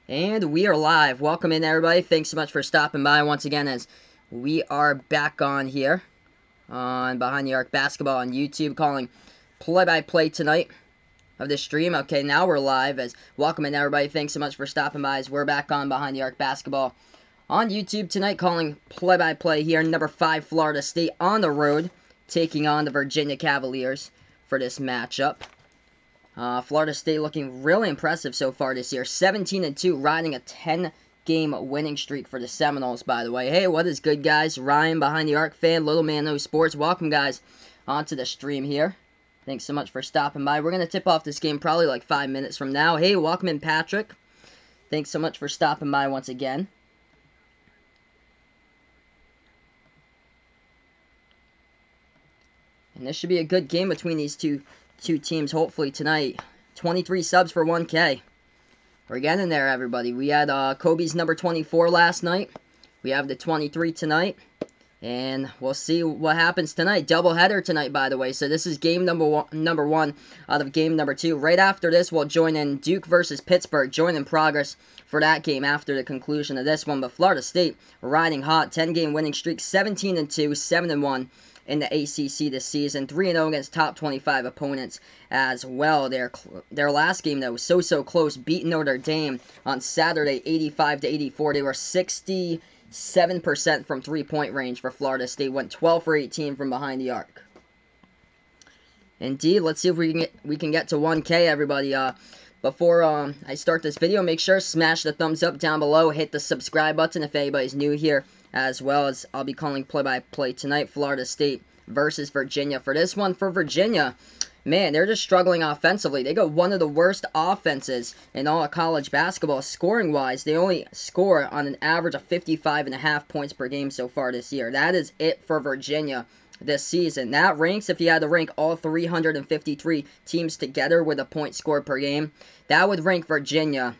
And we are live. Welcome in, everybody. Thanks so much for stopping by once again as we are back on here on Behind the Arc Basketball on YouTube, calling play-by-play tonight of this stream. Okay, now we're live. As welcome in, everybody. Thanks so much for stopping by as we're back on Behind the Arc Basketball on YouTube tonight, calling play-by-play here. Number 5, Florida State on the road, taking on the Virginia Cavaliers for this matchup. Florida State looking really impressive so far this year. 17-2, riding a 10-game winning streak for the Seminoles, by the way. Hey, what is good, guys? Ryan, Behind the Arc fan, Little Man No Sports. Welcome, guys, onto the stream here. Thanks so much for stopping by. We're going to tip off this game probably like 5 minutes from now. Hey, welcome in, Patrick. Thanks so much for stopping by once again. And this should be a good game between these two teams, hopefully, tonight. 23 subs for 1K. We're getting there, everybody. We had Kobe's number 24 last night. We have the 23 tonight. And we'll see what happens tonight. Doubleheader tonight, by the way. So this is game number one out of game number 2. Right after this, we'll join in Duke versus Pittsburgh. Join in progress for that game after the conclusion of this one. But Florida State riding hot. 10-game winning streak. 17-2, 7-1. In the ACC this season, 3-0 against top 25 opponents as well. Their last game, though, was so close, beating Notre Dame on Saturday, 85-84. They were 67% from three-point range for Florida State. Went 12 for 18 from behind the arc. Indeed, let's see if we can get to 1K, everybody. Before I start this video, make sure to smash the thumbs up down below. Hit the subscribe button if anybody's new here, as well as I'll be calling play-by-play tonight. Florida State versus Virginia. For this one, for Virginia, man, they're just struggling offensively. They got one of the worst offenses in all of college basketball scoring-wise. They only score on an average of 55.5 points per game so far this year. That is it for Virginia this season. That ranks, if you had to rank all 353 teams together with a point scored per game, that would rank Virginia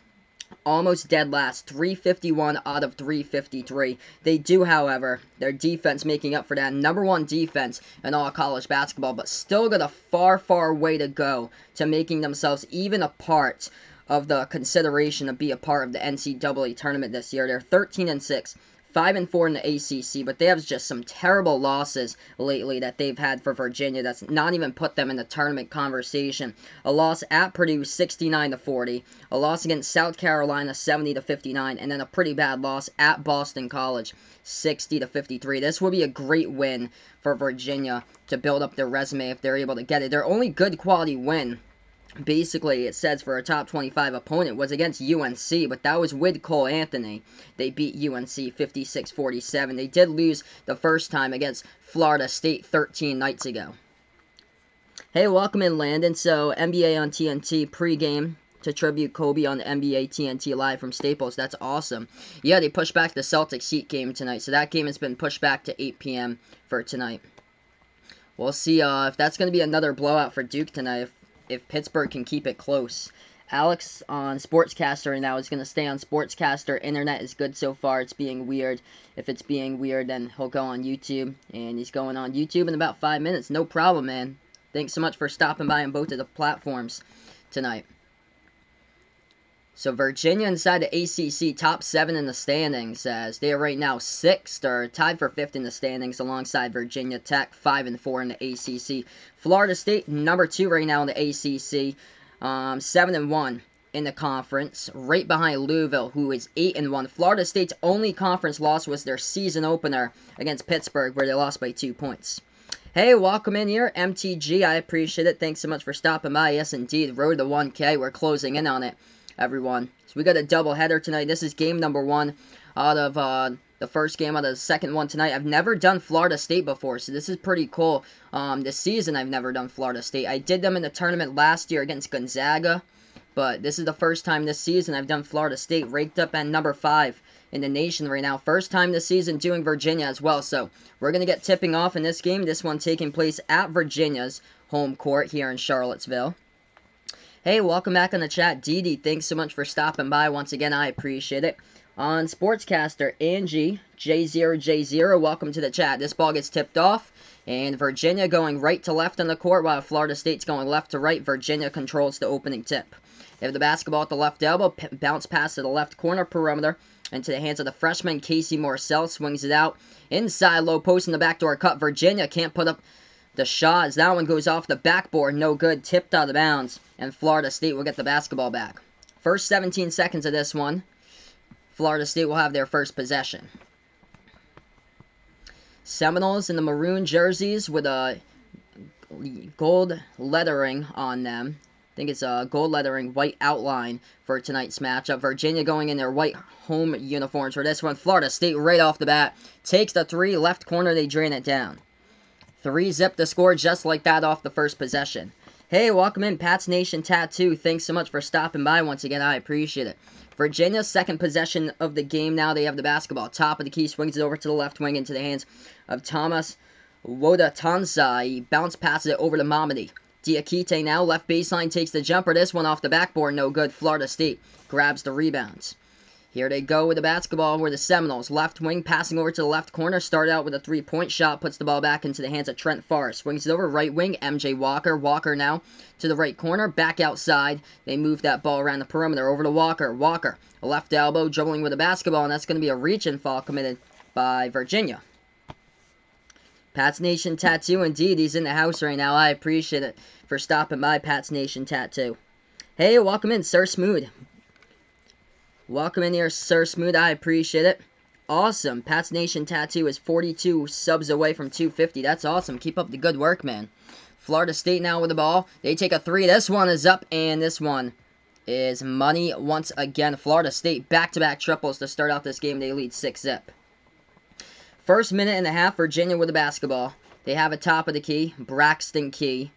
almost dead last, 351 out of 353. They do, however, their defense making up for that. Number 1 defense in all college basketball, but still got a far way to go to making themselves even a part of the consideration to be a part of the NCAA tournament this year. They're 13-6. 5-4 in the ACC, but they have just some terrible losses lately that they've had for Virginia. That's not even put them in the tournament conversation. A loss at Purdue, 69-40. A loss against South Carolina, 70-59, and then a pretty bad loss at Boston College, 60-53. This would be a great win for Virginia to build up their resume if they're able to get it. Their only good quality win, basically, it says for a top 25 opponent, was against UNC, but that was with Cole Anthony. They beat UNC 56-47. They did lose the first time against Florida State 13 nights ago. Hey, welcome in, Landon. So, NBA on TNT pregame to tribute Kobe on the NBA TNT live from Staples. That's awesome. Yeah, they pushed back the Celtics Heat game tonight, so that game has been pushed back to 8 p.m. for tonight. We'll see if that's going to be another blowout for Duke tonight. If Pittsburgh can keep it close. Alex on Sportscaster right now is going to stay on Sportscaster. Internet is good so far. It's being weird. If it's being weird, then he'll go on YouTube. And he's going on YouTube in about 5 minutes. No problem, man. Thanks so much for stopping by on both of the platforms tonight. So Virginia inside the ACC, top 7 in the standings, as they are right now 6th, or tied for 5th in the standings, alongside Virginia Tech, 5-4 in the ACC. Florida State, number 2 right now in the ACC, 7-1 in the conference, right behind Louisville, who is 8-1. Florida State's only conference loss was their season opener against Pittsburgh, where they lost by 2 points. Hey, welcome in here, MTG. I appreciate it. Thanks so much for stopping by. Yes, indeed, road to 1K. We're closing in on it, everyone. So we got a doubleheader tonight. This is game number 1 out of the first game out of the second one tonight. I've never done Florida State before, so this is pretty cool. This season I've never done Florida State. I did them in the tournament last year against Gonzaga, but this is the first time this season I've done Florida State, ranked up at number 5 in the nation right now. First time this season doing Virginia as well. So we're going to get tipping off in this game. This one taking place at Virginia's home court here in Charlottesville. Hey, welcome back on the chat. Dee Dee, thanks so much for stopping by. Once again, I appreciate it. on Sportscaster Angie J0J0. Welcome to the chat. This ball gets tipped off, and Virginia going right to left on the court while Florida State's going left to right. Virginia controls the opening tip. They have the basketball at the left elbow, bounce pass to the left corner perimeter into the hands of the freshman. Casey Morcell swings it out inside, low post in the backdoor cut. Virginia can't put up the shot as that one goes off the backboard. No good, tipped out of bounds, and Florida State will get the basketball back. First 17 seconds of this one, Florida State will have their first possession. Seminoles in the maroon jerseys with a gold lettering on them. I think it's a gold lettering, white outline for tonight's matchup. Virginia going in their white home uniforms for this one. Florida State right off the bat takes the three, left corner, they drain it down. 3-zip the score just like that off the first possession. Hey, welcome in, Pat's Nation Tattoo. Thanks so much for stopping by once again. I appreciate it. Virginia's second possession of the game now. They have the basketball. Top of the key, swings it over to the left wing into the hands of Thomas Wodatansa. He bounce passes it over to Mamadi. Diakite now, left baseline, takes the jumper. This one off the backboard, no good. Florida State grabs the rebounds. Here they go with the basketball with the Seminoles. Left wing, passing over to the left corner. Start out with a three-point shot. Puts the ball back into the hands of Trent Forrest. Swings it over, right wing, MJ Walker. Walker now to the right corner. Back outside. They move that ball around the perimeter. Over to Walker. Walker, a left elbow, dribbling with the basketball. And that's going to be a reach-in foul committed by Virginia. Pat's Nation Tattoo, indeed. He's in the house right now. I appreciate it for stopping by, Pat's Nation Tattoo. Hey, welcome in, Sir Smooth. Welcome in here, Sir Smooth. I appreciate it. Awesome. Pat's Nation Tattoo is 42 subs away from 250. That's awesome. Keep up the good work, man. Florida State now with the ball. They take a three. This one is up, and this one is money once again. Florida State back-to-back triples to start out this game. They lead 6-zip. First minute and a half, Virginia with the basketball. They have a top of the key, Braxton Key.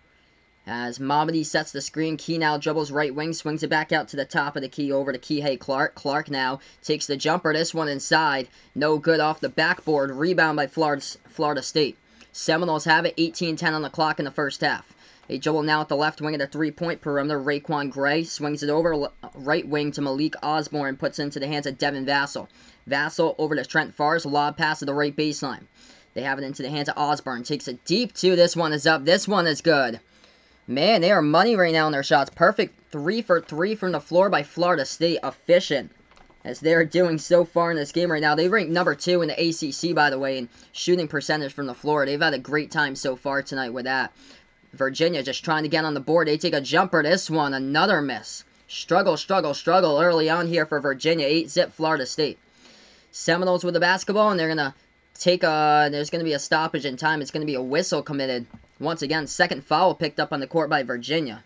As Mamadi sets the screen, Key now dribbles right wing, swings it back out to the top of the key over to Kihei Clark. Clark now takes the jumper, this one inside. No good off the backboard. Rebound by Florida State. Seminoles have it, 18-10 on the clock in the first half. They dribble now at the left wing at the three-point perimeter. Raekwon Gray swings it over right wing to Malik Osborne, puts it into the hands of Devin Vassell. Vassell over to Trent Forrest, lob pass to the right baseline. They have it into the hands of Osborne. Takes it deep, too. This one is up. This one is good. Man, they are money right now in their shots. Perfect 3 for 3 from the floor by Florida State. Efficient, as they're doing so far in this game right now. They rank number 2 in the ACC, by the way, in shooting percentage from the floor. They've had a great time so far tonight with that. Virginia just trying to get on the board. They take a jumper. This one, another miss. Struggle early on here for Virginia. 8-zip Florida State. Seminoles with the basketball, and they're going to take there's going to be a stoppage in time. It's going to be a whistle committed. Once again, second foul picked up on the court by Virginia.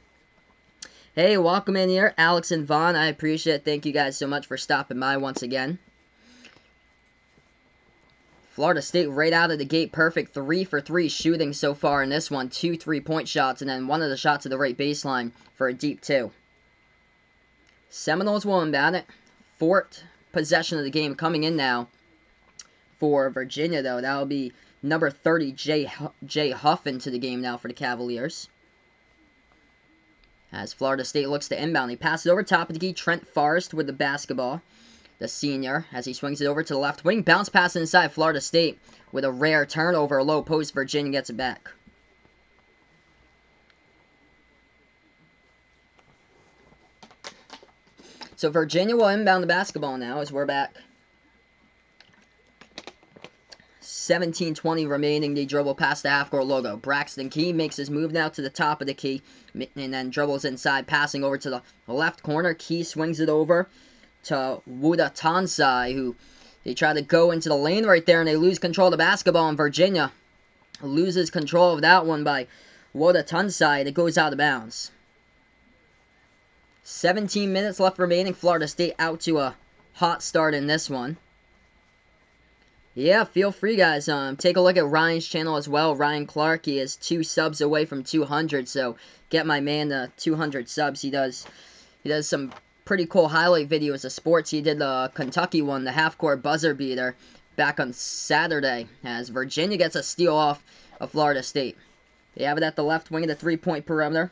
Hey, welcome in here, Alex and Vaughn. I appreciate it. Thank you guys so much for stopping by once again. Florida State right out of the gate, perfect 3 for 3 shooting so far in this one. 2 3-point shots, and then one of the shots to the right baseline for a deep 2. Seminoles will inbound it. Fourth possession of the game coming in now for Virginia, though. That will be number 30, Jay Huff, into the game now for the Cavaliers. As Florida State looks to inbound, they pass it over top of the key. Trent Forrest with the basketball. The senior, as he swings it over to the left wing. Bounce pass inside. Florida State with a rare turnover. A low post. Virginia gets it back. So Virginia will inbound the basketball now as we're back. 17:20 remaining. They dribble past the half-court logo. Braxton Key makes his move now to the top of the key. And then dribbles inside, passing over to the left corner. Key swings it over to Wodatansa, who they try to go into the lane right there, and they lose control of the basketball, and Virginia loses control of that one by Wodatansa. It goes out of bounds. 17 minutes left remaining. Florida State out to a hot start in this one. Yeah, feel free, guys. Take a look at Ryan's channel as well. Ryan Clark, he is 2 subs away from 200, so get my man to 200 subs. He does some pretty cool highlight videos of sports. He did the Kentucky one, the half-court buzzer beater, back on Saturday, as Virginia gets a steal off of Florida State. They have it at the left wing of the three-point perimeter.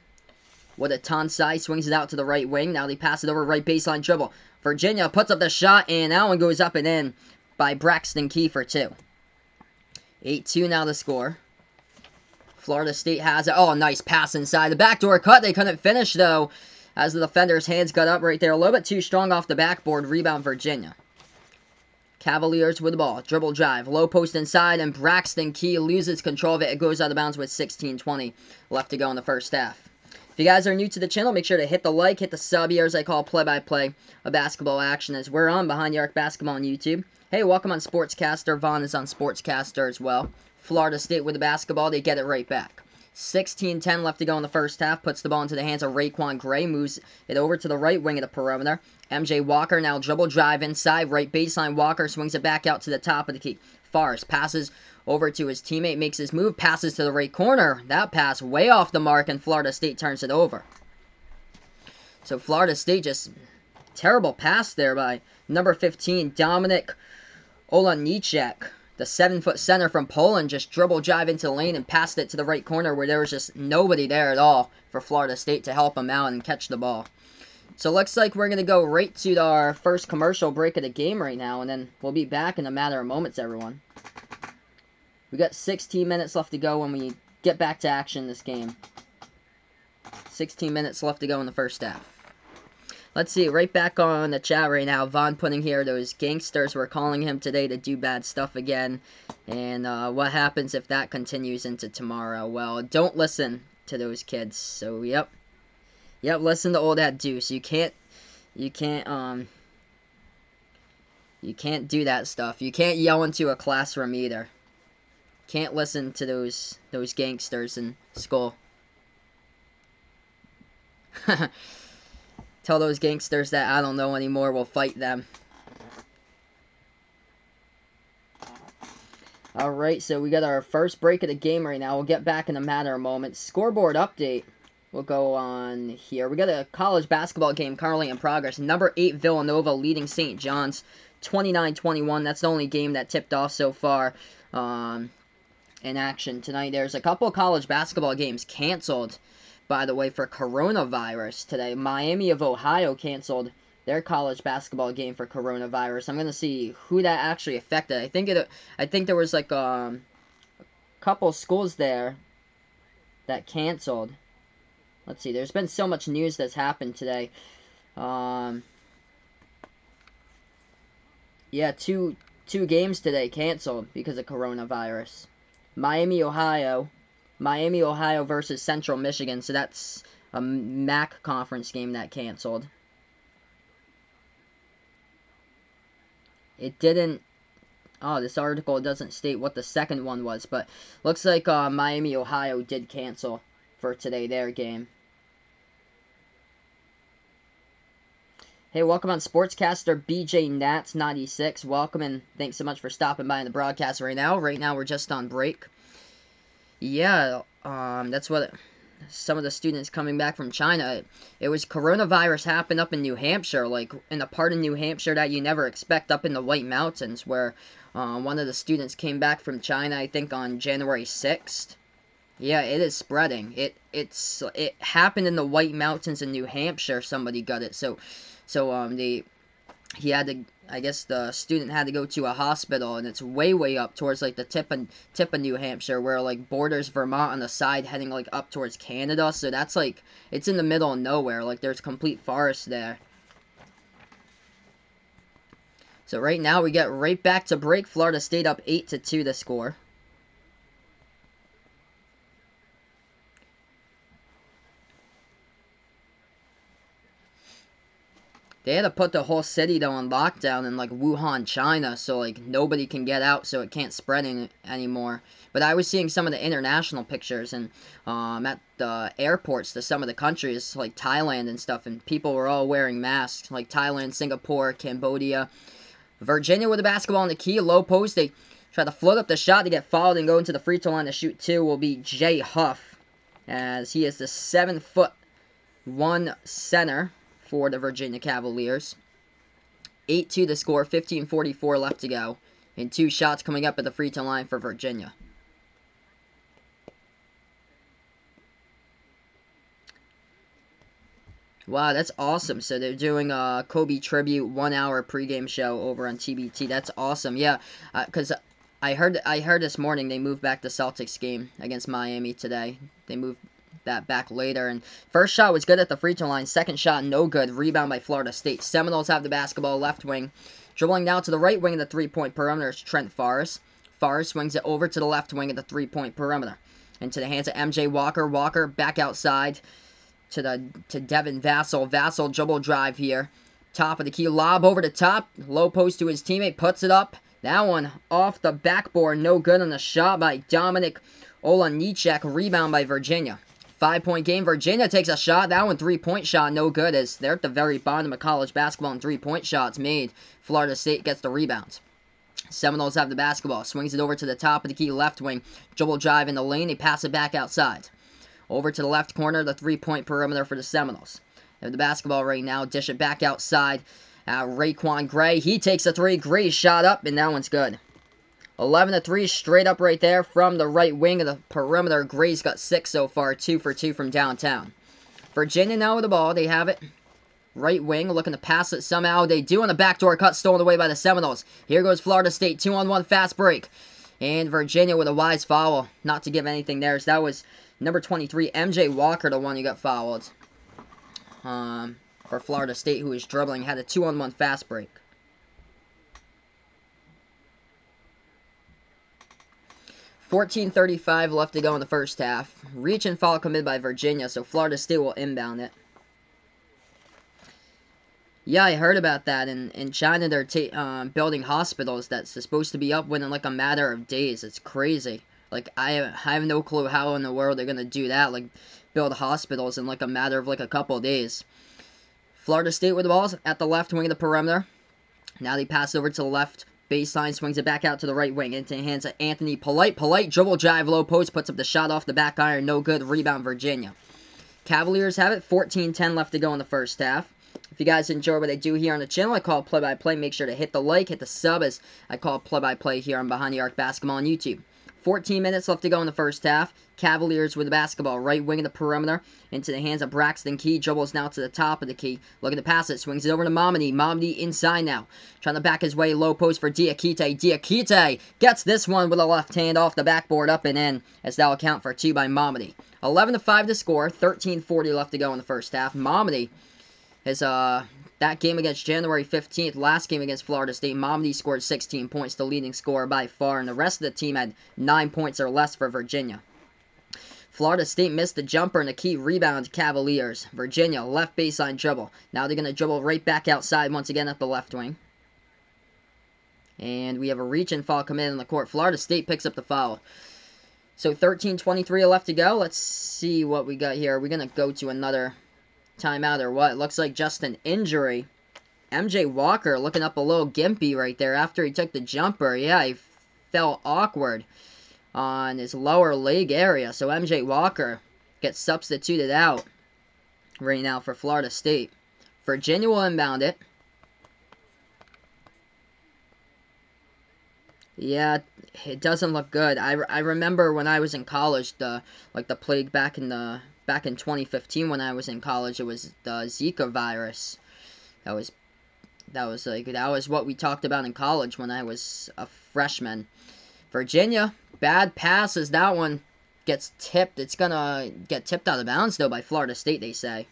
Wodatansa swings it out to the right wing. Now they pass it over right baseline dribble. Virginia puts up the shot, and that one goes up and in by Braxton Key for 2. 8-2 now the score. Florida State has it. Oh, nice pass inside. The backdoor cut. They couldn't finish, though, as the defender's hands got up right there. A little bit too strong off the backboard. Rebound, Virginia. Cavaliers with the ball. Dribble drive. Low post inside, and Braxton Key loses control of it. It goes out of bounds with 16:20 left to go in the first half. If you guys are new to the channel, make sure to hit the like, hit the sub here, as I call play-by-play of basketball action, as we're on Behind the Arc Basketball on YouTube. Hey, welcome on Sportscaster. Vaughn is on Sportscaster as well. Florida State with the basketball. They get it right back. 16-10 left to go in the first half. Puts the ball into the hands of Raekwon Gray. Moves it over to the right wing of the perimeter. MJ Walker now dribble drive inside. Right baseline. Walker swings it back out to the top of the key. Forrest passes over to his teammate. Makes his move. Passes to the right corner. That pass way off the mark, and Florida State turns it over. So Florida State just... terrible pass there by number 15, Dominic Olaniczek. The 7-foot center from Poland just dribble drive into the lane and passed it to the right corner where there was just nobody there at all for Florida State to help him out and catch the ball. So looks like we're going to go right to our first commercial break of the game right now, and then we'll be back in a matter of moments, everyone. We got 16 minutes left to go when we get back to action in this game. 16 minutes left to go in the first half. Let's see, right back on the chat right now, Vaughn putting here, those gangsters were calling him today to do bad stuff again. And what happens if that continues into tomorrow? Well, don't listen to those kids. So, yep, listen to old Dad Deuce. You can't do that stuff. You can't yell into a classroom either. Can't listen to those gangsters in school. Tell those gangsters that I don't know anymore, we'll fight them. Alright, so we got our first break of the game right now. We'll get back in a matter of moments. Scoreboard update. We'll go on here. We got a college basketball game currently in progress. Number 8 Villanova leading St. John's 29-21. That's the only game that tipped off so far in action tonight. There's a couple of college basketball games canceled, by the way, for coronavirus today. Miami of Ohio canceled their college basketball game for coronavirus. I'm gonna see who that actually affected. I think there was like a couple schools there that canceled. Let's see. There's been so much news that's happened today. Yeah, two games today canceled because of coronavirus. Miami, Ohio versus Central Michigan. So that's a MAC conference game that canceled. It didn't... Oh, this article doesn't state what the second one was. But looks like Miami, Ohio did cancel for today, their game. Hey, welcome on Sportscaster BJ Nats 96. Welcome and thanks so much for stopping by in the broadcast right now. Right now we're just on break. Yeah, that's what some of the students coming back from China. It was coronavirus happened up in New Hampshire, like in a part of New Hampshire that you never expect, up in the White Mountains, where one of the students came back from China, I think on January 6th. Yeah, it is spreading. It happened in the White Mountains in New Hampshire. Somebody got it. So he had to, I guess the student had to go to a hospital, and it's way up towards like the tip of New Hampshire, where like borders Vermont on the side, heading like up towards Canada. So that's like, it's in the middle of nowhere. Like there's complete forest there. So right now we get right back to break. Florida State up 8-2 the score. They had to put the whole city, though, on lockdown in, like, Wuhan, China, so, like, nobody can get out, so it can't spread anymore. But I was seeing some of the international pictures, and at the airports to some of the countries, like Thailand and stuff, and people were all wearing masks, like Thailand, Singapore, Cambodia. Virginia with the basketball in the key, low post. They try to float up the shot to get fouled and go into the free throw line to shoot two. Will be Jay Huff, as he is the 7'1" center for the Virginia Cavaliers. 8-2 the score, 15:44 left to go, and two shots coming up at the free throw line for Virginia. Wow, that's awesome. So they're doing a Kobe tribute 1 hour pregame show over on TBT. That's awesome. Yeah, because I heard this morning they moved back the Celtics game against Miami today. They moved that back later. And first shot was good at the free throw line. Second shot no good. Rebound by Florida State. Seminoles have the basketball left wing. Dribbling down to the right wing of the three-point perimeter is Trent Forrest. Forrest swings it over to the left wing of the three-point perimeter. Into the hands of MJ Walker. Walker back outside to Devin Vassell. Vassell dribble drive here. Top of the key. Lob over the top. Low post to his teammate. Puts it up. That one off the backboard. No good on the shot by Dominic Olanichek. Rebound by Virginia. 5-point game. Virginia takes a shot. That one 3-point shot. No good, as they're at the very bottom of college basketball and 3-point shots made. Florida State gets the rebounds. Seminoles have the basketball. Swings it over to the top of the key left wing. Dribble drive in the lane. They pass it back outside. Over to the left corner, the 3-point perimeter for the Seminoles. They have the basketball right now. Dish it back outside. Raekwon Gray, he takes a three. Gray's shot up, and that one's good. 11-3 straight up right there from the right wing of the perimeter. Gray's got 6 so far, 2 for 2 from downtown. Virginia now with the ball. They have it. Right wing, looking to pass it somehow. They do on the backdoor cut, stolen away by the Seminoles. Here goes Florida State, 2-on-1 fast break. And Virginia with a wise foul. Not to give anything there. So that was number 23, MJ Walker, the one who got fouled. For Florida State, who was dribbling, had a 2-on-1 fast break. .35 left to go in the first half. Reach and foul committed by Virginia, so Florida State will inbound it. Yeah, I heard about that. In China, they're building hospitals that's supposed to be up within like a matter of days. It's crazy. Like, I have no clue how in the world they're going to do that. Like, build hospitals in like a matter of like a couple of days. Florida State with the ball at the left wing of the perimeter. Now they pass over to the left baseline, swings it back out to the right wing into the hands of Anthony Polite. Polite dribble drive, low post, puts up the shot off the back iron. No good. Rebound Virginia. Cavaliers have it. 14-10 left to go in the first half. If you guys enjoy what I do here on the channel, I call it play-by-play. Make sure to hit the like, hit the sub, as I call it play-by-play here on Behind the Arc Basketball on YouTube. 14 minutes left to go in the first half. Cavaliers with the basketball. Right wing of the perimeter. Into the hands of Braxton Key. Dribbles now to the top of the key. Looking to pass it. Swings it over to Mamadi. Mamadi inside now. Trying to back his way. Low post for Diakite. Diakite gets this one with a left hand off the backboard, up and in, as that'll count for 2 by Mamadi. 11-5 to score. 13:40 left to go in the first half. Mamadi is that game against January 15th, last game against Florida State, Mamadi scored 16 points, the leading scorer by far, and the rest of the team had 9 points or less for Virginia. Florida State missed the jumper and a key rebound. Cavaliers. Virginia, left baseline dribble. Now they're going to dribble right back outside once again at the left wing. And we have a reach and foul committed on the court. Florida State picks up the foul. So 13:23 left to go. Let's see what we got here. We're going to go to another timeout or what? Looks like just an injury. MJ Walker looking up a little gimpy right there after he took the jumper. Yeah, he fell awkward on his lower leg area. So MJ Walker gets substituted out right now for Florida State. Virginia will inbound it. Yeah, it doesn't look good. I remember when I was in college, the plague back in 2015 when I was in college, it was the Zika virus. That was what we talked about in college when I was a freshman. Virginia, bad pass as that one gets tipped. It's gonna get tipped out of bounds though by Florida State, they say.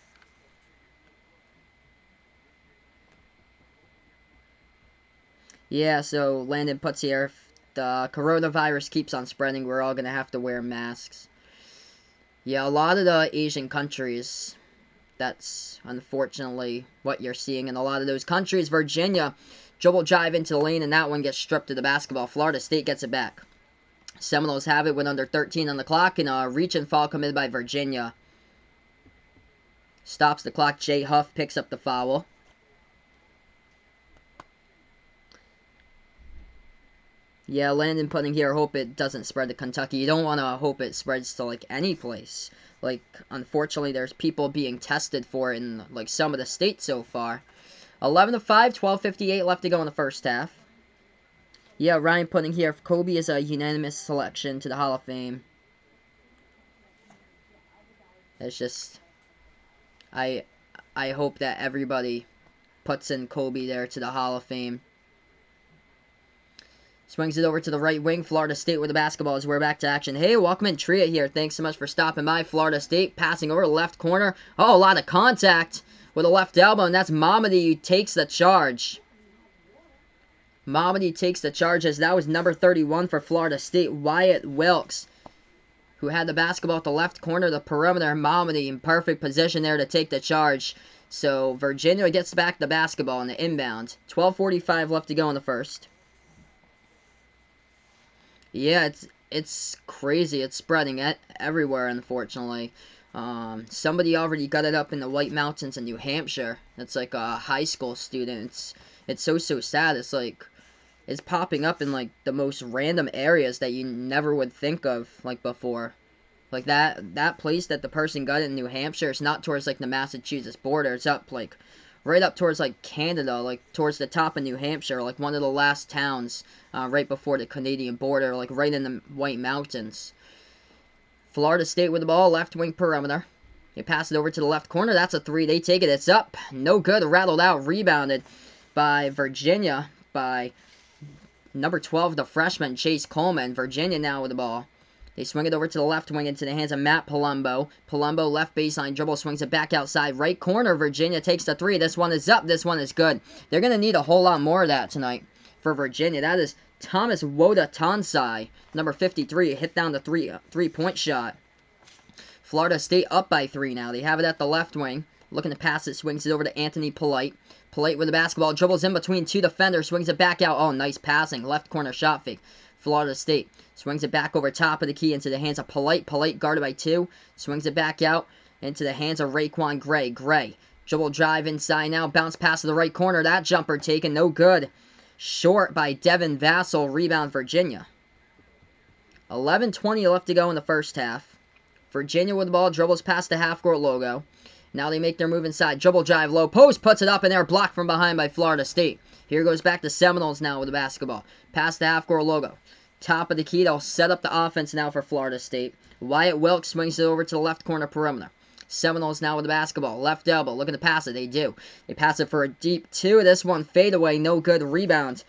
Yeah, so Landon puts here, if the coronavirus keeps on spreading, we're all gonna have to wear masks. Yeah, a lot of the Asian countries, that's unfortunately what you're seeing in a lot of those countries. Virginia, dribble drive into the lane, and that one gets stripped of the basketball. Florida State gets it back. Seminoles have it with under 13 on the clock, and a reach and foul committed by Virginia. Stops the clock. Jay Huff picks up the foul. Yeah, Landon putting here, hope it doesn't spread to Kentucky. You don't want to hope it spreads to, like, any place. Like, unfortunately, there's people being tested for it in, like, some of the states so far. 11-5, 12:58 left to go in the first half. Yeah, Ryan putting here, Kobe is a unanimous selection to the Hall of Fame. It's just, I I hope that everybody puts in Kobe there to the Hall of Fame. Swings it over to the right wing. Florida State with the basketball as we're back to action. Hey, welcome in Tria here. Thanks so much for stopping by. Florida State passing over left corner. Oh, a lot of contact with a left elbow, and that's Mamadi who takes the charge. Mamadi takes the charge as that was number 31 for Florida State, Wyatt Wilkes, who had the basketball at the left corner of the perimeter. Mamadi in perfect position there to take the charge. So Virginia gets back the basketball in the inbound. 12:45 left to go in the first. Yeah, it's crazy. It's spreading everywhere, unfortunately. Somebody already got it up in the White Mountains in New Hampshire. It's like a high school student. It's so sad. It's like it's popping up in like the most random areas that you never would think of like before. Like that place that the person got in New Hampshire, it's not towards like the Massachusetts border. It's up like right up towards like Canada, like towards the top of New Hampshire, like one of the last towns right before the Canadian border, like right in the White Mountains. Florida State with the ball, left wing perimeter. They pass it over to the left corner. That's a three. They take it. It's up. No good. Rattled out. Rebounded by Virginia by number 12, the freshman, Chase Coleman. Virginia now with the ball. They swing it over to the left wing into the hands of Matt Palumbo. Palumbo left baseline dribble, swings it back outside. Right corner, Virginia takes the three. This one is up. This one is good. They're going to need a whole lot more of that tonight for Virginia. That is Thomas Woda-Tonsai, number 53, hit down the three-point shot. Florida State up by 3 now. They have it at the left wing. Looking to pass it, swings it over to Anthony Polite. Polite with the basketball, dribbles in between two defenders, swings it back out. Oh, nice passing. Left corner shot fake. Florida State swings it back over top of the key into the hands of Polite. Polite guarded by 2. Swings it back out into the hands of Raekwon Gray. Gray. Dribble drive inside now. Bounce pass to the right corner. That jumper taken. No good. Short by Devin Vassell. Rebound Virginia. 11:20 left to go in the first half. Virginia with the ball. Dribbles past the half-court logo. Now they make their move inside. Dribble drive low post. Puts it up in there. Blocked from behind by Florida State. Here goes back to Seminoles now with the basketball. Past the half-court logo. Top of the key. They'll set up the offense now for Florida State. Wyatt Wilkes swings it over to the left corner perimeter. Seminoles now with the basketball. Left elbow. Looking to pass it. They do. They pass it for a deep 2. This one fade away. No good. Rebound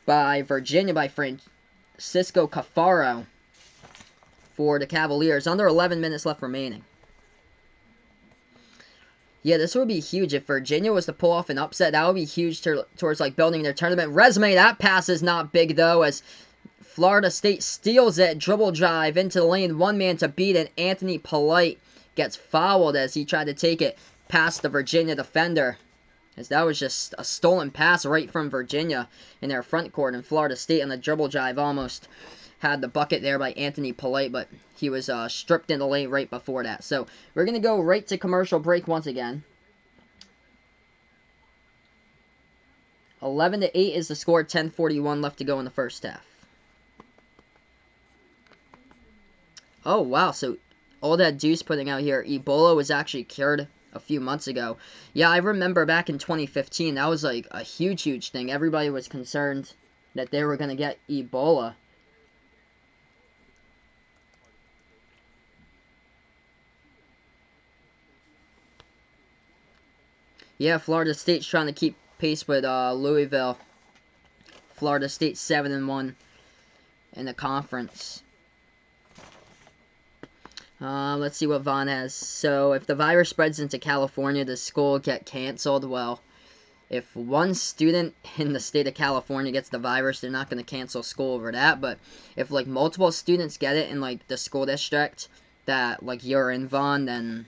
by Virginia by Francisco Cafaro for the Cavaliers. Under 11 minutes left remaining. Yeah, this would be huge. If Virginia was to pull off an upset, that would be huge towards like building their tournament resume. That pass is not big though, as Florida State steals it. Dribble drive into the lane. One man to beat it. Anthony Polite gets fouled as he tried to take it past the Virginia defender. As that was just a stolen pass right from Virginia in their front court. And Florida State on the dribble drive almost had the bucket there by Anthony Polite, but he was stripped in the lane right before that. So we're going to go right to commercial break once again. 11-8 is the score. 10:41 left to go in the first half. Oh, wow. So all that Deuce putting out here, Ebola was actually cured a few months ago. Yeah, I remember back in 2015, that was like a huge thing. Everybody was concerned that they were going to get Ebola. Yeah, Florida State's trying to keep pace with Louisville. Florida State 7-1 in the conference. Let's see what Vaughn has. So, if the virus spreads into California, does school get canceled? Well, if one student in the state of California gets the virus, they're not going to cancel school over that. But if, like, multiple students get it in, like, the school district that, like, you're in, Vaughn, then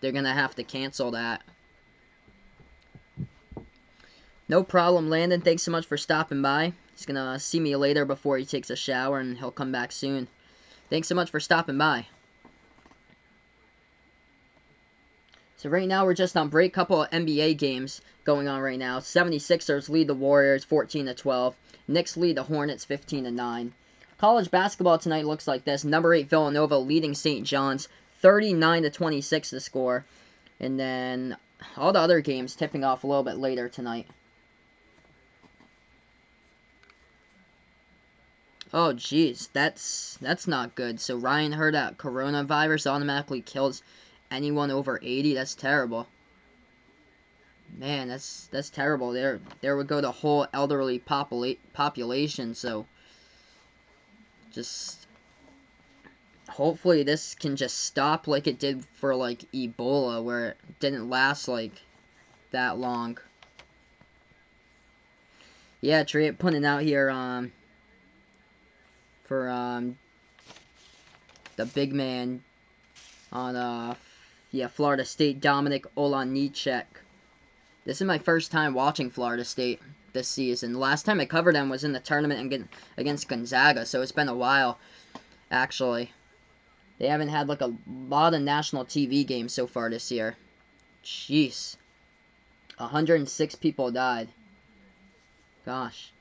they're going to have to cancel that. No problem, Landon. Thanks so much for stopping by. He's going to see me later before he takes a shower, and he'll come back soon. Thanks so much for stopping by. So right now we're just on break. Couple of NBA games going on right now. 76ers lead the Warriors 14-12. Knicks lead the Hornets 15-9. College basketball tonight looks like this. Number 8 Villanova leading St. John's 39-26 the score. And then all the other games tipping off a little bit later tonight. Oh, jeez, that's not good. So Ryan heard that coronavirus automatically kills anyone over 80. That's terrible. Man, that's terrible. There would go the whole elderly population. So just hopefully this can just stop like it did for like Ebola, where it didn't last like that long. Yeah, Trey putting out here for the big man on yeah, Florida State, Dominic Olanichek. This is my first time watching Florida State this season. The last time I covered them was in the tournament against Gonzaga, so it's been a while, actually. They haven't had like a lot of national TV games so far this year. Jeez. 106 people died. Gosh.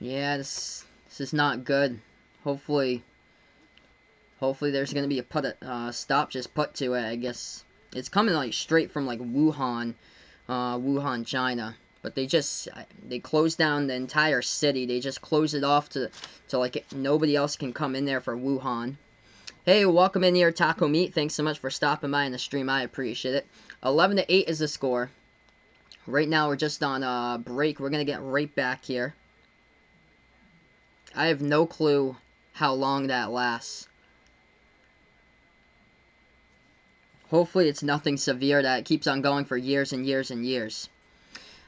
Yeah, this is not good. Hopefully there's gonna be a stop just put to it. I guess it's coming like straight from like Wuhan, China. But they closed down the entire city. They just closed it off to like nobody else can come in there for Wuhan. Hey, welcome in here, Taco Meat. Thanks so much for stopping by in the stream. I appreciate it. 11-8 is the score. Right now we're just on break. We're gonna get right back here. I have no clue how long that lasts. Hopefully it's nothing severe that keeps on going for years and years and years.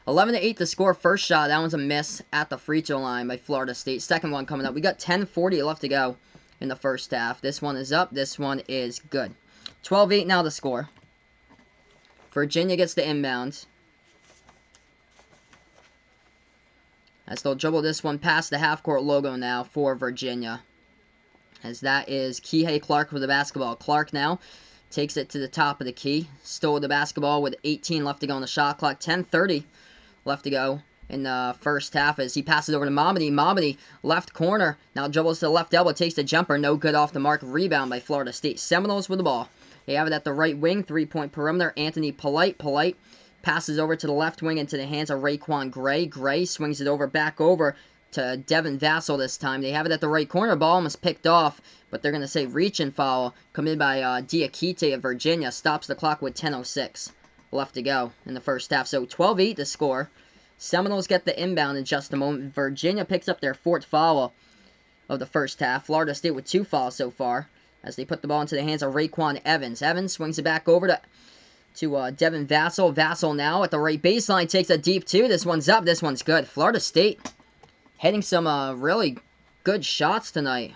11-8 the score. First shot, that one's a miss at the free throw line by Florida State. Second one coming up. We got 10:40 left to go in the first half. This one is up. This one is good. 12-8 now the score. Virginia gets the inbound. As they'll dribble this one past the half-court logo now for Virginia. As that is Kihei Clark with the basketball. Clark now takes it to the top of the key. Still with the basketball with 18 left to go on the shot clock. 10:30 left to go in the first half as he passes over to Mamadi. Mamadi, left corner. Now dribbles to the left elbow. Takes the jumper. No good off the mark. Rebound by Florida State. Seminoles with the ball. They have it at the right wing. 3-point perimeter. Anthony Polite. Polite passes over to the left wing into the hands of Raekwon Gray. Gray swings it back over to Devin Vassell this time. They have it at the right corner. Ball almost picked off, but they're going to say reach and foul committed by Diakite of Virginia. Stops the clock with 10:06 left to go in the first half. So 12-8 to score. Seminoles get the inbound in just a moment. Virginia picks up their fourth foul of the first half. Florida State with 2 fouls so far as they put the ball into the hands of Raekwon Evans. Evans swings it back over to Devin Vassell. Vassell now at the right baseline takes a deep 2. This one's up. This one's good. Florida State hitting some really good shots tonight.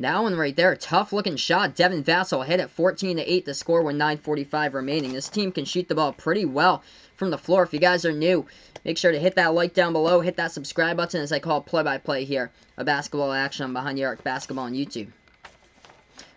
That one right there, tough looking shot. Devin Vassell hit it 14-8 the score with 9:45 remaining. This team can shoot the ball pretty well from the floor. If you guys are new, make sure to hit that like down below. Hit that subscribe button as I call play-by-play here. A basketball action behind the arc basketball on YouTube.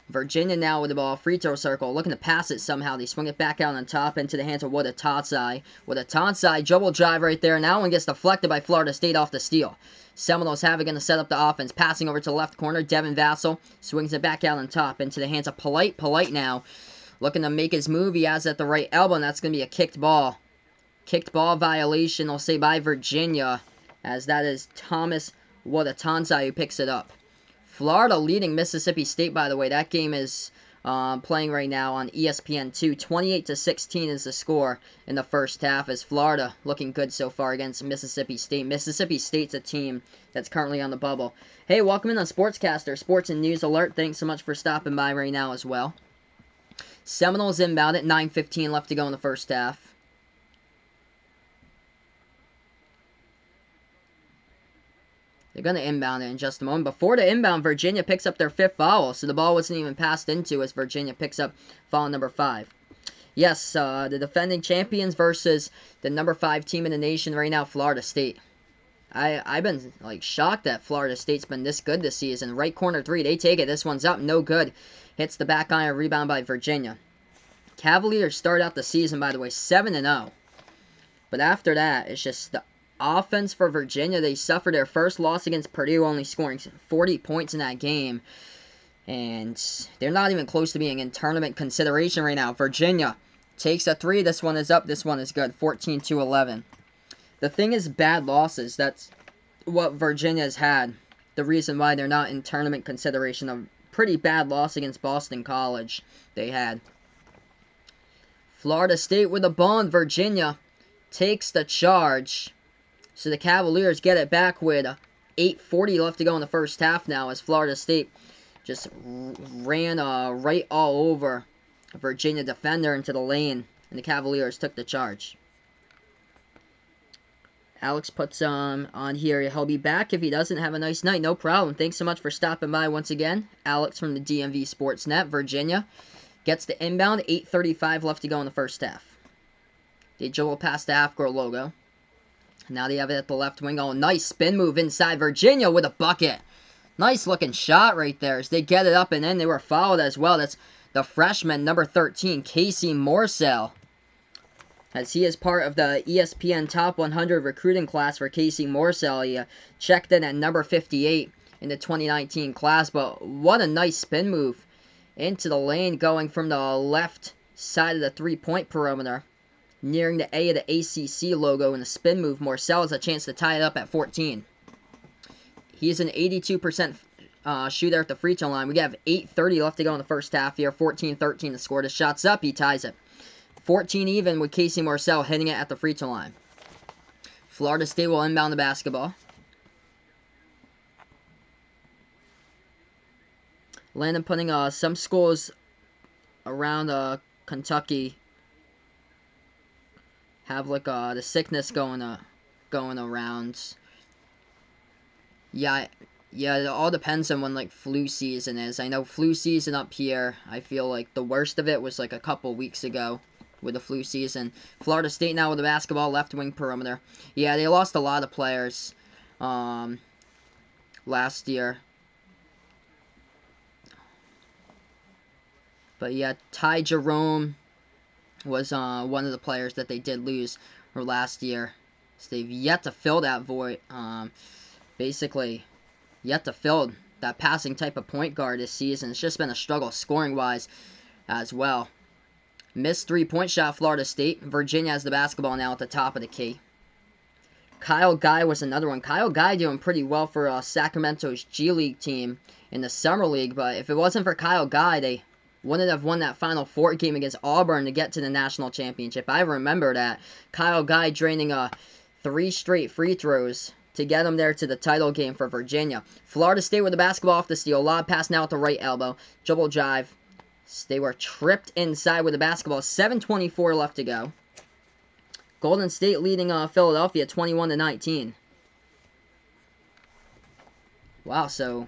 Virginia now with the ball, free throw circle, looking to pass it somehow. They swing it back out on top into the hands of Wodatansai. Wodatansai, dribble drive right there. Now one gets deflected by Florida State off the steal. Seminoles have it, going to set up the offense. Passing over to the left corner, Devin Vassell swings it back out on top into the hands of Polite. Polite now looking to make his move. He has it at the right elbow, and that's going to be a kicked ball. Kicked ball violation, I'll say, by Virginia, as that is Thomas Wodatansai who picks it up. Florida leading Mississippi State, by the way. That game is playing right now on ESPN2. 28-16 is the score in the first half, as Florida looking good so far against Mississippi State. Mississippi State's a team that's currently on the bubble. Hey, welcome in on Sportscaster, Sports and News Alert. Thanks so much for stopping by right now as well. Seminoles inbound at 9:15 left to go in the first half. They're going to inbound it in just a moment. Before the inbound, Virginia picks up their 5th foul, so the ball wasn't even passed into as Virginia picks up foul number 5. Yes, the defending champions versus the number 5 team in the nation right now, Florida State. I've been like shocked that Florida State's been this good this season. Right corner 3, they take it. This one's up, no good. Hits the back iron, rebound by Virginia. Cavaliers start out the season, by the way, 7-0. But after that, it's just the offense for Virginia. They suffered their first loss against Purdue, only scoring 40 points in that game. And they're not even close to being in tournament consideration right now. Virginia Takes a 3. This one is up. This one is good. 14-11. The thing is bad losses. That's what Virginia's had. The reason why they're not in tournament consideration. A pretty bad loss against Boston College they had. Florida State with a ball, and Virginia takes the charge. So the Cavaliers get it back with 8:40 left to go in the first half now, as Florida State just ran right all over a Virginia defender into the lane, and the Cavaliers took the charge. Alex puts on here, he'll be back if he doesn't. Have a nice night. No problem. Thanks so much for stopping by once again. Alex from the DMV Sportsnet. Virginia gets the inbound. 8:35 left to go in the first half. They dribble past the half-court logo. Now they have it at the left wing. Oh, nice spin move inside. Virginia with a bucket. Nice looking shot right there as they get it up and in. They were fouled as well. That's the freshman, number 13, Casey Morsell, as he is part of the ESPN Top 100 recruiting class for Casey Morsell. He checked in at number 58 in the 2019 class, but what a nice spin move into the lane, going from the left side of the three-point perimeter, nearing the A of the ACC logo in the spin move. Morsell has a chance to tie it up at 14. He's an 82% shooter at the free throw line. We have 8:30 left to go in the first half here. 14-13 to score. The shot's up. He ties it. 14 even with Casey Morsell hitting it at the free throw line. Florida State will inbound the basketball. Landon putting some schools around Kentucky have like the sickness going around. Yeah, it all depends on when like flu season is. I know flu season up here, I feel like the worst of it was like a couple weeks ago with the flu season. Florida State now with the basketball, left wing perimeter. Yeah, they lost a lot of players last year. But yeah, Ty Jerome was one of the players that they did lose last year. So they've yet to fill that void. Basically, yet to fill that passing type of point guard this season. It's just been a struggle scoring-wise as well. Missed three-point shot, Florida State. Virginia has the basketball now at the top of the key. Kyle Guy was another one. Kyle Guy doing pretty well for Sacramento's G League team in the Summer League. But if it wasn't for Kyle Guy, they wouldn't have won that Final Four game against Auburn to get to the national championship. I remember that. Kyle Guy draining 3 straight free throws to get them there to the title game for Virginia. Florida State with the basketball off the steal. Lob pass now at the right elbow. Dribble drive. They were tripped inside with the basketball. 7:24 left to go. Golden State leading Philadelphia 21-19. Wow, so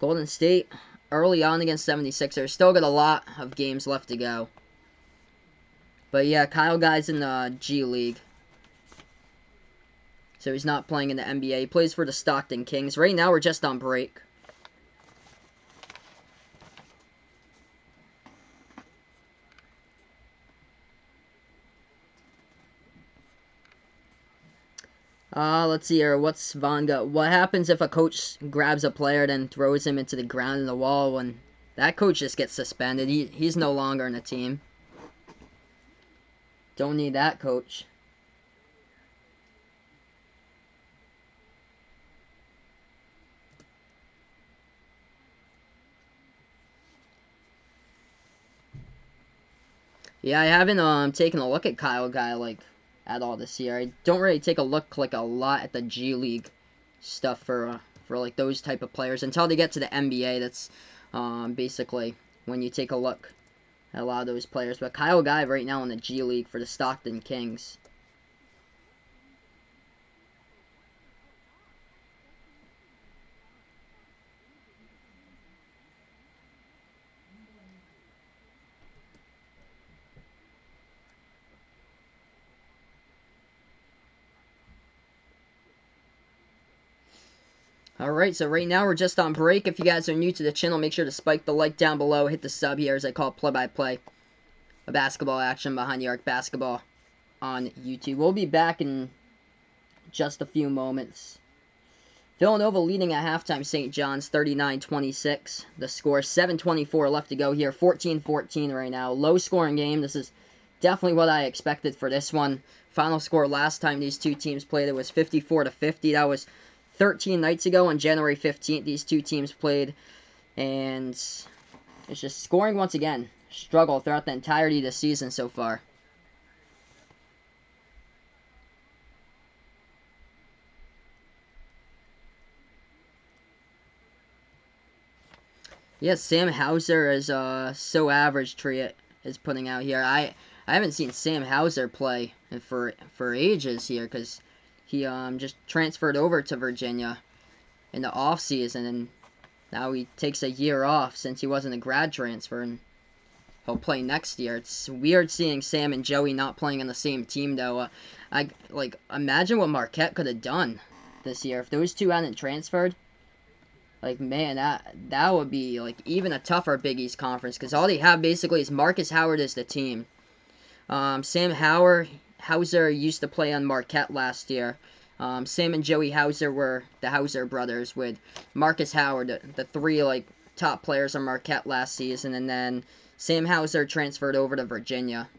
Golden State early on against 76ers. Still got a lot of games left to go. But yeah, Kyle Guy's in the G League. So he's not playing in the NBA. He plays for the Stockton Kings. Right now we're just on break. Let's see here. What's Vanga? What happens if a coach grabs a player and throws him into the ground and the wall? When that coach just gets suspended. He's no longer in the team. Don't need that coach. Yeah, I haven't taken a look at Kyle Guy like at all this year. I don't really take a look like a lot at the G League stuff for like those type of players until they get to the NBA. That's basically when you take a look at a lot of those players. But Kyle Guy right now in the G League for the Stockton Kings. Alright, so right now we're just on break. If you guys are new to the channel, make sure to spike the like down below. Hit the sub here as I call play-by-play a basketball action behind the arc basketball on YouTube. We'll be back in just a few moments Villanova leading at halftime, St. John's 39-26. The score, 7:24 left to go here, 14-14 right now. Low-scoring game. This is definitely what I expected for this one. Final score last time these two teams played, it was 54-50. That was 13 nights ago on January 15th. These two teams played, and it's just scoring once again. Struggle throughout the entirety of the season so far. Yes, Sam Hauser is so average. Triet is putting out here. I haven't seen Sam Hauser play for ages here because he just transferred over to Virginia in the off season, and now he takes a year off since he wasn't a grad transfer, and he'll play next year. It's weird seeing Sam and Joey not playing on the same team though. I like imagine what Marquette could have done this year if those two hadn't transferred. Like, man, that would be, like, even a tougher Big East conference. Because all they have, basically, is Marcus Howard as the team. Sam Hauser used to play on Marquette last year. Sam and Joey Hauser were the Hauser brothers with Marcus Howard, the three, like, top players on Marquette last season. And then Sam Hauser transferred over to Virginia.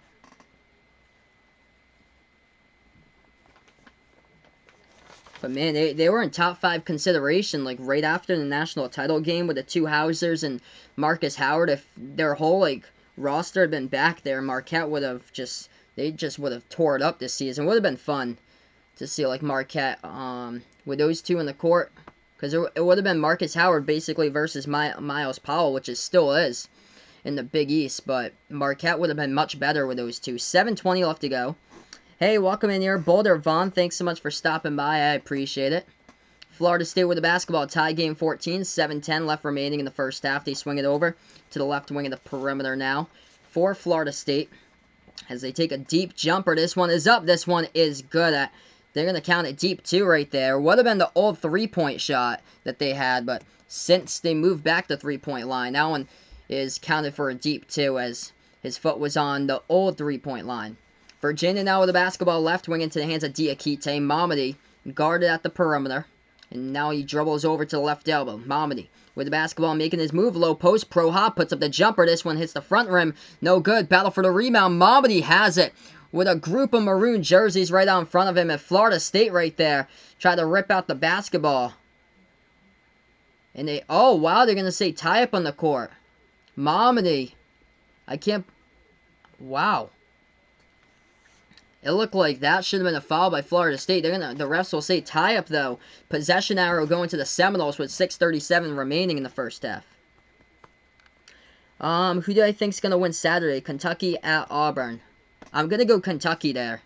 But man, they were in top 5 consideration, like right after the national title game with the two Hausers and Marcus Howard. If their whole like roster had been back there, Marquette would have they just would have tore it up this season. Would have been fun to see like Marquette with those two in the court, because it would have been Marcus Howard basically versus Miles Powell, which it still is in the Big East. But Marquette would have been much better with those two. 7:20 left to go. Hey, welcome in here, Boulder Vaughn. Thanks so much for stopping by. I appreciate it. Florida State with the basketball. Tie game 14. 7:10 left remaining in the first half. They swing it over to the left wing of the perimeter now for Florida State as they take a deep jumper. This one is up. This one is good. They're going to count it deep, too, right there. Would have been the old three-point shot that they had, but since they moved back the three-point line, that one is counted for a deep, too, as his foot was on the old three-point line. Virginia now with the basketball left wing into the hands of Diakite. Mamadi guarded at the perimeter. And now he dribbles over to the left elbow. Mamadi with the basketball making his move. Low post. Pro Hop puts up the jumper. This one hits the front rim. No good. Battle for the rebound. Mamadi has it with a group of maroon jerseys right out in front of him at Florida State right there. Try to rip out the basketball. And oh wow, they're going to say tie up on the court. Mamadi. I can't. Wow. It looked like that should have been a foul by Florida State. The refs will say tie up though. Possession arrow going to the Seminoles with 6:37 remaining in the first half. Who do I think is gonna win Saturday? Kentucky at Auburn. I'm gonna go Kentucky there.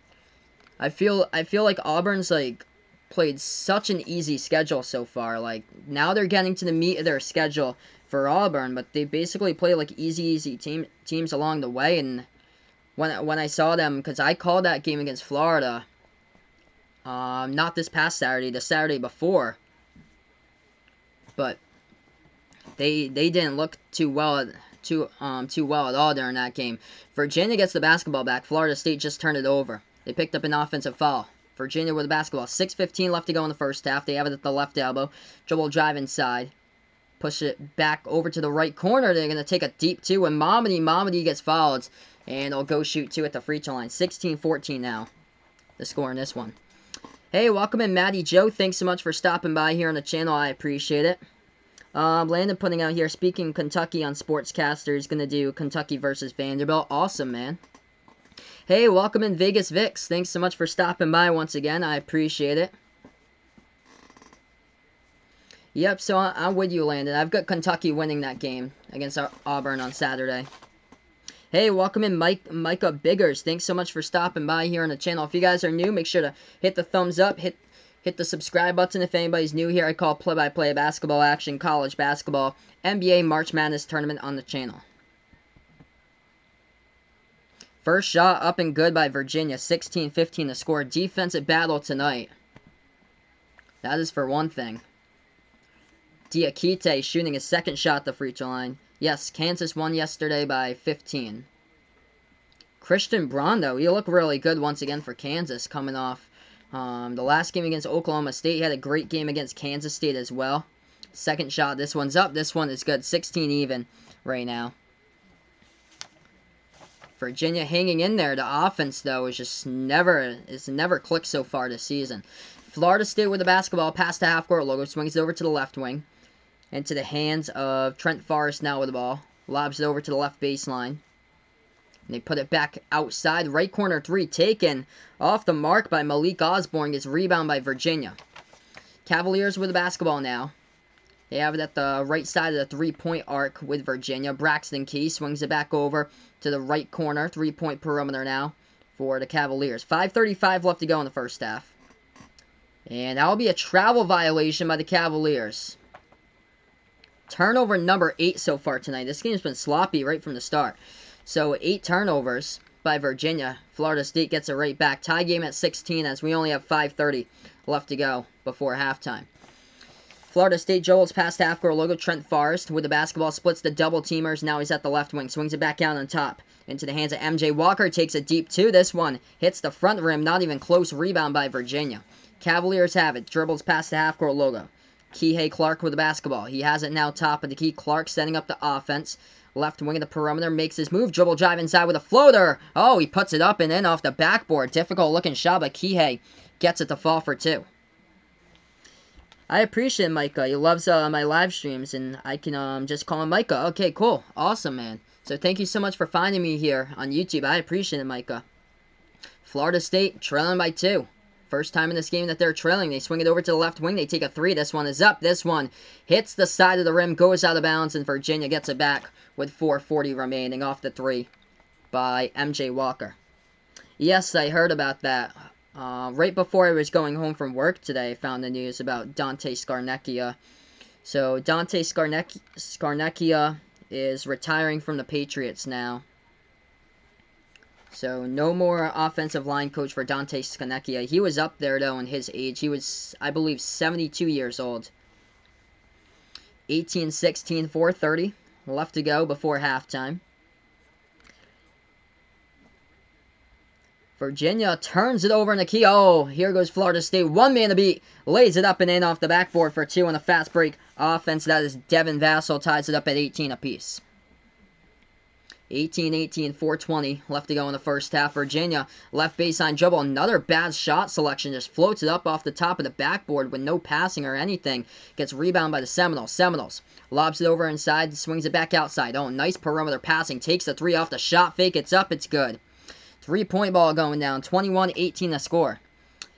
I feel like Auburn's like played such an easy schedule so far. Like now they're getting to the meat of their schedule for Auburn, but they basically play like easy teams along the way. And when I saw them, because I called that game against Florida, not this past Saturday, the Saturday before, but they didn't look too well at all during that game. Virginia gets the basketball back. Florida State just turned it over. They picked up an offensive foul. Virginia with the basketball. 6:15 left to go in the first half. They have it at the left elbow. Dribble drive inside. Push it back over to the right corner. They're going to take a deep two, and Mamadi gets fouled. And they'll go shoot two at the free throw line. 16-14 now. The score in this one. Hey, welcome in, Matty Joe. Thanks so much for stopping by here on the channel. I appreciate it. Landon putting out here, speaking Kentucky on Sportscaster. He's going to do Kentucky versus Vanderbilt. Awesome, man. Hey, welcome in, Vegas Vix. Thanks so much for stopping by once again. I appreciate it. Yep, so I'm with you, Landon. I've got Kentucky winning that game against Auburn on Saturday. Hey, welcome in, Micah Biggers. Thanks so much for stopping by here on the channel. If you guys are new, make sure to hit the thumbs up, hit the subscribe button. If anybody's new here, I call play-by-play basketball action, college basketball, NBA March Madness tournament on the channel. First shot up and good by Virginia. 16-15 to score. Defensive battle tonight. That is for one thing. Diakite shooting his second shot at the free throw line. Yes, Kansas won yesterday by 15. Christian Braun, though, he looked really good once again for Kansas, coming off The last game against Oklahoma State, he had a great game against Kansas State as well. Second shot, this one's up. This one is good. 16 even right now. Virginia hanging in there. The offense, though, is just never clicked so far this season. Florida State with the basketball, past the half-court logo, swings it over to the left wing. Into the hands of Trent Forrest now with the ball. Lobs it over to the left baseline. And they put it back outside. Right corner three taken off the mark by Malik Osborne. Gets rebound by Virginia. Cavaliers with the basketball now. They have it at the right side of the three-point arc with Virginia. Braxton Key swings it back over to the right corner. Three-point perimeter now for the Cavaliers. 5:35 left to go in the first half. And that will be a travel violation by the Cavaliers. Turnover number 8 so far tonight. This game's been sloppy right from the start. So 8 turnovers by Virginia. Florida State gets it right back. Tie game at 16 as we only have 5:30 left to go before halftime. Florida State dribbles past half-court logo. Trent Forrest with the basketball, splits the double teamers. Now he's at the left wing. Swings it back out on top. Into the hands of MJ Walker. Takes it deep too. This one hits the front rim. Not even close. Rebound by Virginia. Cavaliers have it. Dribbles past the half-court logo. Kihei Clark with the basketball. He has it now top of the key. Clark setting up the offense. Left wing of the perimeter. Makes his move. Dribble drive inside with a floater. Oh, he puts it up and in off the backboard. Difficult looking shot, but Kihei gets it to fall for 2. I appreciate Micah. He loves my live streams, and I can just call him Micah. Okay, cool. Awesome, man. So thank you so much for finding me here on YouTube. I appreciate it, Micah. Florida State trailing by 2. First time in this game that they're trailing. They swing it over to the left wing. They take a 3. This one is up. This one hits the side of the rim, goes out of bounds, and Virginia gets it back with 4:40 remaining off the 3 by MJ Walker. Yes, I heard about that. Right before I was going home from work today, I found the news about Dante Scarnecchia. So Dante Scarnecchia is retiring from the Patriots now. So no more offensive line coach for Dante Scarnecchia. He was up there, though, in his age. He was, I believe, 72 years old. 18-16, 4:30 left to go before halftime. Virginia turns it over in the key. Oh, here goes Florida State. One man to beat. Lays it up and in off the backboard for 2 on a fast break offense. That is Devin Vassell. Ties it up at 18 apiece. 18-18, 4:20 left to go in the first half. Virginia, left baseline dribble. Another bad shot selection. Just floats it up off the top of the backboard with no passing or anything. Gets rebound by the Seminoles. Seminoles lobs it over inside. Swings it back outside. Oh, nice perimeter passing. Takes the 3 off the shot fake. It's up. It's good. 3-point ball going down. 21-18 the score.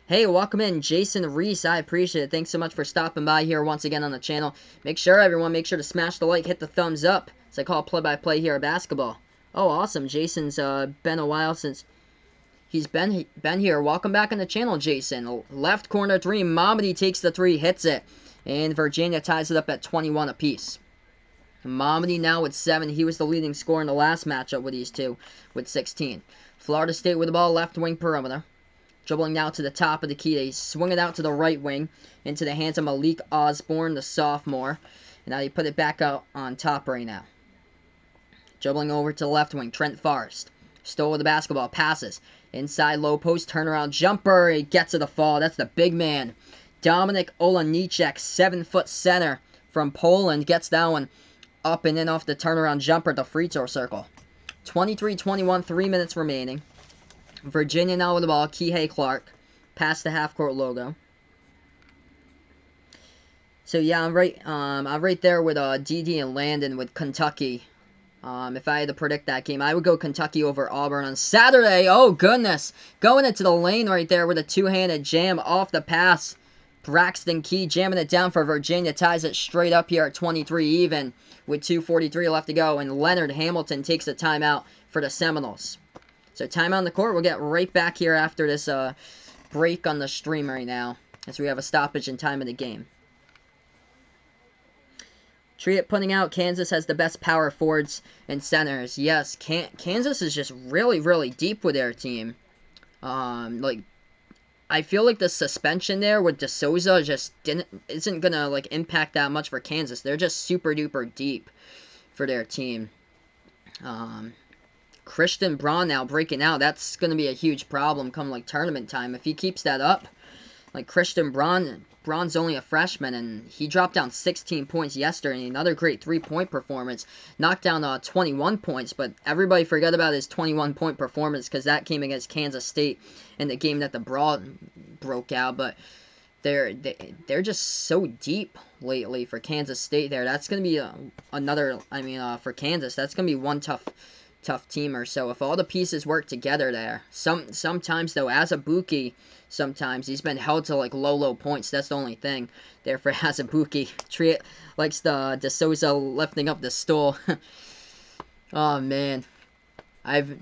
Hey, welcome in, Jason Reese. I appreciate it. Thanks so much for stopping by here once again on the channel. Make sure, everyone, to smash the like, hit the thumbs up. As I call play-by-play here at basketball. Oh, awesome. Jason's been a while since he's been here. Welcome back on the channel, Jason. Left corner 3. Mamadi takes the 3, hits it. And Virginia ties it up at 21 apiece. Mamadi now with 7. He was the leading scorer in the last matchup with these two with 16. Florida State with the ball, left wing perimeter. Dribbling now to the top of the key. They swing it out to the right wing into the hands of Malik Osborne, the sophomore. And now they put it back out on top right now. Dribbling over to the left wing, Trent Forrest. Stole with the basketball, passes. Inside low post, turnaround jumper. He gets to the fall. That's the big man. Dominik Olejniczak, 7-foot center from Poland. Gets that one up and in off the turnaround jumper at the free throw circle. 23-21, 3 minutes remaining. Virginia now with the ball. Kihei Clark. Past the half-court logo. So yeah, I'm right there with DD and Landon with Kentucky. If I had to predict that game, I would go Kentucky over Auburn on Saturday. Oh, goodness. Going into the lane right there with a two-handed jam off the pass. Braxton Key jamming it down for Virginia. Ties it straight up here at 23 even with 2:43 left to go. And Leonard Hamilton takes a timeout for the Seminoles. So timeout on the court. We'll get right back here after this break on the stream right now, as we have a stoppage in time of the game. Treat it putting out Kansas has the best power forwards and centers. Yes, Kansas is just really, really deep with their team. I feel like the suspension there with DeSouza just isn't gonna impact that much for Kansas. They're just super duper deep for their team. Christian Braun now breaking out. That's gonna be a huge problem come tournament time. If he keeps that up, like Christian Braun's only a freshman, and he dropped down 16 points yesterday. Another great 3-point performance. Knocked down 21 points, but everybody forgot about his 21-point performance because that came against Kansas State in the game that the brawl broke out. But they're just so deep lately for Kansas State there. That's going to be for Kansas, that's going to be one tough teamer. So if all the pieces work together there, sometimes though, Azubuike, sometimes he's been held to like low points. That's the only thing there for Azubuike. Likes the De Souza lifting up the stool. Oh man, I've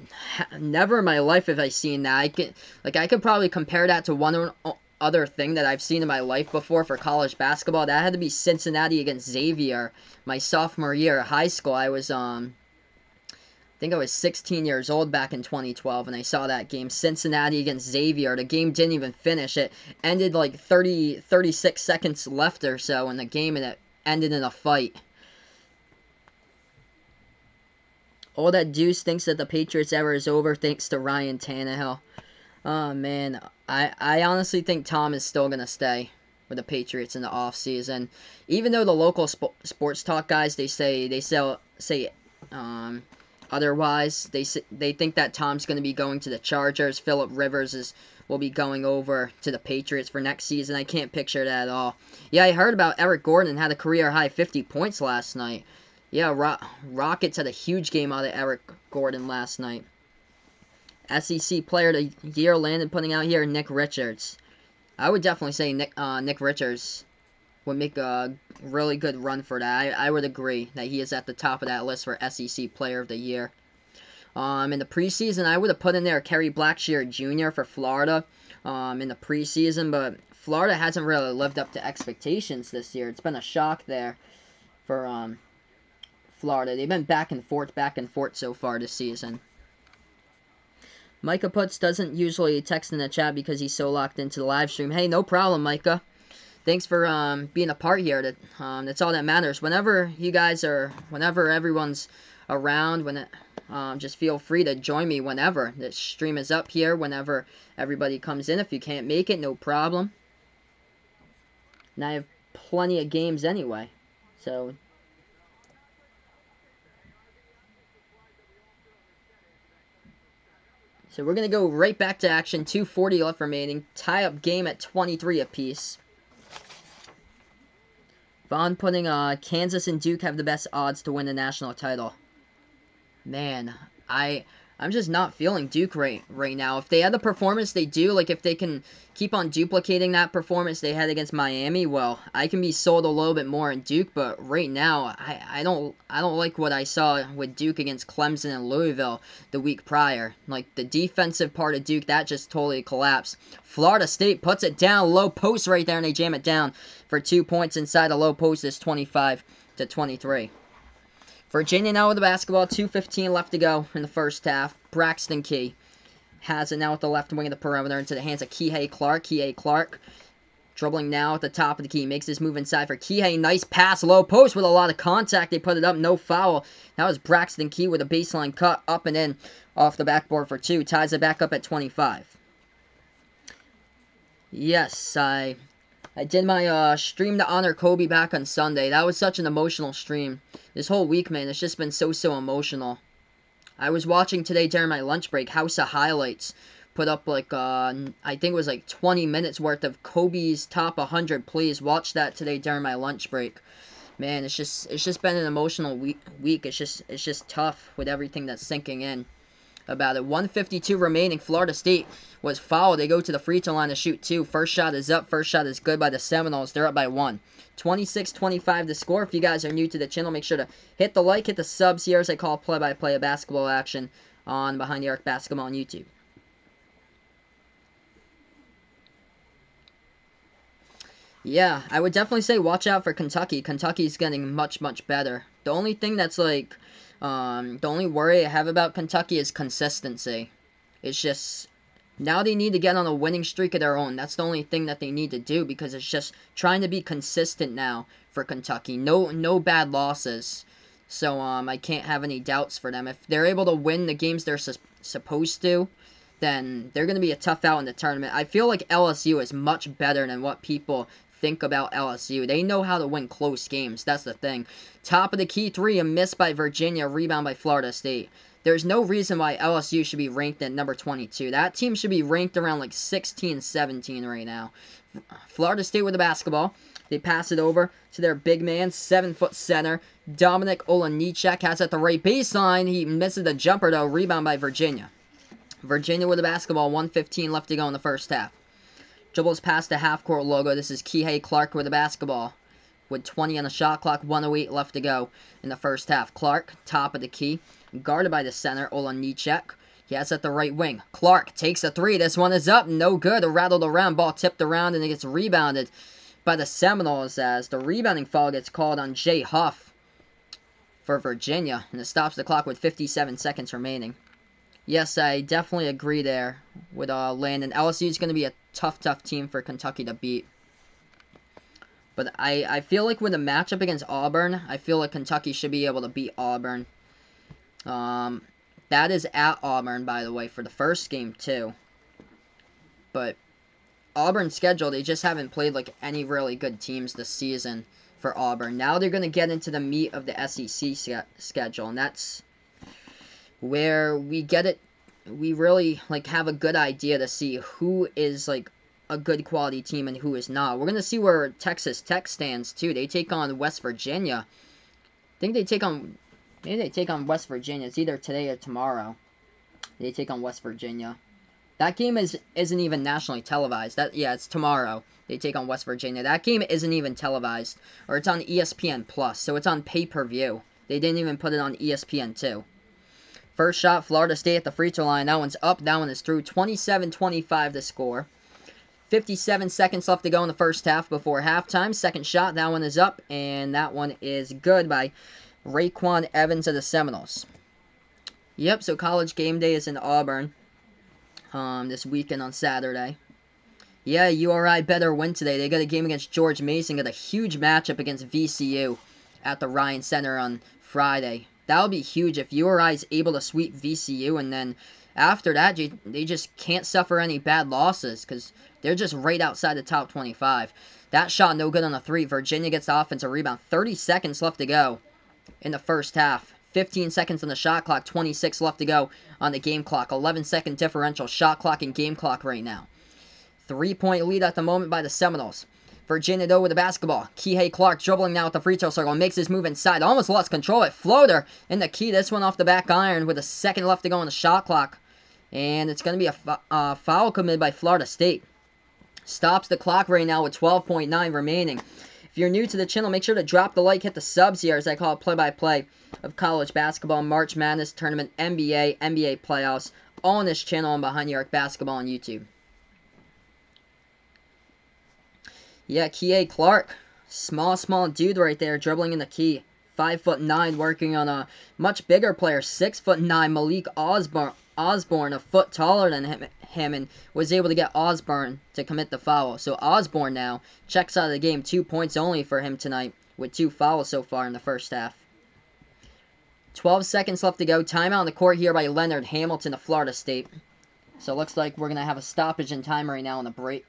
never in my life have I seen that. I could probably compare that to one other thing that I've seen in my life before for college basketball. That had to be Cincinnati against Xavier my sophomore year of high school. I think I was 16 years old back in 2012, and I saw that game, Cincinnati against Xavier. The game didn't even finish. It ended like 36 seconds left or so in the game, and it ended in a fight. All that Deuce thinks that the Patriots era is over thanks to Ryan Tannehill. Oh, man. I honestly think Tom is still going to stay with the Patriots in the offseason. Even though the local sports talk guys, they say otherwise, they think that Tom's going to be going to the Chargers. Phillip Rivers will be going over to the Patriots for next season. I can't picture that at all. Yeah, I heard about Eric Gordon had a career-high 50 points last night. Yeah, Rockets had a huge game out of Eric Gordon last night. SEC Player of the Year, Landon putting out here, Nick Richards. I would definitely say Nick Richards would make a really good run for that. I would agree that he is at the top of that list for SEC Player of the Year. In the preseason, I would have put in there Kerry Blackshear Jr. for Florida in the preseason, but Florida hasn't really lived up to expectations this year. It's been a shock there for Florida. They've been back and forth so far this season. Micah Puts doesn't usually text in the chat because he's so locked into the live stream. Hey, no problem, Micah. Thanks for being a part here. That's all that matters. Whenever everyone's around, just feel free to join me whenever. The stream is up here whenever everybody comes in. If you can't make it, no problem. And I have plenty of games anyway. So we're going to go right back to action. 2:40 left remaining. Tie-up game at 23 apiece. Vaughn putting Kansas and Duke have the best odds to win the national title. Man, I'm just not feeling Duke right now. If they had the performance they do, like if they can keep on duplicating that performance they had against Miami, well, I can be sold a little bit more in Duke, but right now, I don't like what I saw with Duke against Clemson and Louisville the week prior. Like, the defensive part of Duke, that just totally collapsed. Florida State puts it down, low post right there, and they jam it down for 2 points inside the low post. Is 25-23. Virginia now with the basketball, 2:15 left to go in the first half. Braxton Key has it now at the left wing of the perimeter into the hands of Kihei Clark. Kihei Clark dribbling now at the top of the key. Makes his move inside for Kihei. Nice pass, low post with a lot of contact. They put it up, no foul. That was Braxton Key with a baseline cut up and in off the backboard for 2. Ties it back up at 25. Yes, I did my stream to honor Kobe back on Sunday. That was such an emotional stream. This whole week, man, it's just been so emotional. I was watching today during my lunch break, House of Highlights put up like, I think it was like 20 minutes worth of Kobe's top 100 plays. Watch that today during my lunch break. Man, it's just been an emotional week. It's just tough with everything that's sinking in about it. 1:52 remaining. Florida State was fouled. They go to the free throw line to shoot 2. First shot is up. First shot is good by the Seminoles. They're up by 1. 26-25 the score. If you guys are new to the channel, make sure to hit the like, hit the subs here as I call play-by-play of basketball action on Behind the Arc Basketball on YouTube. Yeah, I would definitely say watch out for Kentucky. Kentucky's getting much better. The only thing that's like the only worry I have about Kentucky is consistency. It's just, now they need to get on a winning streak of their own. That's the only thing that they need to do, because it's just trying to be consistent now for Kentucky. No bad losses. So I can't have any doubts for them. If they're able to win the games they're supposed to, then they're going to be a tough out in the tournament. I feel like LSU is much better than what people think about LSU. They know how to win close games. That's the thing. Top of the key three, a miss by Virginia, rebound by Florida State. There's no reason why LSU should be ranked at number 22. That team should be ranked around like 16, 17 right now. Florida State with the basketball. They pass it over to their big man, 7-foot center. Dominic Olanichek has at the right baseline. He misses the jumper, though. Rebound by Virginia. Virginia with the basketball, 1:15 left to go in the first half. Dribbles past the half-court logo. This is Kihei Clark with the basketball. With 20 on the shot clock, 1:08 left to go in the first half. Clark, top of the key, guarded by the center, Olanichek. He has at the right wing. Clark takes a three. This one is up. No good. Rattled around. Ball tipped around, and it gets rebounded by the Seminoles as the rebounding foul gets called on Jay Huff for Virginia. And it stops the clock with 57 seconds remaining. Yes, I definitely agree there with Landon. LSU is going to be a tough team for Kentucky to beat. But I feel like with a matchup against Auburn, I feel like Kentucky should be able to beat Auburn. That is at Auburn, by the way, for the first game, too. But Auburn's schedule, they just haven't played like any really good teams this season for Auburn. Now they're going to get into the meat of the SEC schedule, and that's where we get it. We really like have a good idea to see who is like a good quality team and who is not. We're going to see where Texas Tech stands, too. They take on West Virginia. I think they take on, maybe they take on West Virginia. It's either today or tomorrow. They take on West Virginia. That game isn't even nationally televised. It's tomorrow. They take on West Virginia. That game isn't even televised. Or it's on ESPN Plus, so it's on pay-per-view. They didn't even put it on ESPN 2. First shot, Florida State at the free throw line. That one's up. That one is through. 27-25 to score. 57 seconds left to go in the first half before halftime. Second shot, that one is up, and that one is good by Raekwon Evans of the Seminoles. Yep, so college game day is in Auburn this weekend on Saturday. Yeah, URI better win today. They got a game against George Mason, got a huge matchup against VCU at the Ryan Center on Friday. That'll be huge if URI is able to sweep VCU, and then after that, they just can't suffer any bad losses because they're just right outside the top 25. That shot no good on the three. Virginia gets the offensive rebound. 30 seconds left to go in the first half. 15 seconds on the shot clock. 26 left to go on the game clock. 11-second differential. Shot clock and game clock right now. 3-point lead at the moment by the Seminoles. Virginia, though, with the basketball. Kihei Clark dribbling now at the free throw circle. Makes his move inside. Almost lost control at floater in the key. This one off the back iron with a second left to go on the shot clock. And it's going to be a foul committed by Florida State. Stops the clock right now with 12.9 remaining. If you're new to the channel, make sure to drop the like, hit the subs here as I call it play-by-play of college basketball, March Madness tournament, NBA playoffs, all on this channel and Behind the Arc Basketball on YouTube. Yeah, Kihei Clark, small dude right there, dribbling in the key. 5'9", working on a much bigger player, 6'9", Malik Osborne, a foot taller than him, and was able to get Osborne to commit the foul. So Osborne now checks out of the game. 2 points only for him tonight, with 2 fouls so far in the first half. 12 seconds left to go. Timeout on the court here by Leonard Hamilton of Florida State. So it looks like we're going to have a stoppage in time right now on the break.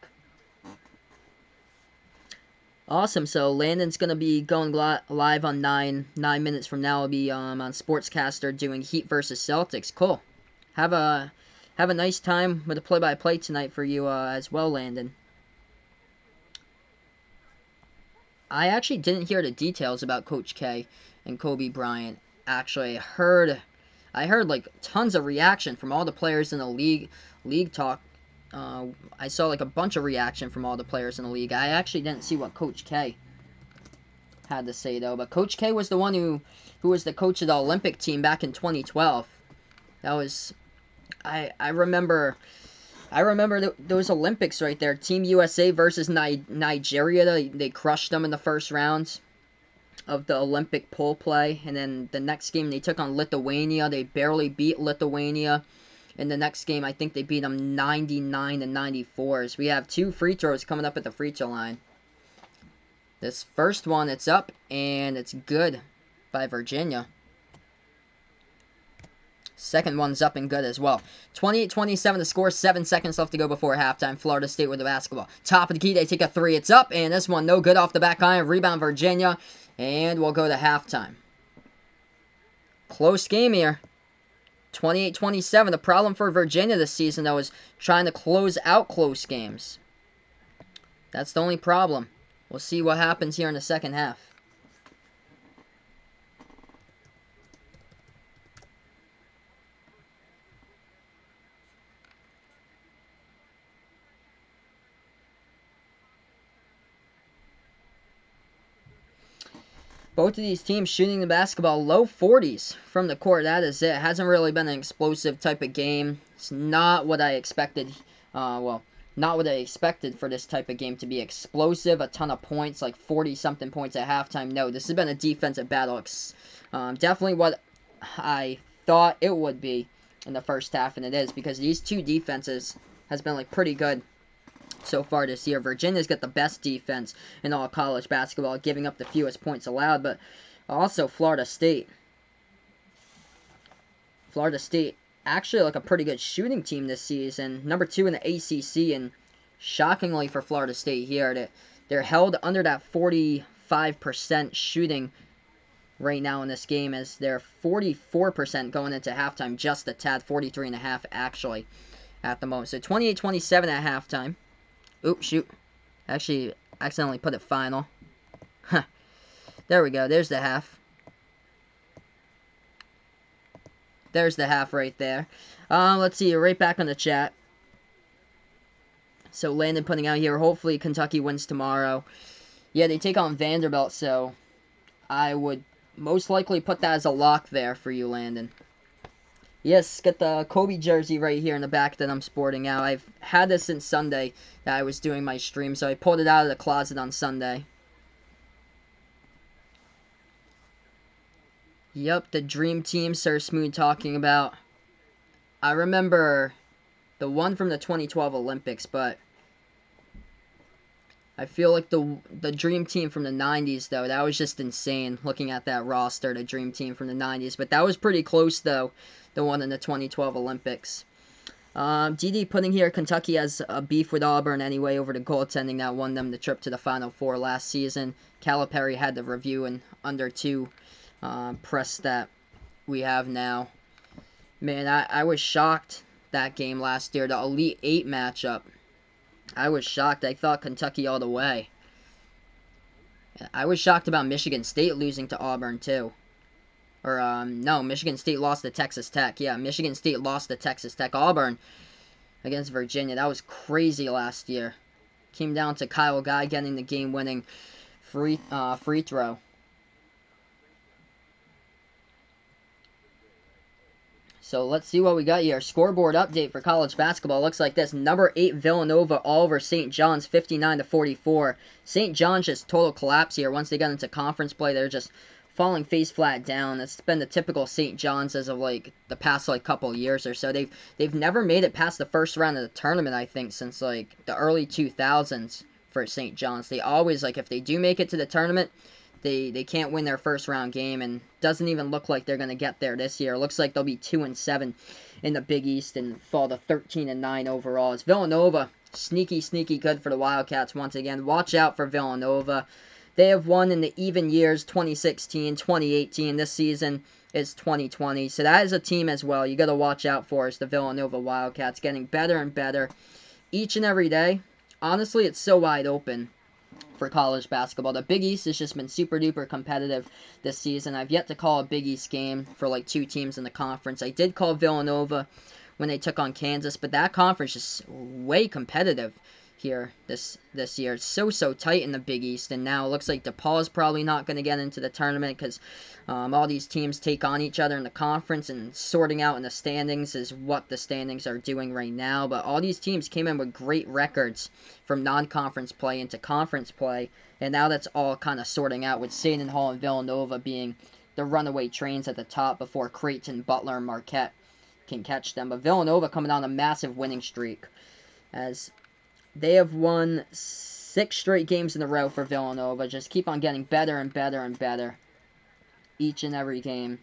Awesome, so Landon's going to be going live on 9 minutes from now. I'll be on Sportscaster doing Heat versus Celtics. Cool. Have a nice time with the play-by-play tonight for you as well, Landon. I actually didn't hear the details about Coach K and Kobe Bryant. Actually, I heard like tons of reaction from all the players in the league talk. I saw like a bunch of reaction from all the players in the league. I actually didn't see what Coach K had to say though. But Coach K was the one who was the coach of the Olympic team back in 2012. That was, I remember those Olympics right there. Team USA versus Nigeria. They crushed them in the first round of the Olympic pool play, and then the next game they took on Lithuania. They barely beat Lithuania. In the next game, I think they beat them 99-94. So we have 2 free throws coming up at the free throw line. This first one, it's up, and it's good by Virginia. Second one's up and good as well. 28-27 to score. 7 seconds left to go before halftime. Florida State with the basketball. Top of the key, they take a three. It's up, and this one no good off the back iron. Rebound Virginia, and we'll go to halftime. Close game here. 28-27. The problem for Virginia this season, though, is trying to close out close games. That's the only problem. We'll see what happens here in the second half. Both of these teams shooting the basketball low 40s from the court. That is it. It hasn't really been an explosive type of game. It's not what I expected. Not what I expected for this type of game to be explosive. A ton of points, like 40-something points at halftime. No, this has been a defensive battle. Definitely what I thought it would be in the first half, and it is, because these two defenses has been like pretty good so far this year. Virginia's got the best defense in all college basketball, giving up the fewest points allowed, but also Florida State. Florida State actually like a pretty good shooting team this season. Number 2 in the ACC, and shockingly for Florida State here, they're held under that 45% shooting right now in this game, as they're 44% going into halftime, just a tad, 43.5 actually at the moment. So 28-27 at halftime. Oops, shoot. Actually, accidentally put it final. Huh. There we go. There's the half. There's the half right there. Let's see. Right back on the chat. So, Landon putting out here, hopefully Kentucky wins tomorrow. Yeah, they take on Vanderbilt, so I would most likely put that as a lock there for you, Landon. Yes, got the Kobe jersey right here in the back that I'm sporting out. I've had this since Sunday that I was doing my stream, so I pulled it out of the closet on Sunday. Yep, the Dream Team, Sir Smooth talking about. I remember the one from the 2012 Olympics, but I feel like the Dream Team from the 90s, though, that was just insane looking at that roster, the Dream Team from the 90s. But that was pretty close, though, the one in the 2012 Olympics. DD putting here, Kentucky has a beef with Auburn anyway over the goaltending that won them the trip to the Final Four last season. Calipari had the review in under 2 press that we have now. Man, I was shocked that game last year, the Elite 8 matchup. I was shocked. I thought Kentucky all the way. I was shocked about Michigan State losing to Auburn, too. Or, no, Michigan State lost to Texas Tech. Yeah, Michigan State lost to Texas Tech. Auburn against Virginia. That was crazy last year. Came down to Kyle Guy getting the game-winning free throw. So let's see what we got here. Scoreboard update for college basketball looks like this. Number 8 Villanova all over St. John's, 59-44. St. John's just total collapse here. Once they got into conference play, they're just falling face flat down. It's been the typical St. John's as of like the past like couple years or so. They've never made it past the first round of the tournament, I think, since like the early 2000s for St. John's. They always, like, if they do make it to the tournament, They can't win their first round game, and doesn't even look like they're going to get there this year. It looks like they'll be 2-7 in the Big East and fall to 13-9 overall. It's Villanova, sneaky good for the Wildcats once again. Watch out for Villanova. They have won in the even years, 2016, 2018. This season is 2020. So that is a team as well you got to watch out for, is the Villanova Wildcats, getting better and better each and every day. Honestly, it's so wide open for college basketball. The Big East has just been super duper competitive this season. I've yet to call a Big East game for like 2 teams in the conference. I did call Villanova when they took on Kansas, but that conference is way competitive here this year. It's so tight in the Big East, and now it looks like DePaul is probably not going to get into the tournament because all these teams take on each other in the conference, and sorting out in the standings is what the standings are doing right now. But all these teams came in with great records from non-conference play into conference play, and now that's all kind of sorting out, with Seton Hall and Villanova being the runaway trains at the top before Creighton, Butler, and Marquette can catch them. But Villanova coming on a massive winning streak, as they have won 6 straight games in a row for Villanova. Just keep on getting better and better and better each and every game.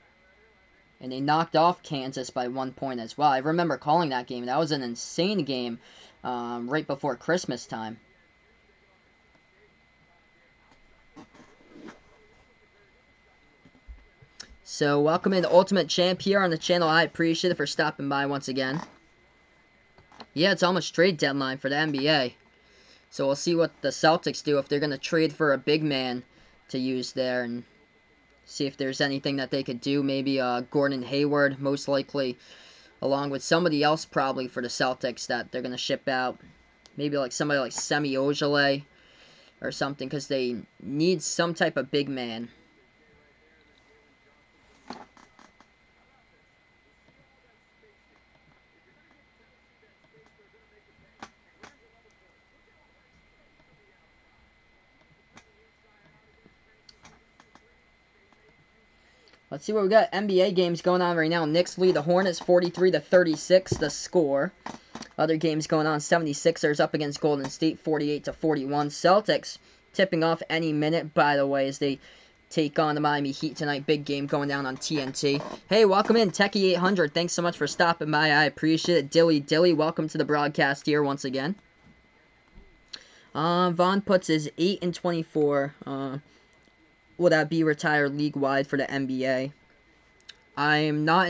And they knocked off Kansas by 1 point as well. I remember calling that game. That was an insane game right before Christmas time. So, welcome in Ultimate Champ here on the channel. I appreciate it for stopping by once again. Yeah, it's almost trade deadline for the NBA. So, we'll see what the Celtics do, if they're going to trade for a big man to use there, and see if there's anything that they could do. Maybe Gordon Hayward, most likely, along with somebody else probably for the Celtics that they're going to ship out. Maybe like somebody like Semi Ojeleye or something, because they need some type of big man. Let's see what we got. NBA games going on right now. Knicks lead the Hornets 43-36, the score. Other games going on. 76ers up against Golden State 48-41. Celtics tipping off any minute, by the way, as they take on the Miami Heat tonight. Big game going down on TNT. Hey, welcome in, Techie800. Thanks so much for stopping by. I appreciate it. Dilly, welcome to the broadcast here once again. Vaughn puts his 8-24. Will that be retired league-wide for the NBA? I'm not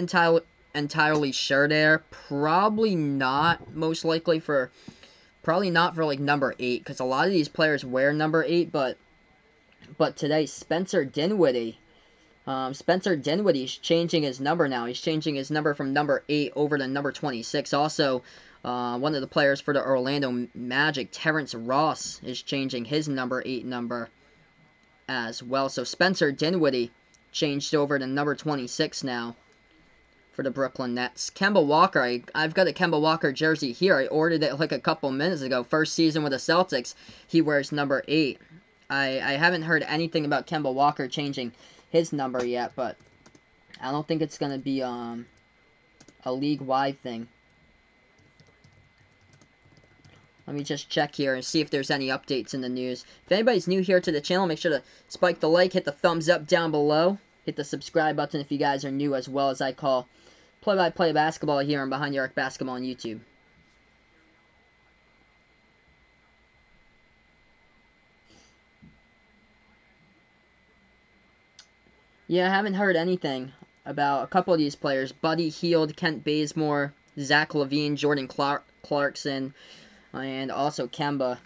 entirely sure there. Probably not, most likely for... Probably not for, like, number 8, because a lot of these players wear number 8, but today, Spencer Dinwiddie... Spencer Dinwiddie's changing his number now. He's changing his number from number 8 over to number 26. Also, one of the players for the Orlando Magic, Terrence Ross, is changing his number 8 number as well. So Spencer Dinwiddie changed over to number 26 now for the Brooklyn Nets. Kemba Walker, I've got a Kemba Walker jersey here. I ordered it like a couple minutes ago. First season with the Celtics, he wears number 8. I haven't heard anything about Kemba Walker changing his number yet, but I don't think it's going to be a league-wide thing. Let me just check here and see if there's any updates in the news. If anybody's new here to the channel, make sure to spike the like, hit the thumbs up down below. Hit the subscribe button if you guys are new, as well as I call play-by-play basketball here on Behind the Arc Basketball on YouTube. Yeah, I haven't heard anything about a couple of these players. Buddy Hield, Kent Bazemore, Zach LaVine, Jordan Clarkson, and also Kemba. A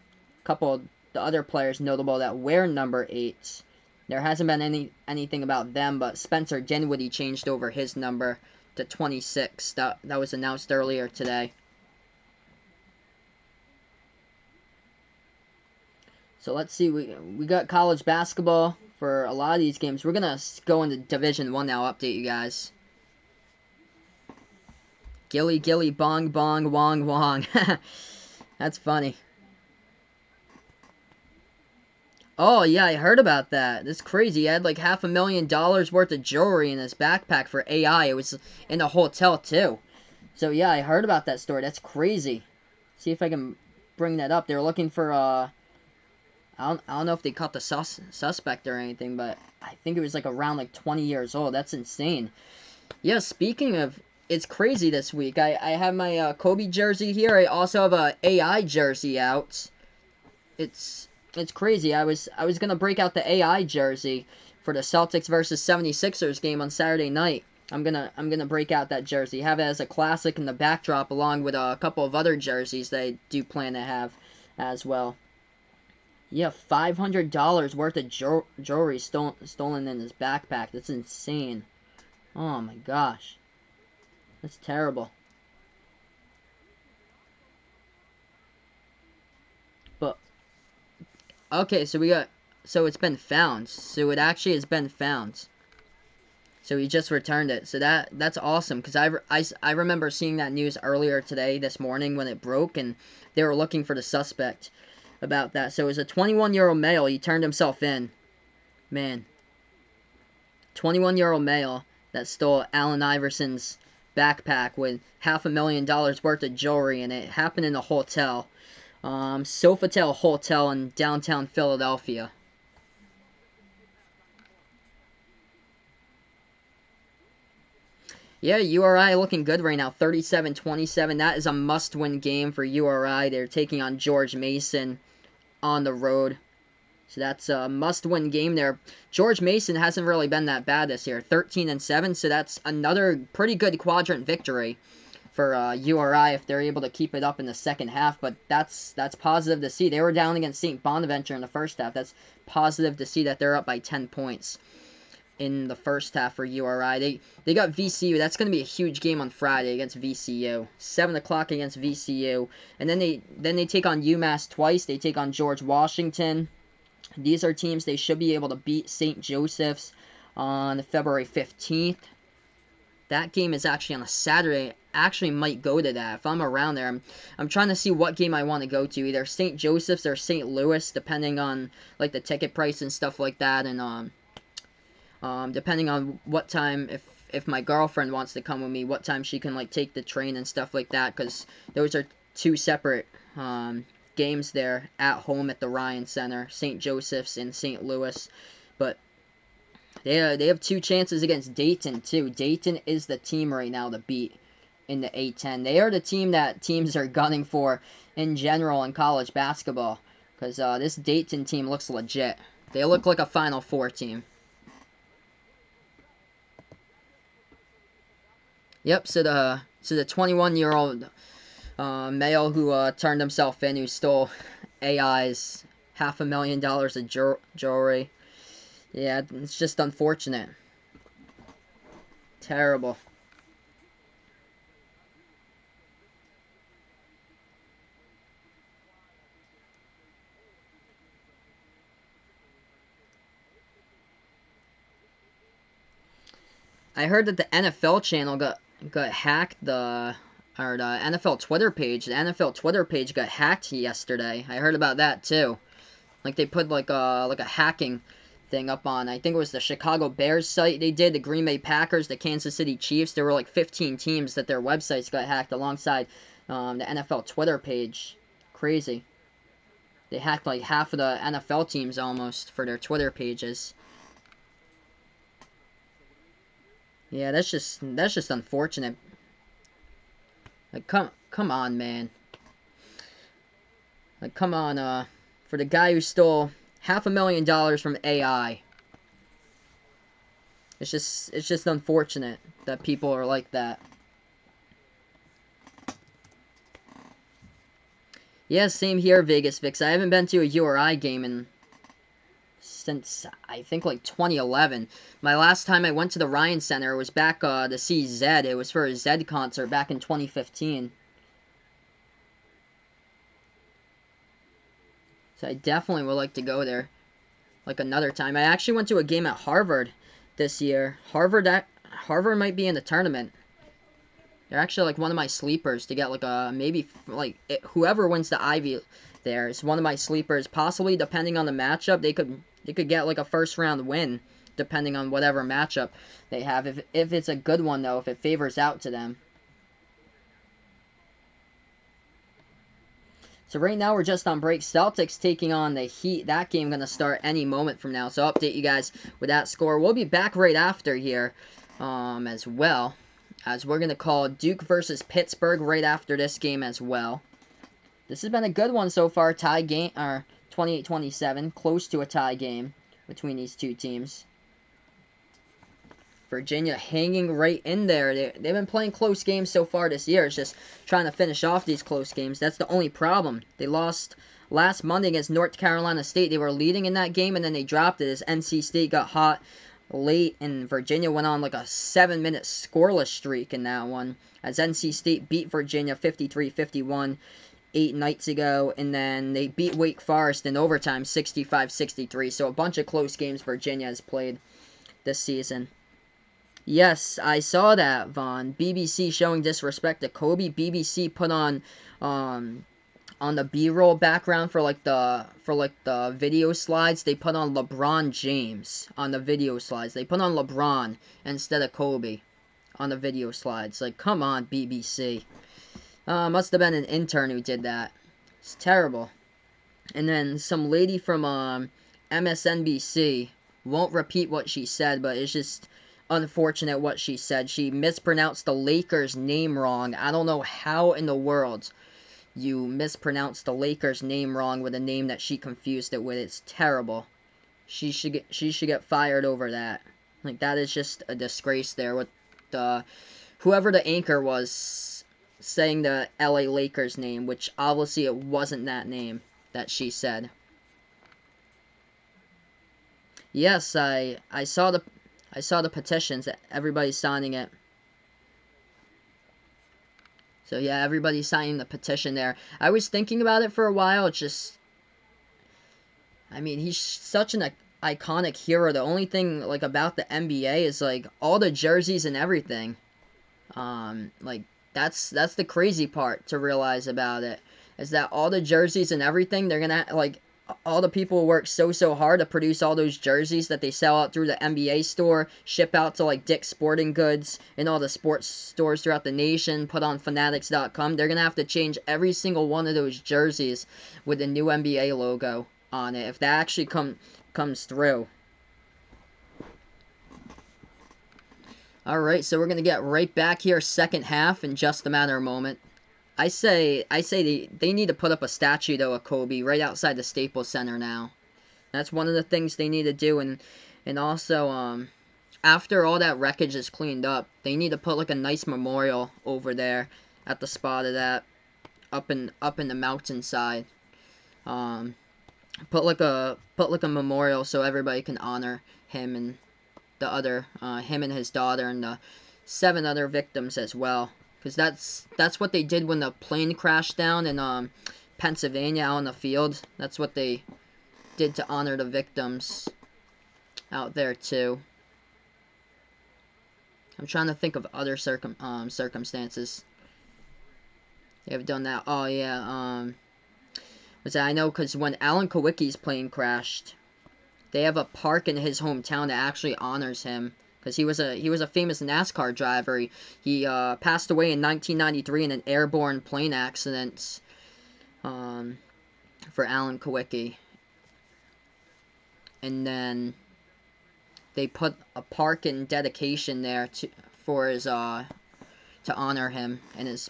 couple of the other players notable that wear number 8. There hasn't been anything about them, but Spencer Dinwiddie changed over his number to 26. That was announced earlier today. So let's see, we got college basketball for a lot of these games. We're going to go into Division 1 now, update you guys. Gilly, bong, bong, wong, wong. That's funny. Oh, yeah, I heard about that. That's crazy. He had like $500,000 worth of jewelry in his backpack for AI. It was in a hotel, too. So, yeah, I heard about that story. That's crazy. See if I can bring that up. They were looking for, I don't know if they caught the suspect or anything, but I think it was like around like 20 years old. That's insane. Yeah, speaking of... It's crazy this week. I have my Kobe jersey here. I also have a AI jersey out. It's crazy. I was gonna break out the AI jersey for the Celtics versus 76ers game on Saturday night. I'm gonna break out that jersey. Have it as a classic in the backdrop, along with a couple of other jerseys that I do plan to have as well. Yeah, $500 worth of jewelry stolen in his backpack. That's insane. Oh my gosh. That's terrible. But, okay, so it's been found. So it actually has been found. So he just returned it. So that's awesome, because I remember seeing that news earlier today, this morning, when it broke, and they were looking for the suspect about that. So it was a 21-year-old male. He turned himself in. Man. 21-year-old male that stole Allen Iverson's backpack with $500,000 worth of jewelry in it. It happened in a hotel. Sofitel Hotel in downtown Philadelphia. Yeah, URI looking good right now, 37-27. That is a must-win game for URI. They're taking on George Mason on the road. So that's a must-win game there. George Mason hasn't really been that bad this year, 13-7. So that's another pretty good quadrant victory for URI if they're able to keep it up in the second half. But that's positive to see. They were down against St. Bonaventure in the first half. That's positive to see that they're up by 10 points in the first half for URI. They got VCU. That's going to be a huge game on Friday against VCU. 7 o'clock against VCU. And then they take on UMass twice. They take on George Washington. These are teams they should be able to beat. St. Joseph's on February 15th. That game is actually on a Saturday. Actually might go to that if I'm around there. I'm trying to see what game I want to go to, either St. Joseph's or St. Louis, depending on like the ticket price and stuff like that, and depending on what time, if my girlfriend wants to come with me, what time she can like take the train and stuff like that, because those are two separate games there at home at the Ryan Center, St. Joseph's and St. Louis. But they have two chances against Dayton too. Dayton is the team right now to beat in the A10. They are the team that teams are gunning for in general in college basketball, because this Dayton team looks legit. They look like a Final Four team. Yep, so the 21-year-old male who turned himself in, who stole AI's $500,000 of jewelry. Yeah, it's just unfortunate. Terrible. I heard that the NFL channel got hacked, or the NFL Twitter page. The NFL Twitter page got hacked yesterday. I heard about that too. Like they put like a hacking thing up on, I think it was the Chicago Bears site they did, the Green Bay Packers, the Kansas City Chiefs. There were like 15 teams that their websites got hacked alongside the NFL Twitter page. Crazy. They hacked like half of the NFL teams almost for their Twitter pages. Yeah, that's just unfortunate. Like come on, man. Like come on, for the guy who stole $500,000 from AI. It's just unfortunate that people are like that. Yeah, same here, Vegas Vix. I haven't been to a URI game since I think like 2011. My last time I went to the Ryan Center was back to see Zed. It was for a Zed concert back in 2015. So I definitely would like to go there like another time. I actually went to a game at Harvard this year. Harvard might be in the tournament. They're actually like one of my sleepers to get like a maybe like whoever wins the Ivy there is one of my sleepers. Possibly depending on the matchup, they could get like a first round win depending on whatever matchup they have. If it's a good one though, if it favors out to them. So right now we're just on break. Celtics taking on the Heat. That game going to start any moment from now. So I'll update you guys with that score. We'll be back right after here as well, as we're going to call Duke versus Pittsburgh right after this game as well. This has been a good one so far. Tie game, or 28-27. Close to a tie game between these two teams. Virginia hanging right in there. They've been playing close games so far this year. It's just trying to finish off these close games. That's the only problem. They lost last Monday against North Carolina State. They were leading in that game, and then they dropped it as NC State got hot late, and Virginia went on like a 7-minute scoreless streak in that one, as NC State beat Virginia 53-51 8 nights ago, and then they beat Wake Forest in overtime 65-63. So a bunch of close games Virginia has played this season. Yes, I saw that, Vaughn. BBC showing disrespect to Kobe. BBC put on the B-roll background for the video slides. They put on LeBron James on the video slides. They put on LeBron instead of Kobe on the video slides. Like, come on, BBC. Must have been an intern who did that. It's terrible. And then some lady from MSNBC, won't repeat what she said, but it's just unfortunate what she said. She mispronounced the Lakers' name wrong. I don't know how in the world you mispronounced the Lakers' name wrong with a name that she confused it with. It's terrible. She should get fired over that. Like, that is just a disgrace there with the whoever the anchor was saying the LA Lakers name, which obviously it wasn't that name that she said. Yes, I saw the petitions. Everybody's signing it. So yeah, everybody's signing the petition there. I was thinking about it for a while. It's just, I mean, he's such an iconic hero. The only thing like about the NBA is like all the jerseys and everything. Like that's the crazy part to realize about it, is that all the jerseys and everything, they're gonna like all the people work so hard to produce all those jerseys that they sell out through the NBA store, ship out to like Dick's Sporting Goods and all the sports stores throughout the nation, put on Fanatics.com. They're gonna have to change every single one of those jerseys with the new NBA logo on it if that actually comes through. Alright, so we're going to get right back here second half in just a matter of moment. I say they need to put up a statue, though, of Kobe right outside the Staples Center now. That's one of the things they need to do, and also, after all that wreckage is cleaned up, they need to put, like, a nice memorial over there at the spot of that, up in the mountainside. Put like a memorial so everybody can honor him and the other, him and his daughter and the 7 other victims as well. Because that's what they did when the plane crashed down in Pennsylvania out on the field. That's what they did to honor the victims out there too. I'm trying to think of other circumstances they have done that. Oh yeah, I know because when Alan Kawicki's plane crashed, they have a park in his hometown that actually honors him, because he was a famous NASCAR driver. He passed away in 1993 in an airborne plane accident. For Alan Kawicki, and then they put a park in dedication there for his to honor him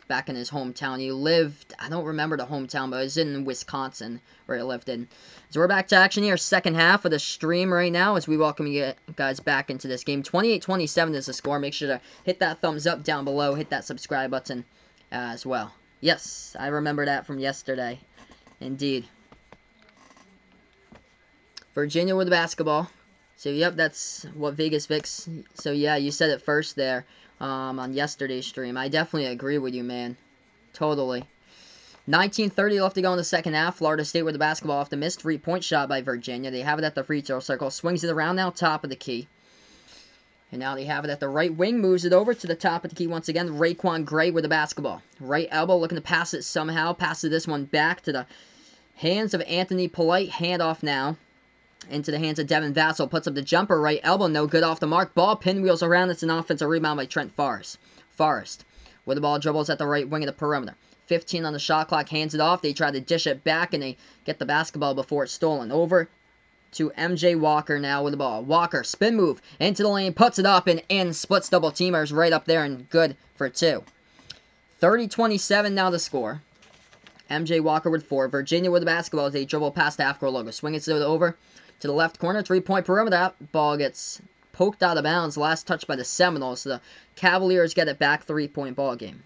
back in his hometown. He lived, I don't remember the hometown, but it was in Wisconsin where he lived in. So we're back to action here, second half of the stream right now as we welcome you guys back into this game. 28-27 is the score. Make sure to hit that thumbs up down below, hit that subscribe button as well. Yes, I remember that from yesterday. Indeed. Virginia with the basketball. So, yep, that's what Vegas Vicks. So, yeah, you said it first there on yesterday's stream. I definitely agree with you, man. Totally. 19:30 left to go in the second half. Florida State with the basketball off the missed 3-point shot by Virginia. They have it at the free throw circle. Swings it around now, top of the key. And now they have it at the right wing. Moves it over to the top of the key once again. Raekwon Gray with the basketball. Right elbow looking to pass it somehow. Passes this one back to the hands of Anthony Polite. Handoff now into the hands of Devin Vassell. Puts up the jumper. Right elbow. No good off the mark. Ball pinwheels around. It's an offensive rebound by Trent Forrest. With the ball, dribbles at the right wing of the perimeter. 15 on the shot clock. Hands it off. They try to dish it back, and they get the basketball before it's stolen. Over to MJ Walker now with the ball. Walker, spin move into the lane. Puts it up and in. Splits double teamers right up there and good for 2. 30-27 now the score. MJ Walker with 4. Virginia with the basketball as they dribble past the half-court logo. Swing it over to the left corner. 3-point perimeter. That ball gets poked out of bounds. Last touch by the Seminoles. So the Cavaliers get it back. 3-point ball game.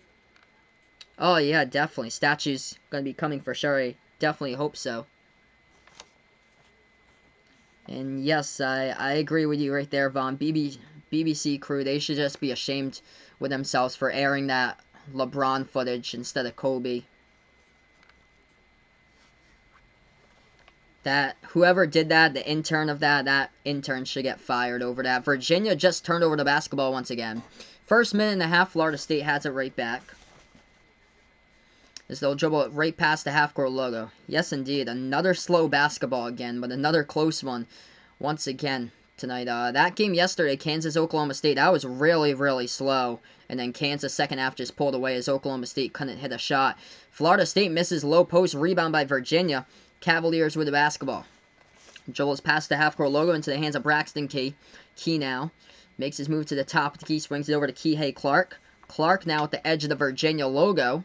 Oh, yeah, definitely. Statue's going to be coming for sure. I definitely hope so. And yes, I agree with you right there, Vaughn. BBC crew, they should just be ashamed with themselves for airing that LeBron footage instead of Kobe. That whoever did that, the intern of that intern should get fired over that. Virginia just turned over the basketball once again. First minute and a half, Florida State has it right back. As they'll dribble it right past the half-court logo. Yes, indeed. Another slow basketball again, but another close one once again tonight. That game yesterday, Kansas-Oklahoma State, that was really, really slow. And then Kansas second half just pulled away as Oklahoma State couldn't hit a shot. Florida State misses low post rebound by Virginia. Cavaliers with the basketball. Dribbles past the half-court logo into the hands of Braxton Key. Key now. Makes his move to the top of the key, swings it over to Kihei Clark. Clark now at the edge of the Virginia logo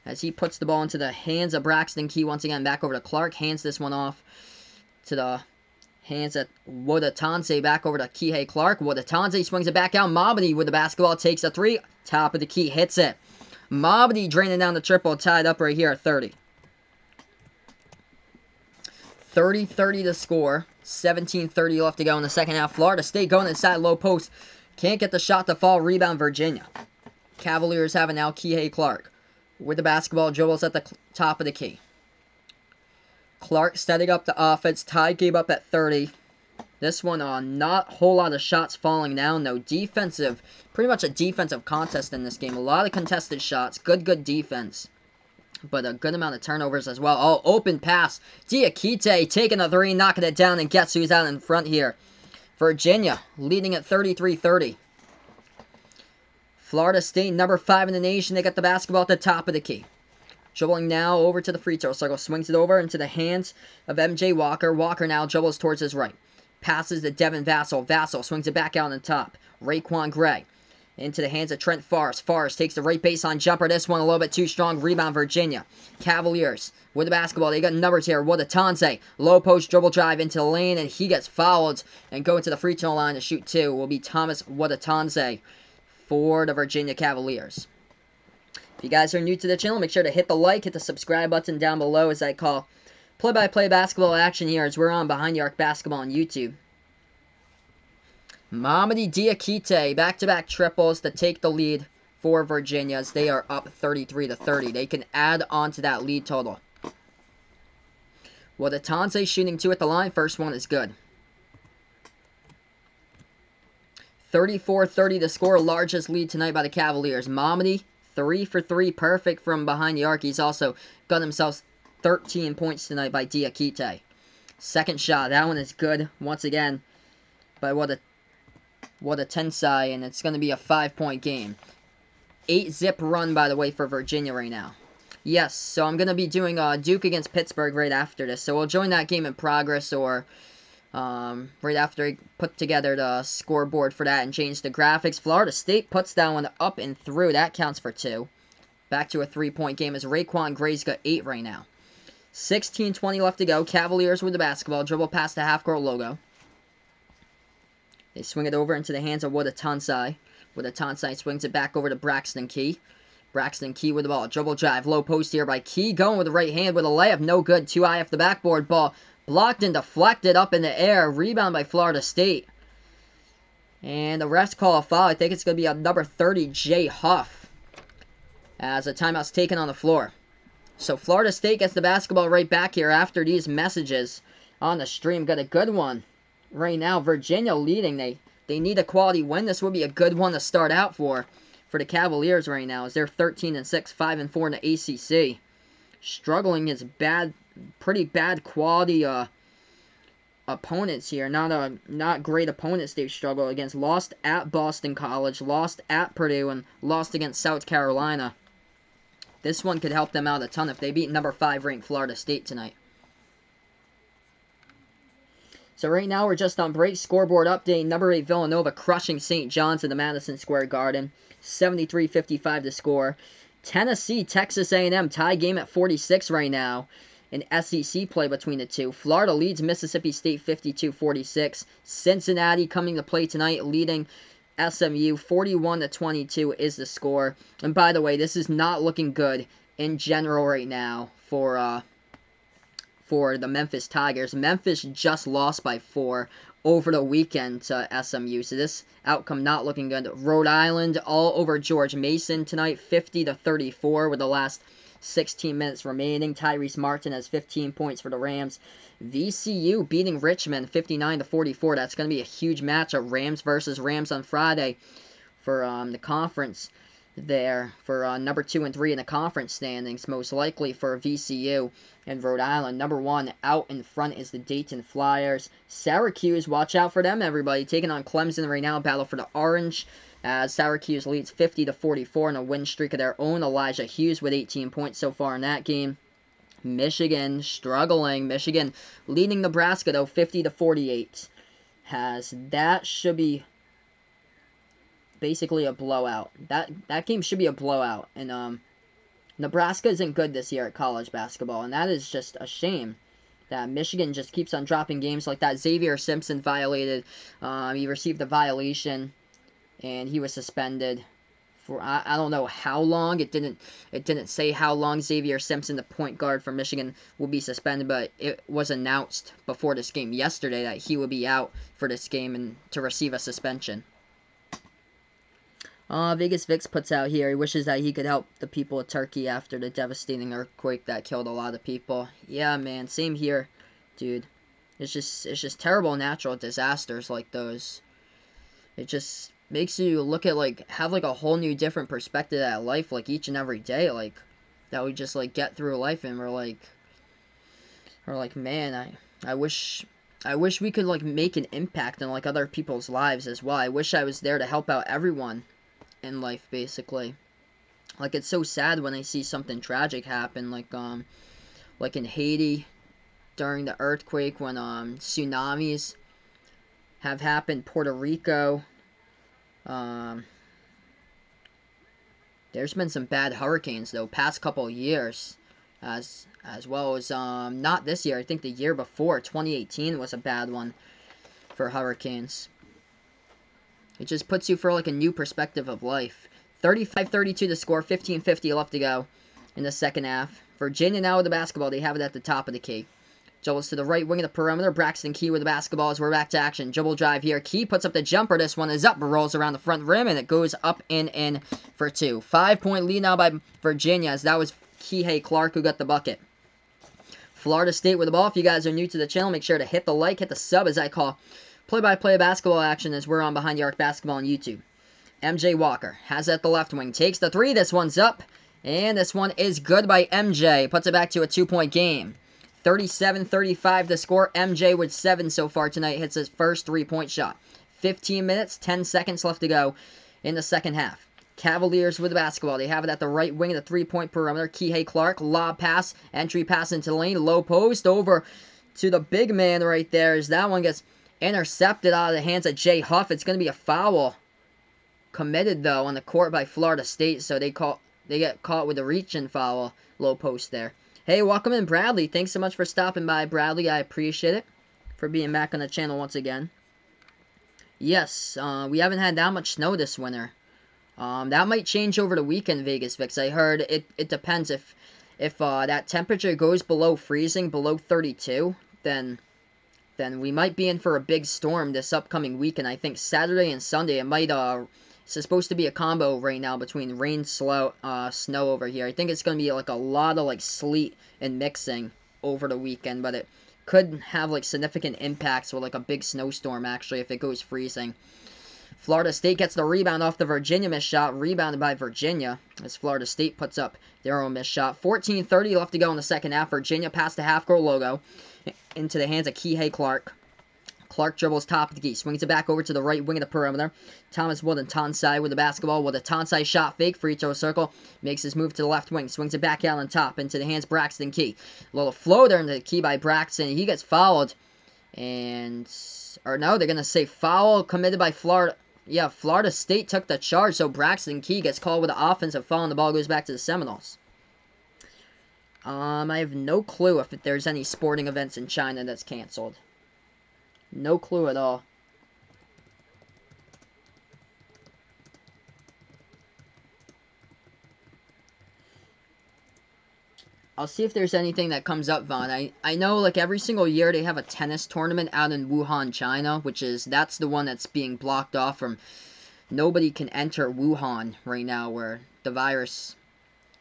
as he puts the ball into the hands of Braxton Key once again. Back over to Clark, hands this one off to the hands of Wadatanse, back over to Kihei Clark. Wadatanse swings it back out. Mabedi with the basketball, takes a three. Top of the key, hits it. Mabedi draining down the triple, tied up right here at 30. 30-30 to score. 17:30 left to go in the second half. Florida State going inside low post. Can't get the shot to fall. Rebound Virginia. Cavaliers have it now. Kihei Clark with the basketball. Dribbles at the top of the key. Clark setting up the offense. Tie game up at 30. This one, not a whole lot of shots falling down, though. Defensive, pretty much a defensive contest in this game. A lot of contested shots. Good defense. But a good amount of turnovers as well. Oh, open pass. Diakite taking a three, knocking it down, and guess who's out in front here? Virginia leading at 33-30. Florida State, number 5 in the nation. They got the basketball at the top of the key. Dribbling now over to the free throw circle. Swings it over into the hands of MJ Walker. Walker now dribbles towards his right. Passes to Devin Vassell. Vassell swings it back out on the top. Raekwon Gray into the hands of Trent Forrest. Forrest takes the right baseline jumper. This one a little bit too strong. Rebound Virginia. Cavaliers with the basketball. They got numbers here. Wadatanse. Low post dribble drive into the lane, and he gets fouled. And going to the free throw line to shoot two will be Thomas Wadatanse for the Virginia Cavaliers. If you guys are new to the channel, make sure to hit the like, hit the subscribe button down below as I call play-by-play basketball action here as we're on Behind the Arc Basketball on YouTube. Mamadi Diakite, back-to-back triples to take the lead for Virginia as they are up 33-30. They can add on to that lead total. Wadatanse shooting two at the line. First one is good. 34-30 to score. Largest lead tonight by the Cavaliers. Mamadi, 3 for 3, perfect from behind the arc. He's also got himself 13 points tonight by Diakite. Second shot, that one is good once again by Wadatanse, and it's going to be a 5-point game. 8-zip run, by the way, for Virginia right now. Yes, so I'm going to be doing Duke against Pittsburgh right after this. So we'll join that game in progress, or right after I put together the scoreboard for that and change the graphics. Florida State puts that one up and through. That counts for 2. Back to a 3-point game as Raekwon Gray's got 8 right now. 16:20 left to go. Cavaliers with the basketball. Dribble past the half-court logo. They swing it over into the hands of Wadatanse. Wadatanse swings it back over to Braxton Key. Braxton Key with the ball. Dribble drive. Low post here by Key. Going with the right hand with a layup. No good. Too high off the backboard. Ball blocked and deflected up in the air. Rebound by Florida State. And the refs call a foul. I think it's going to be a number 30, Jay Huff, as a timeout's taken on the floor. So Florida State gets the basketball right back here after these messages on the stream. Got a good one right now. Virginia leading. They need a quality win. This would be a good one to start out for the Cavaliers right now, as they're 13-6, 5-4 in the ACC. Struggling is bad. Pretty bad quality opponents here. Not great opponents they've struggled against. Lost at Boston College, lost at Purdue, and lost against South Carolina. This one could help them out a ton if they beat number 5 ranked Florida State tonight. So right now we're just on break. Scoreboard update. Number 8 Villanova crushing St. John's in the Madison Square Garden. 73-55 to score. Tennessee, Texas A&M tie game at 46 right now. An SEC play between the two. Florida leads Mississippi State 52-46. Cincinnati coming to play tonight, leading SMU 41-22 is the score. And by the way, this is not looking good in general right now for the Memphis Tigers. Memphis just lost by 4 over the weekend to SMU. So this outcome not looking good. Rhode Island all over George Mason tonight, 50-34 with the last 16 minutes remaining. Tyrese Martin has 15 points for the Rams. VCU beating Richmond 59-44. That's going to be a huge matchup. Rams versus Rams on Friday for the conference there. For number 2 and 3 in the conference standings. Most likely for VCU and Rhode Island. Number 1 out in front is the Dayton Flyers. Syracuse, watch out for them, everybody. Taking on Clemson right now. Battle for the Orange, as Syracuse leads 50-44 in a win streak of their own. Elijah Hughes with 18 points so far in that game. Michigan struggling. Michigan leading Nebraska though 50-48. That should be basically a blowout. That game should be a blowout. And Nebraska isn't good this year at college basketball, and that is just a shame that Michigan just keeps on dropping games like that. Xavier Simpson violated. He received a violation, and he was suspended for I don't know how long. It didn't say how long Xavier Simpson, the point guard for Michigan, will be suspended, but it was announced before this game yesterday that he will be out for this game and to receive a suspension. Vegas Vix puts out here, he wishes that he could help the people of Turkey after the devastating earthquake that killed a lot of people. Yeah, man, same here, dude. It's just terrible natural disasters like those. It just makes you look at, like, have, like, a whole new different perspective at life, like, each and every day, like, that we just, like, get through life, and we're like, man, I wish we could, like, make an impact on, like, other people's lives as well. I wish I was there to help out everyone in life, basically. Like, it's so sad when I see something tragic happen, like in Haiti during the earthquake, when tsunamis have happened, Puerto Rico. There's been some bad hurricanes though past couple of years, as well as not this year. I think the year before, 2018, was a bad one for hurricanes. It just puts you for like a new perspective of life. 35-32 to score, 15:50 left to go in the second half. Virginia now with the basketball. They have it at the top of the key. Dribbles to the right wing of the perimeter. Braxton Key with the basketball as we're back to action. Dribble drive here. Key puts up the jumper. This one is up. Rolls around the front rim, and it goes up and in for two. 5-point lead now by Virginia, as that was Kihei Clark who got the bucket. Florida State with the ball. If you guys are new to the channel, make sure to hit the like, hit the sub, as I call play-by-play basketball action as we're on Behind the Arc Basketball on YouTube. MJ Walker has it at the left wing. Takes the three. This one's up. And this one is good by MJ. Puts it back to a 2-point game. 37-35 to score. MJ with 7 so far tonight. Hits his first 3-point shot. 15 minutes, 10 seconds left to go in the second half. Cavaliers with the basketball. They have it at the right wing of the 3-point perimeter. Kihei Clark, lob pass, entry pass into the lane. Low post over to the big man right there, as that one gets intercepted out of the hands of Jay Huff. It's going to be a foul committed, though, on the court by Florida State, so they get caught with a reach-in foul, low post there. Hey, welcome in, Bradley. Thanks so much for stopping by, Bradley. I appreciate it, for being back on the channel once again. Yes, we haven't had that much snow this winter. That might change over the weekend, Vegas Vix. I heard it depends. If that temperature goes below freezing, below 32, then we might be in for a big storm this upcoming weekend. I think Saturday and Sunday, it might, it's supposed to be a combo right now between rain, snow over here. I think it's going to be like a lot of like sleet and mixing over the weekend, but it could have like significant impacts with like a big snowstorm actually if it goes freezing. Florida State gets the rebound off the Virginia missed shot, rebounded by Virginia, as Florida State puts up their own missed shot. 14:30 left to go in the second half. Virginia past the half-court logo into the hands of Kihei Clark. Clark dribbles top of the key, swings it back over to the right wing of the perimeter. Thomas Wooden Tonsai with the basketball with a Tonsai shot fake, free throw circle, makes his move to the left wing, swings it back out on top into the hands of Braxton Key. A little floater into the key by Braxton. He gets fouled, or no, they're gonna say foul committed by Florida. Yeah, Florida State took the charge, so Braxton Key gets called with the offensive foul, and the ball goes back to the Seminoles. I have no clue if there's any sporting events in China that's canceled. No clue at all. I'll see if there's anything that comes up, Vaughn. I know, like, every single year they have a tennis tournament out in Wuhan, China, that's the one that's being blocked off from. Nobody can enter Wuhan right now, where the virus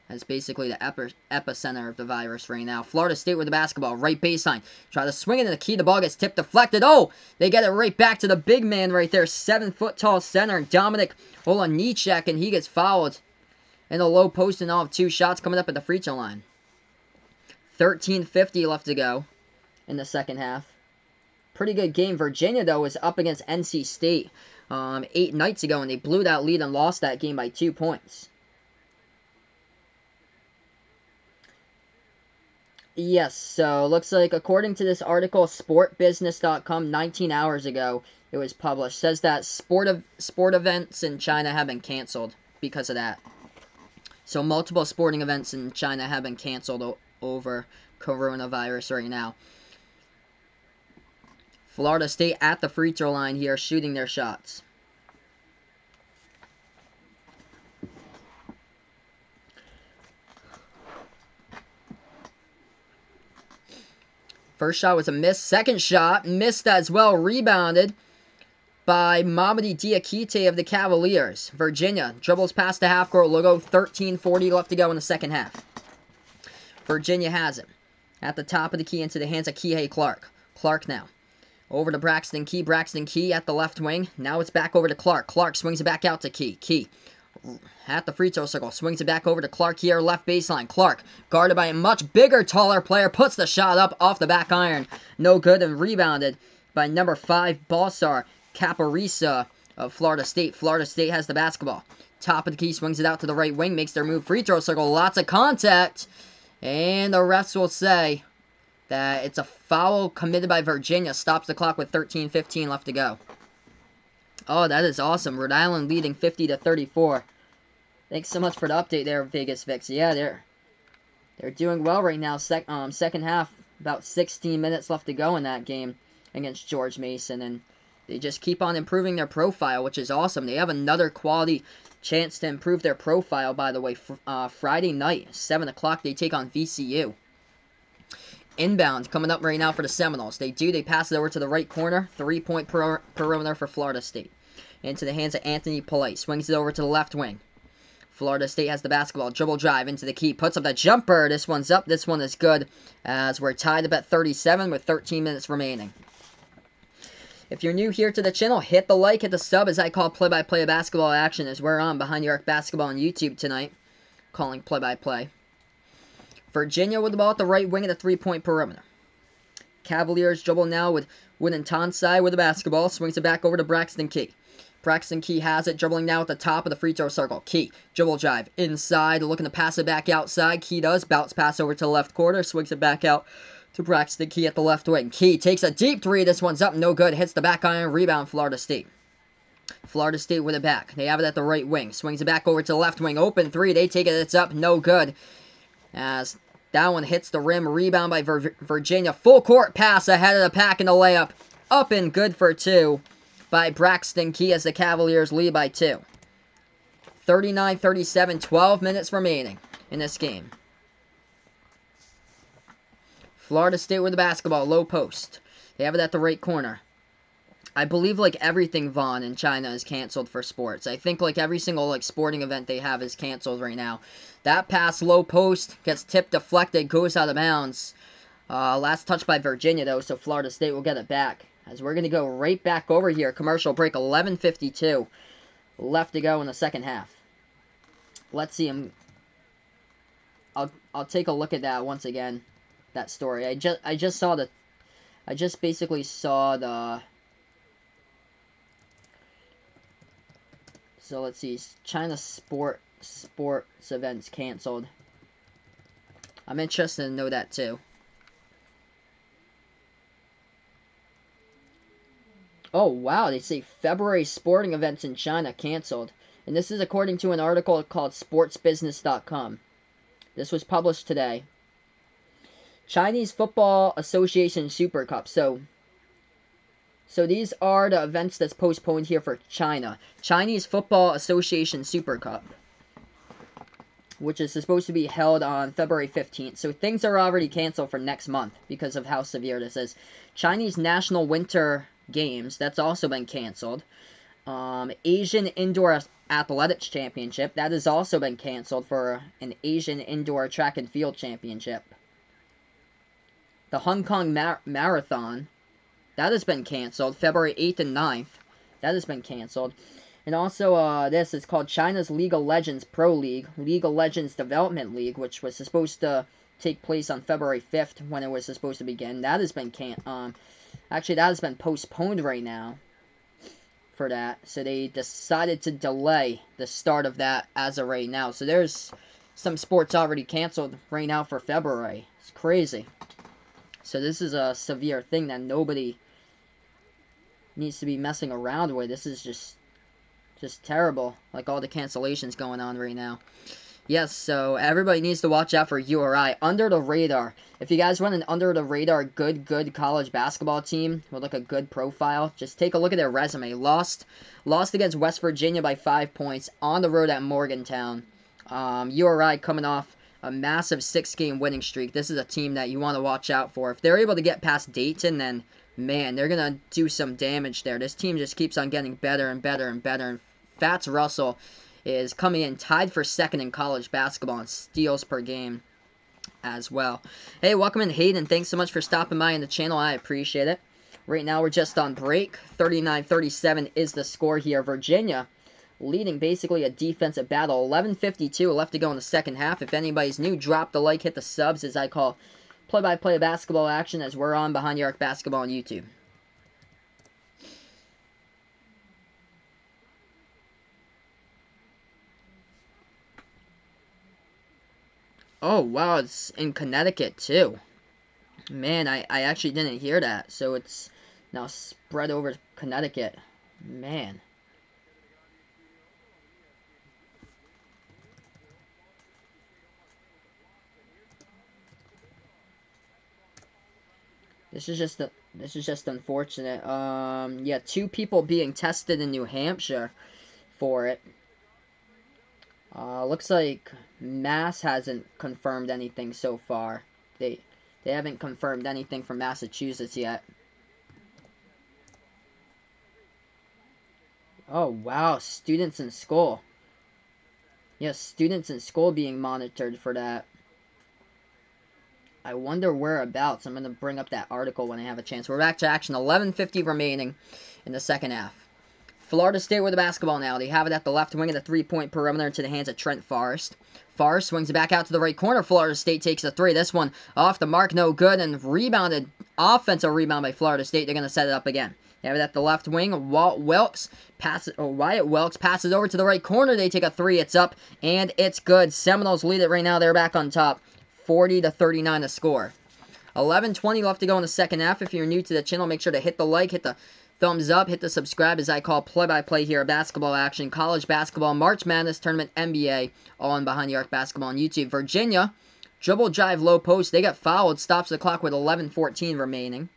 is basically the epicenter of the virus right now. Florida State with the basketball, right baseline. Try to swing it in the key. The ball gets tipped, deflected. Oh, they get it right back to the big man right there. 7-foot-tall center, Dominic Olanichek, and he gets fouled in the low post, and all of 2 shots coming up at the free throw line. 13:50 left to go in the second half. Pretty good game. Virginia, though, was up against NC State 8 nights ago, and they blew that lead and lost that game by 2 points. Yes, so looks like according to this article, sportbusiness.com, 19 hours ago, it was published. It says that sport events in China have been canceled because of that. So multiple sporting events in China have been canceled over coronavirus right now. Florida State at the free throw line here, shooting their shots. First shot was a miss. Second shot missed as well. Rebounded by Mamadi Diakite of the Cavaliers. Virginia dribbles past the half-court logo. 13:40 left to go in the second half. Virginia has it. At the top of the key into the hands of Kihei Clark. Clark now. Over to Braxton Key. Braxton Key at the left wing. Now it's back over to Clark. Clark swings it back out to Key. Key at the free throw circle. Swings it back over to Clark here. Left baseline. Clark, guarded by a much bigger, taller player. Puts the shot up off the back iron. No good, and rebounded by number 5 ball star Caparisa of Florida State. Florida State has the basketball. Top of the key. Swings it out to the right wing. Makes their move. Free throw circle. Lots of contact. And the refs will say that it's a foul committed by Virginia. Stops the clock with 13:15 left to go. Oh, that is awesome. Rhode Island leading 50-34. Thanks so much for the update there, Vegas Vix. Yeah, they're doing well right now. Second half, about 16 minutes left to go in that game against George Mason, and they just keep on improving their profile, which is awesome. They have another quality chance to improve their profile, by the way. Friday night, 7 o'clock, they take on VCU. Inbound coming up right now for the Seminoles. They pass it over to the right corner. 3-point perimeter for Florida State. Into the hands of Anthony Polite. Swings it over to the left wing. Florida State has the basketball. Dribble drive into the key. Puts up the jumper. This one's up. This one is good, as we're tied up at 37 with 13 minutes remaining. If you're new here to the channel, hit the like, hit the sub, as I call play-by-play basketball action, as we're on Behind the Arc Basketball on YouTube tonight, calling play-by-play. Virginia with the ball at the right wing of the 3-point perimeter. Cavaliers dribble now with Tansai with the basketball. Swings it back over to Braxton Key. Braxton Key has it, dribbling now at the top of the free throw circle. Key, dribble drive, inside, looking to pass it back outside. Key does, bounce pass over to the left corner, swings it back out to Braxton Key at the left wing. Key takes a deep three, this one's up, no good, hits the back iron, rebound Florida State. Florida State with it back. They have it at the right wing, swings it back over to the left wing, open three, they take it, it's up, no good. As that one hits the rim, rebound by Virginia. Full court pass ahead of the pack in the layup. Up and good for 2 by Braxton Key as the Cavaliers lead by 2. 39-37, 12 minutes remaining in this game. Florida State with the basketball, low post. They have it at the right corner. I believe like everything, Vaughn, in China is canceled for sports. I think like every single like sporting event they have is canceled right now. That pass, low post, gets tipped, deflected, goes out of bounds. Last touch by Virginia, though, so Florida State will get it back. As we're going to go right back over here. Commercial break, 11:52 left to go in the second half. Let's see him. I'll take a look at that once again. That story. I just saw the. I just basically saw the. So let's see. China sports events canceled. I'm interested to know that too. Oh, wow, they say February sporting events in China canceled. And this is according to an article called sportsbusiness.com. This was published today. Chinese Football Association Super Cup. So these are the events that's postponed here for China. Chinese Football Association Super Cup, which is supposed to be held on February 15th. So things are already canceled for next month because of how severe this is. Chinese National Winter Games, that's also been canceled. Asian Indoor Athletics Championship, that has also been canceled for an Asian Indoor Track and Field Championship. The Hong Kong Marathon, that has been canceled, February 8th and 9th. That has been canceled. And also, this is called China's League of Legends Pro League, League of Legends Development League, which was supposed to take place on February 5th when it was supposed to begin. That has been actually, that has been postponed right now for that. So they decided to delay the start of that as of right now. So there's some sports already canceled right now for February. It's crazy. So this is a severe thing that nobody needs to be messing around with. This is just terrible. Like all the cancellations going on right now. Yes, so everybody needs to watch out for URI. Under the radar. If you guys want an under the radar good college basketball team with like a good profile, just take a look at their resume. Lost against West Virginia by 5 points on the road at Morgantown. URI coming off a massive 6-game winning streak. This is a team that you want to watch out for. If they're able to get past Dayton, then man, they're going to do some damage there. This team just keeps on getting better and better and better. And Fats Russell is coming in tied for second in college basketball in steals per game as well. Hey, welcome in, Hayden. Thanks so much for stopping by on the channel. I appreciate it. Right now, we're just on break. 39-37 is the score here. Virginia leading basically a defensive battle. 11:52 left to go in the second half. If anybody's new, drop the like, hit the subs as I call play-by-play basketball action as we're on Behind the Arc Basketball on YouTube. Oh, wow, it's in Connecticut, too. Man, I actually didn't hear that. So it's now spread over Connecticut. Man. This is just unfortunate. Yeah, 2 people being tested in New Hampshire for it. Looks like Mass hasn't confirmed anything so far. They haven't confirmed anything from Massachusetts yet. Oh, wow. Students in school. Yes, students in school being monitored for that. I wonder whereabouts. I'm going to bring up that article when I have a chance. We're back to action. 11:50 remaining in the second half. Florida State with the basketball now. They have it at the left wing of the three-point perimeter into the hands of Trent Forrest. Forrest swings it back out to the right corner. Florida State takes a 3. This one off the mark, no good, and rebounded. Offensive rebound by Florida State. They're going to set it up again. They have it at the left wing. Wyatt Welks passes over to the right corner. They take a 3. It's up, and it's good. Seminoles lead it right now. They're back on top. 40-39 to score. 11:20 left to go in the second half. If you're new to the channel, make sure to hit the like, hit the thumbs up, hit the subscribe as I call play-by-play here, basketball action, college basketball, March Madness Tournament, NBA, all on Behind the Arc Basketball on YouTube. Virginia, dribble drive, low post. They got fouled, stops the clock with 11:14 remaining.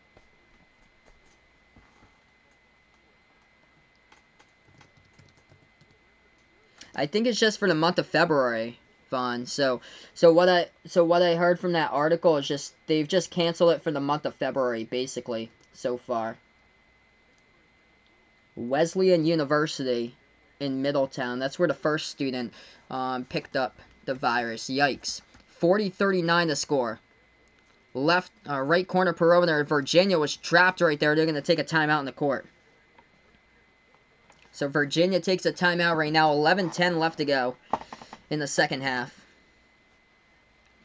I think it's just for the month of February, Vaughn. So what I heard from that article is just they've just canceled it for the month of February, basically, so far. Wesleyan University in Middletown. That's where the first student picked up the virus. Yikes. 40-39 to score. Right corner perimeter. Virginia was trapped right there. They're going to take a timeout in the court. So Virginia takes a timeout right now. 11:10 left to go in the second half.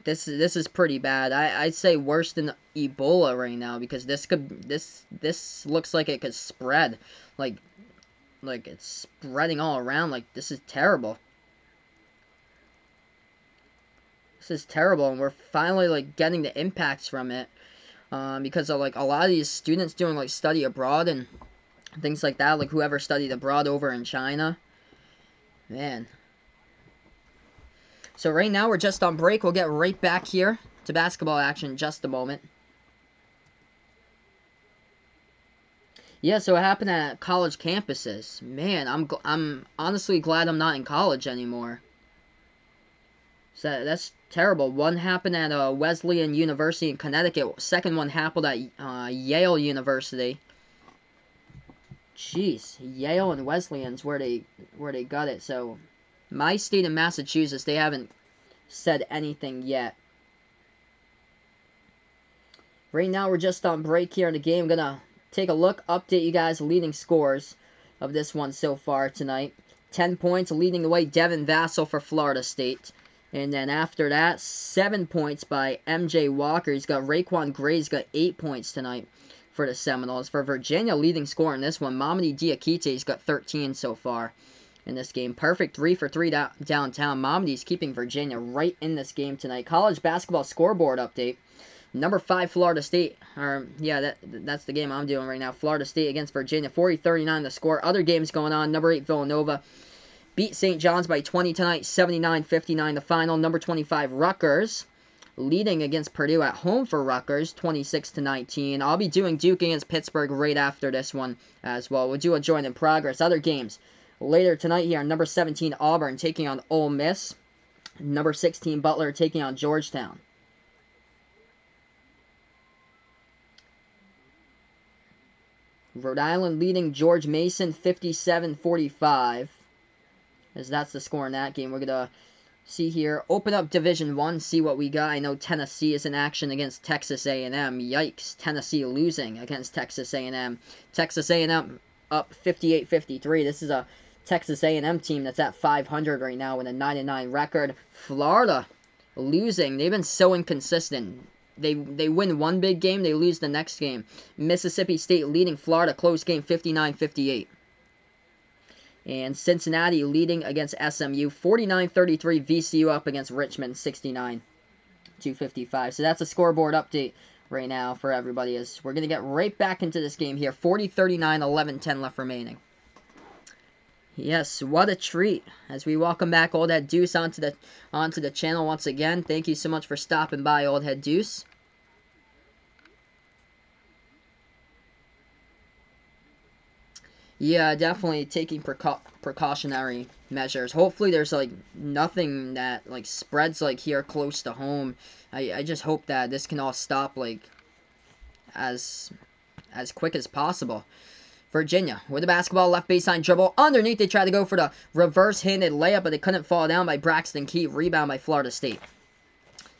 This is pretty bad. I'd say worse than Ebola right now because this looks like it could spread. Like it's spreading all around. Like, this is terrible. This is terrible, and we're finally, like, getting the impacts from it. Because of, like, a lot of these students doing, like, study abroad and things like that. Like, whoever studied abroad over in China. Man. So right now, we're just on break. We'll get right back here to basketball action in just a moment. Yeah, so it happened at college campuses. Man, I'm honestly glad I'm not in college anymore. So that's terrible. One happened at Wesleyan University in Connecticut. Second one happened at Yale University. Jeez, Yale and Wesleyan's where they got it. So my state in Massachusetts, they haven't said anything yet. Right now, we're just on break here in the game. I'm gonna take a look, update you guys leading scores of this one so far tonight. 10 points leading the way, Devin Vassell for Florida State. And then after that, 7 points by MJ Walker. He's got Raekwon Gray's got 8 points tonight for the Seminoles. For Virginia, leading scorer in this one, Mamadi Diakite's got 13 so far in this game. Perfect 3 for 3 downtown. Mamadi's keeping Virginia right in this game tonight. College basketball scoreboard update. Number 5, Florida State. Yeah, that's the game I'm doing right now. Florida State against Virginia. 40-39 the score. Other games going on. Number 8, Villanova beat St. John's by 20 tonight. 79-59 the final. Number 25, Rutgers leading against Purdue at home for Rutgers, 26-19. I'll be doing Duke against Pittsburgh right after this one as well. We'll do a joint in progress. Other games later tonight here. Number 17, Auburn taking on Ole Miss. Number 16, Butler taking on Georgetown. Rhode Island leading George Mason 57-45. As that's the score in that game. We're going to see here, open up Division I, see what we got. I know Tennessee is in action against Texas A&M. Yikes, Tennessee losing against Texas A&M. Texas A&M up 58-53. This is a Texas A&M team that's at 500 right now with a 9-9 record. Florida losing. They've been so inconsistent. They win one big game, they lose the next game. Mississippi State leading Florida, close game 59-58. And Cincinnati leading against SMU, 49-33. VCU up against Richmond, 69-55. So that's a scoreboard update right now for everybody. As we're going to get right back into this game here. 40-39, 11-10 left remaining. Yes, what a treat. As we welcome back Old Head Deuce onto the channel once again. Thank you so much for stopping by, Old Head Deuce. Yeah, definitely taking precautionary measures. Hopefully there's, like, nothing that, like, spreads, like, here close to home. I just hope that this can all stop, like, as quick as possible. Virginia with the basketball, left baseline dribble. Underneath, they try to go for the reverse-handed layup, but they couldn't fall down by Braxton Key. Rebound by Florida State.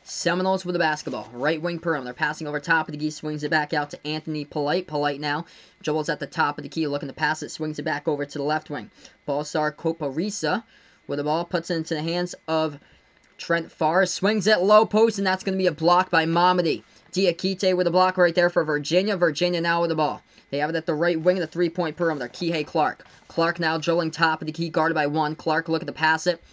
Seminoles with the basketball. Right wing perimeter. Passing over top of the key. Swings it back out to Anthony Polite. Polite now. Dribbles at the top of the key. Looking to pass it. Swings it back over to the left wing. Balsar Koparisa with the ball. Puts it into the hands of Trent Forrest. Swings it low post. And that's going to be a block by Mamadi. Diakite with a block right there for Virginia. Virginia now with the ball. They have it at the right wing of the 3-point perimeter. Kihei Clark. Clark now dribbling top of the key. Guarded by one. Clark looking to pass it.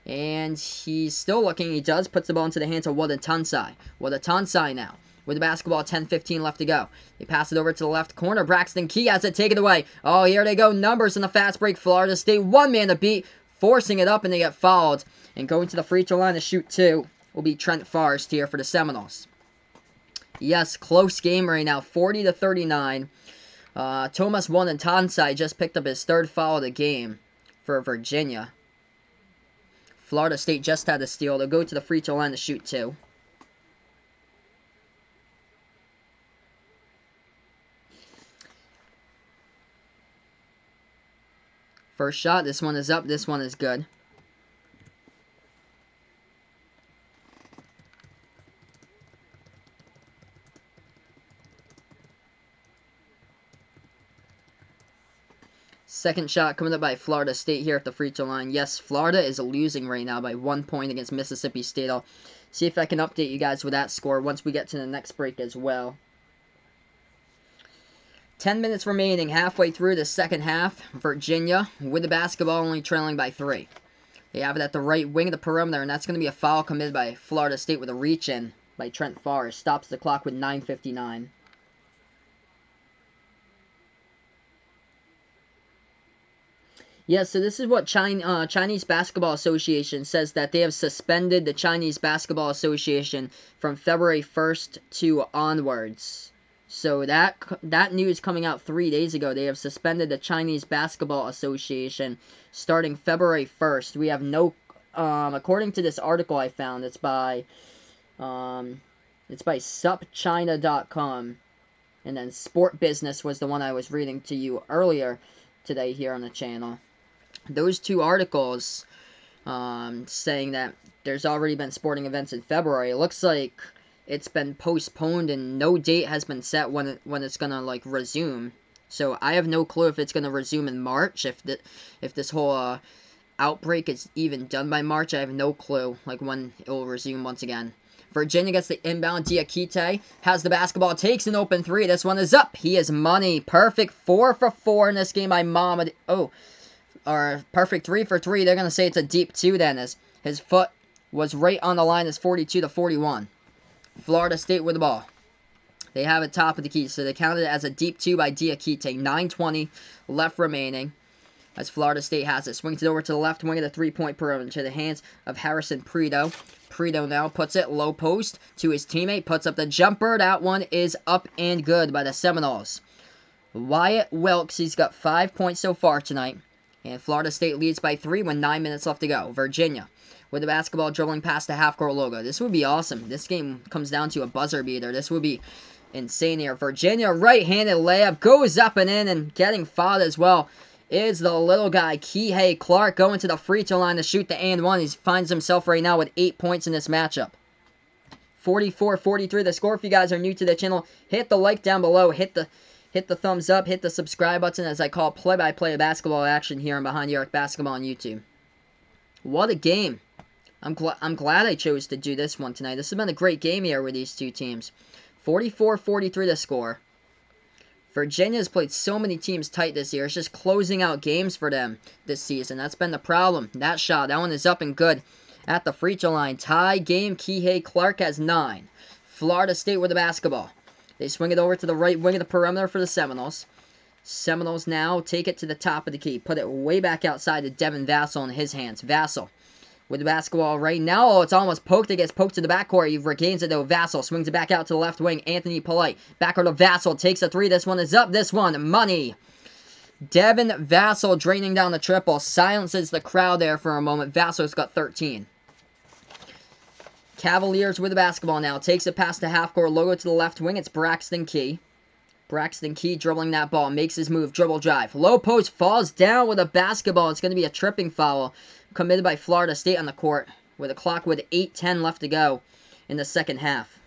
And he's still looking. He does. Puts the ball into the hands of Wadatansai. Wadatansai now. With the basketball, 10-15 left to go. They pass it over to the left corner. Braxton Key has it taken away. Oh, here they go. Numbers in the fast break. Florida State, one man to beat. Forcing it up, and they get fouled. And going to the free throw line to shoot two will be Trent Forrest here for the Seminoles. Yes, close game right now. 40-39. Thomas Wadatansai just picked up his third foul of the game for Virginia. Florida State just had a steal. They'll go to the free throw line to shoot two. First shot. This one is up. This one is good. Second shot coming up by Florida State here at the free throw line. Yes, Florida is losing right now by 1 point against Mississippi State. I'll see if I can update you guys with that score once we get to the next break as well. 10 minutes remaining, halfway through the second half. Virginia with the basketball, only trailing by 3. They have it at the right wing of the perimeter, and that's going to be a foul committed by Florida State with a reach-in by Trent Forrest. Stops the clock with 9:59. Yeah, so this is what Chinese Basketball Association says, that they have suspended the Chinese Basketball Association from February 1st to onwards. So that news coming out 3 days ago. They have suspended the Chinese Basketball Association starting February 1st. We have no, according to this article I found, it's by supchina.com, and then Sport Business was the one I was reading to you earlier today here on the channel. Those two articles saying that there's already been sporting events in February. It looks like it's been postponed and no date has been set when it's gonna, like, resume. So I have no clue if it's gonna resume in March, if this whole outbreak is even done by March. I have no clue, like, when it will resume once again. Virginia gets the inbound. Diakite has the basketball, takes an open three. This one is up. He is money. Perfect 4 for 4 in this game by Mamadi. Or perfect 3 for 3. They're going to say it's a deep 2 then, as his foot was right on the line. As 42-41. Florida State with the ball. They have it top of the key, so they counted it as a deep 2 by Diakite. 9:20 left remaining as Florida State has it. Swings it over to the left wing of the three-point perimeter to the hands of Harrison Preto. Preto now puts it low post to his teammate, puts up the jumper. That one is up and good by the Seminoles. Wyatt Wilkes, he's got 5 points so far tonight. And Florida State leads by 3 with 9 minutes left to go. Virginia with the basketball dribbling past the half-court logo. This would be awesome. This game comes down to a buzzer beater. This would be insane here. Virginia right-handed layup goes up and in, and getting fouled as well is the little guy, Kihei Clark, going to the free throw line to shoot the and one. He finds himself right now with 8 points in this matchup. 44-43 the score. If you guys are new to the channel, hit the like down below, hit the thumbs up, hit the subscribe button as I call play-by-play basketball action here on Behind the Arc Basketball on YouTube. What a game. I'm glad I chose to do this one tonight. This has been a great game here with these two teams. 44-43 the score. Virginia's played so many teams tight this year. It's just closing out games for them this season. That's been the problem. That shot, that one is up and good at the free throw line. Tie game. Kihei Clark has 9. Florida State with the basketball. They swing it over to the right wing of the perimeter for the Seminoles. Seminoles now take it to the top of the key. Put it way back outside to Devin Vassell in his hands. Vassell with the basketball right now. Oh, it's almost poked. It gets poked to the backcourt. He regains it though. Vassell swings it back out to the left wing. Anthony Polite. Backcourt to Vassell. Takes a 3. This one is up. This one, money. Devin Vassell draining down the triple. Silences the crowd there for a moment. Vassell's got 13. Cavaliers with the basketball now. Takes it past the half-court logo to the left wing. It's Braxton Key. Braxton Key dribbling that ball. Makes his move. Dribble drive. Low post. Falls down with a basketball. It's going to be a tripping foul committed by Florida State on the court with a clock with 8:10 left to go in the second half.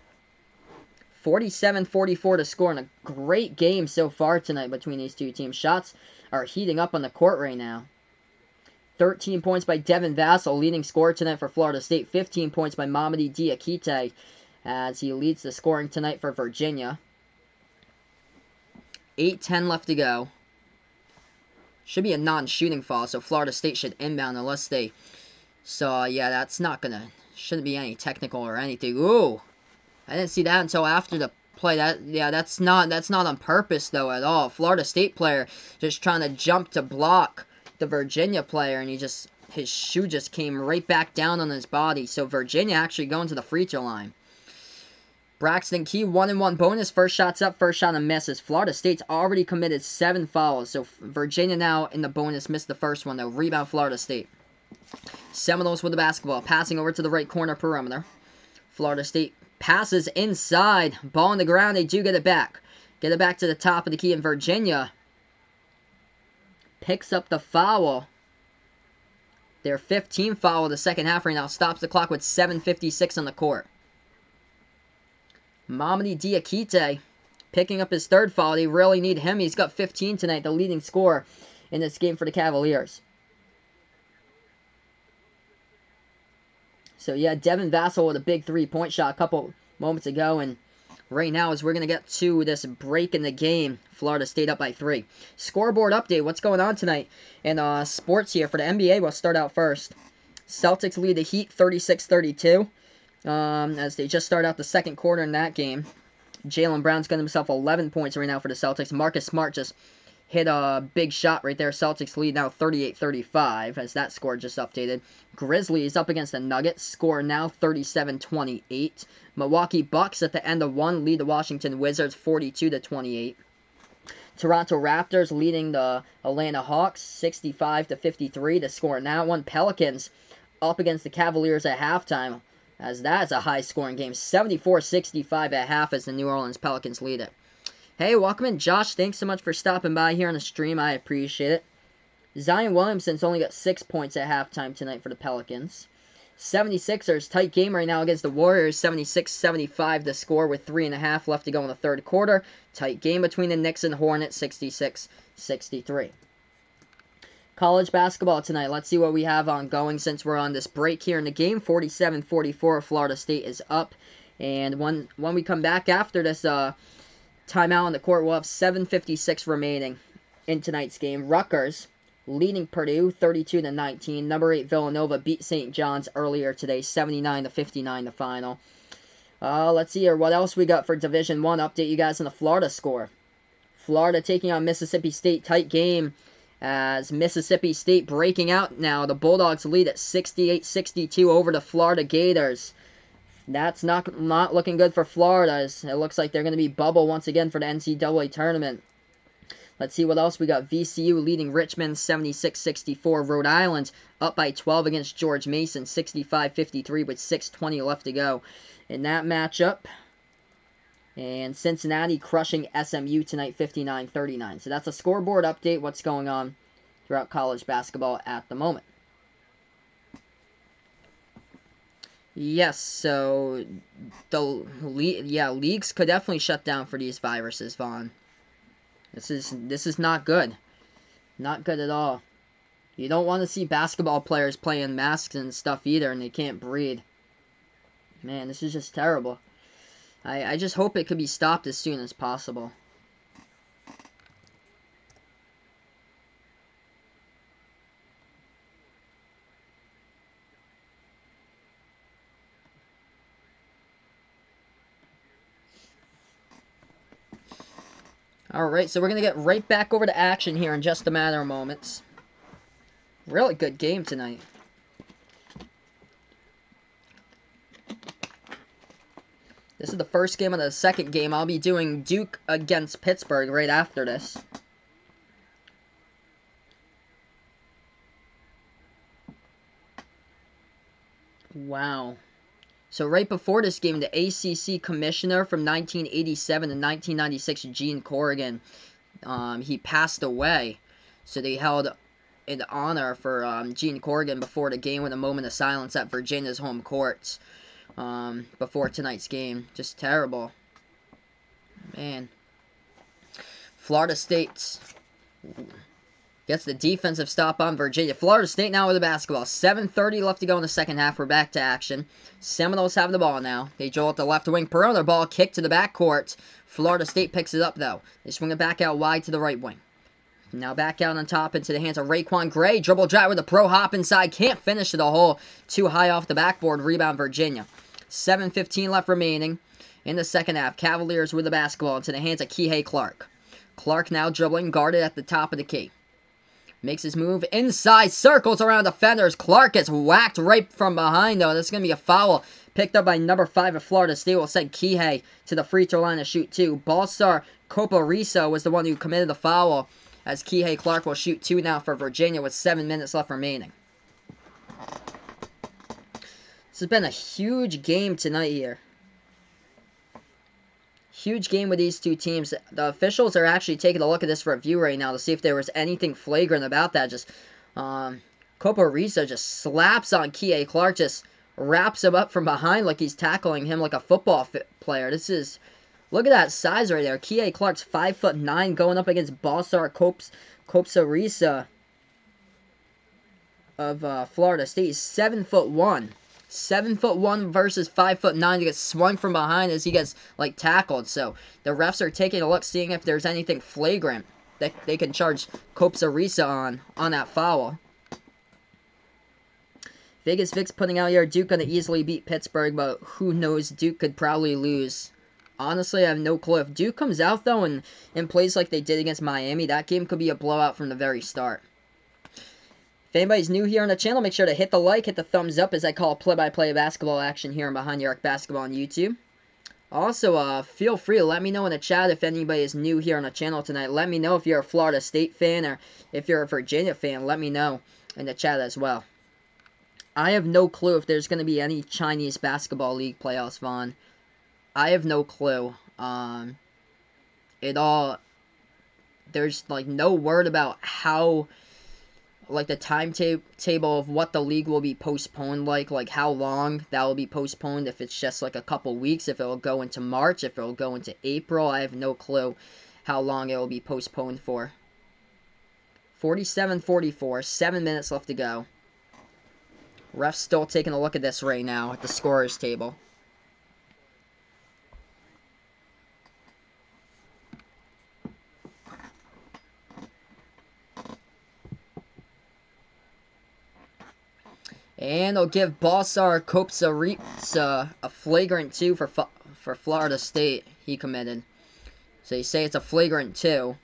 47-44 to score, and a great game so far tonight between these two teams. Shots are heating up on the court right now. 13 points by Devin Vassell, leading scorer tonight for Florida State. 15 points by Mamadi Diakite as he leads the scoring tonight for Virginia. 8:10 left to go. Should be a non-shooting foul, so Florida State should inbound unless they... So, yeah, that's not gonna... Shouldn't be any technical or anything. Ooh! I didn't see that until after the play. That's not on purpose, though, at all. Florida State player just trying to jump to block the Virginia player, and his shoe just came right back down on his body. So, Virginia actually going to the free throw line. Braxton Key, 1-1 bonus. First shot's up, first shot and misses. Florida State's already committed 7 fouls. So Virginia now in the bonus missed the first one, though. Rebound Florida State. Seminoles with the basketball. Passing over to the right corner perimeter. Florida State passes inside. Ball on the ground. They do get it back. Get it back to the top of the key. And Virginia picks up the foul. Their 15th foul of the second half right now. Stops the clock with 7:56 on the court. Mamadi Diakite picking up his 3rd foul. They really need him. He's got 15 tonight, the leading scorer in this game for the Cavaliers. So, yeah, Devin Vassell with a big 3-point shot a couple moments ago. And right now, as we're going to get to this break in the game, Florida State up by 3. Scoreboard update. What's going on tonight in sports here for the NBA? We'll start out first. Celtics lead the Heat 36-32. As they just start out the second quarter in that game. Jaylen Brown's got himself 11 points right now for the Celtics. Marcus Smart just hit a big shot right there. Celtics lead now 38-35 as that score just updated. Grizzlies up against the Nuggets. Score now 37-28. Milwaukee Bucks at the end of one lead the Washington Wizards 42-28. Toronto Raptors leading the Atlanta Hawks 65-53 to score now. One Pelicans up against the Cavaliers at halftime. As that's a high-scoring game. 74-65 at half as the New Orleans Pelicans lead it. Hey, welcome in, Josh. Thanks so much for stopping by here on the stream. I appreciate it. Zion Williamson's only got 6 points at halftime tonight for the Pelicans. 76ers, tight game right now against the Warriors. 76-75 the score with 3.5 left to go in the third quarter. Tight game between the Knicks and Hornets, 66-63. College basketball tonight. Let's see what we have ongoing since we're on this break here in the game. 47-44, Florida State is up. And when we come back after this timeout on the court, we'll have 7:56 remaining in tonight's game. Rutgers leading Purdue 32-19. Number 8 Villanova beat St. John's earlier today, 79-59 the final. Let's see here. What else we got for Division 1? Update you guys on the Florida score. Florida taking on Mississippi State. Tight game as Mississippi State breaking out now. The Bulldogs lead at 68-62 over the Florida Gators. That's not looking good for Florida, as it looks like they're going to be bubble once again for the NCAA tournament. Let's see what else we got. VCU leading Richmond 76-64. Rhode Island up by 12 against George Mason 65-53 with 6:20 left to go in that matchup. And Cincinnati crushing SMU tonight 59-39. So that's a scoreboard update, what's going on throughout college basketball at the moment. Yes, so leagues could definitely shut down for these viruses, Vaughn. This is not good. Not good at all. You don't want to see basketball players playing masks and stuff either, and they can't breathe. Man, this is just terrible. I just hope it could be stopped as soon as possible. Alright, so we're going to get right back over to action here in just a matter of moments. Really good game tonight. This is the first game of the second game. I'll be doing Duke against Pittsburgh right after this. Wow. So right before this game, the ACC commissioner from 1987 to 1996, Gene Corrigan, he passed away. So they held an honor for Gene Corrigan before the game with a moment of silence at Virginia's home courts. Before tonight's game. Just terrible. Man. Florida State gets the defensive stop on Virginia. Florida State now with the basketball. 7:30 left to go in the second half. We're back to action. Seminoles have the ball now. They draw at the left wing. Perimeter ball kicked to the backcourt. Florida State picks it up, though. They swing it back out wide to the right wing. Now back out on top into the hands of Raekwon Gray. Dribble drive with a pro hop inside. Can't finish to the hole. Too high off the backboard. Rebound Virginia. 7:15 left remaining in the second half. Cavaliers with the basketball into the hands of Kihei Clark. Clark now dribbling, guarded at the top of the key. Makes his move inside, circles around defenders. Clark gets whacked right from behind, though. That's going to be a foul picked up by number 5 of Florida State. Will send Kihei to the free throw line to shoot 2. Ball star Copariso was the one who committed the foul, as Kihei Clark will shoot 2 now for Virginia with 7 minutes left remaining. This has been a huge game tonight here. Huge game with these two teams. The officials are actually taking a look at this review right now to see if there was anything flagrant about that. Just, Copariso just slaps on Kihei Clark, just wraps him up from behind like he's tackling him like a football player. This is, look at that size right there. Kihei Clark's 5'9", going up against Ballstar Copariso of Florida State. He's 7'1". 7'1" versus 5'9" to get swung from behind as he gets like tackled. So the refs are taking a look, seeing if there's anything flagrant that they can charge Copariso on that foul. Vegas Vic's putting out here Duke gonna easily beat Pittsburgh, but who knows? Duke could probably lose. Honestly, I have no clue. If Duke comes out though and plays like they did against Miami, that game could be a blowout from the very start. If anybody's new here on the channel, make sure to hit the like, hit the thumbs up as I call play-by-play basketball action here on Behind the Arc Basketball on YouTube. Also, feel free to let me know in the chat if anybody is new here on the channel tonight. Let me know if you're a Florida State fan or if you're a Virginia fan. Let me know in the chat as well. I have no clue if there's going to be any Chinese Basketball League playoffs, Vaughn. I have no clue. There's like no word about how, like the timetable of what the league will be postponed, like how long that will be postponed, if it's just like a couple weeks, if it will go into March, if it will go into April. I have no clue how long it will be postponed for. 47-44, 7 minutes left to go. Ref's still taking a look at this right now at the scorer's table. And they'll give Bossar Kopsa a flagrant 2 for Florida State. He committed. So you say it's a flagrant 2.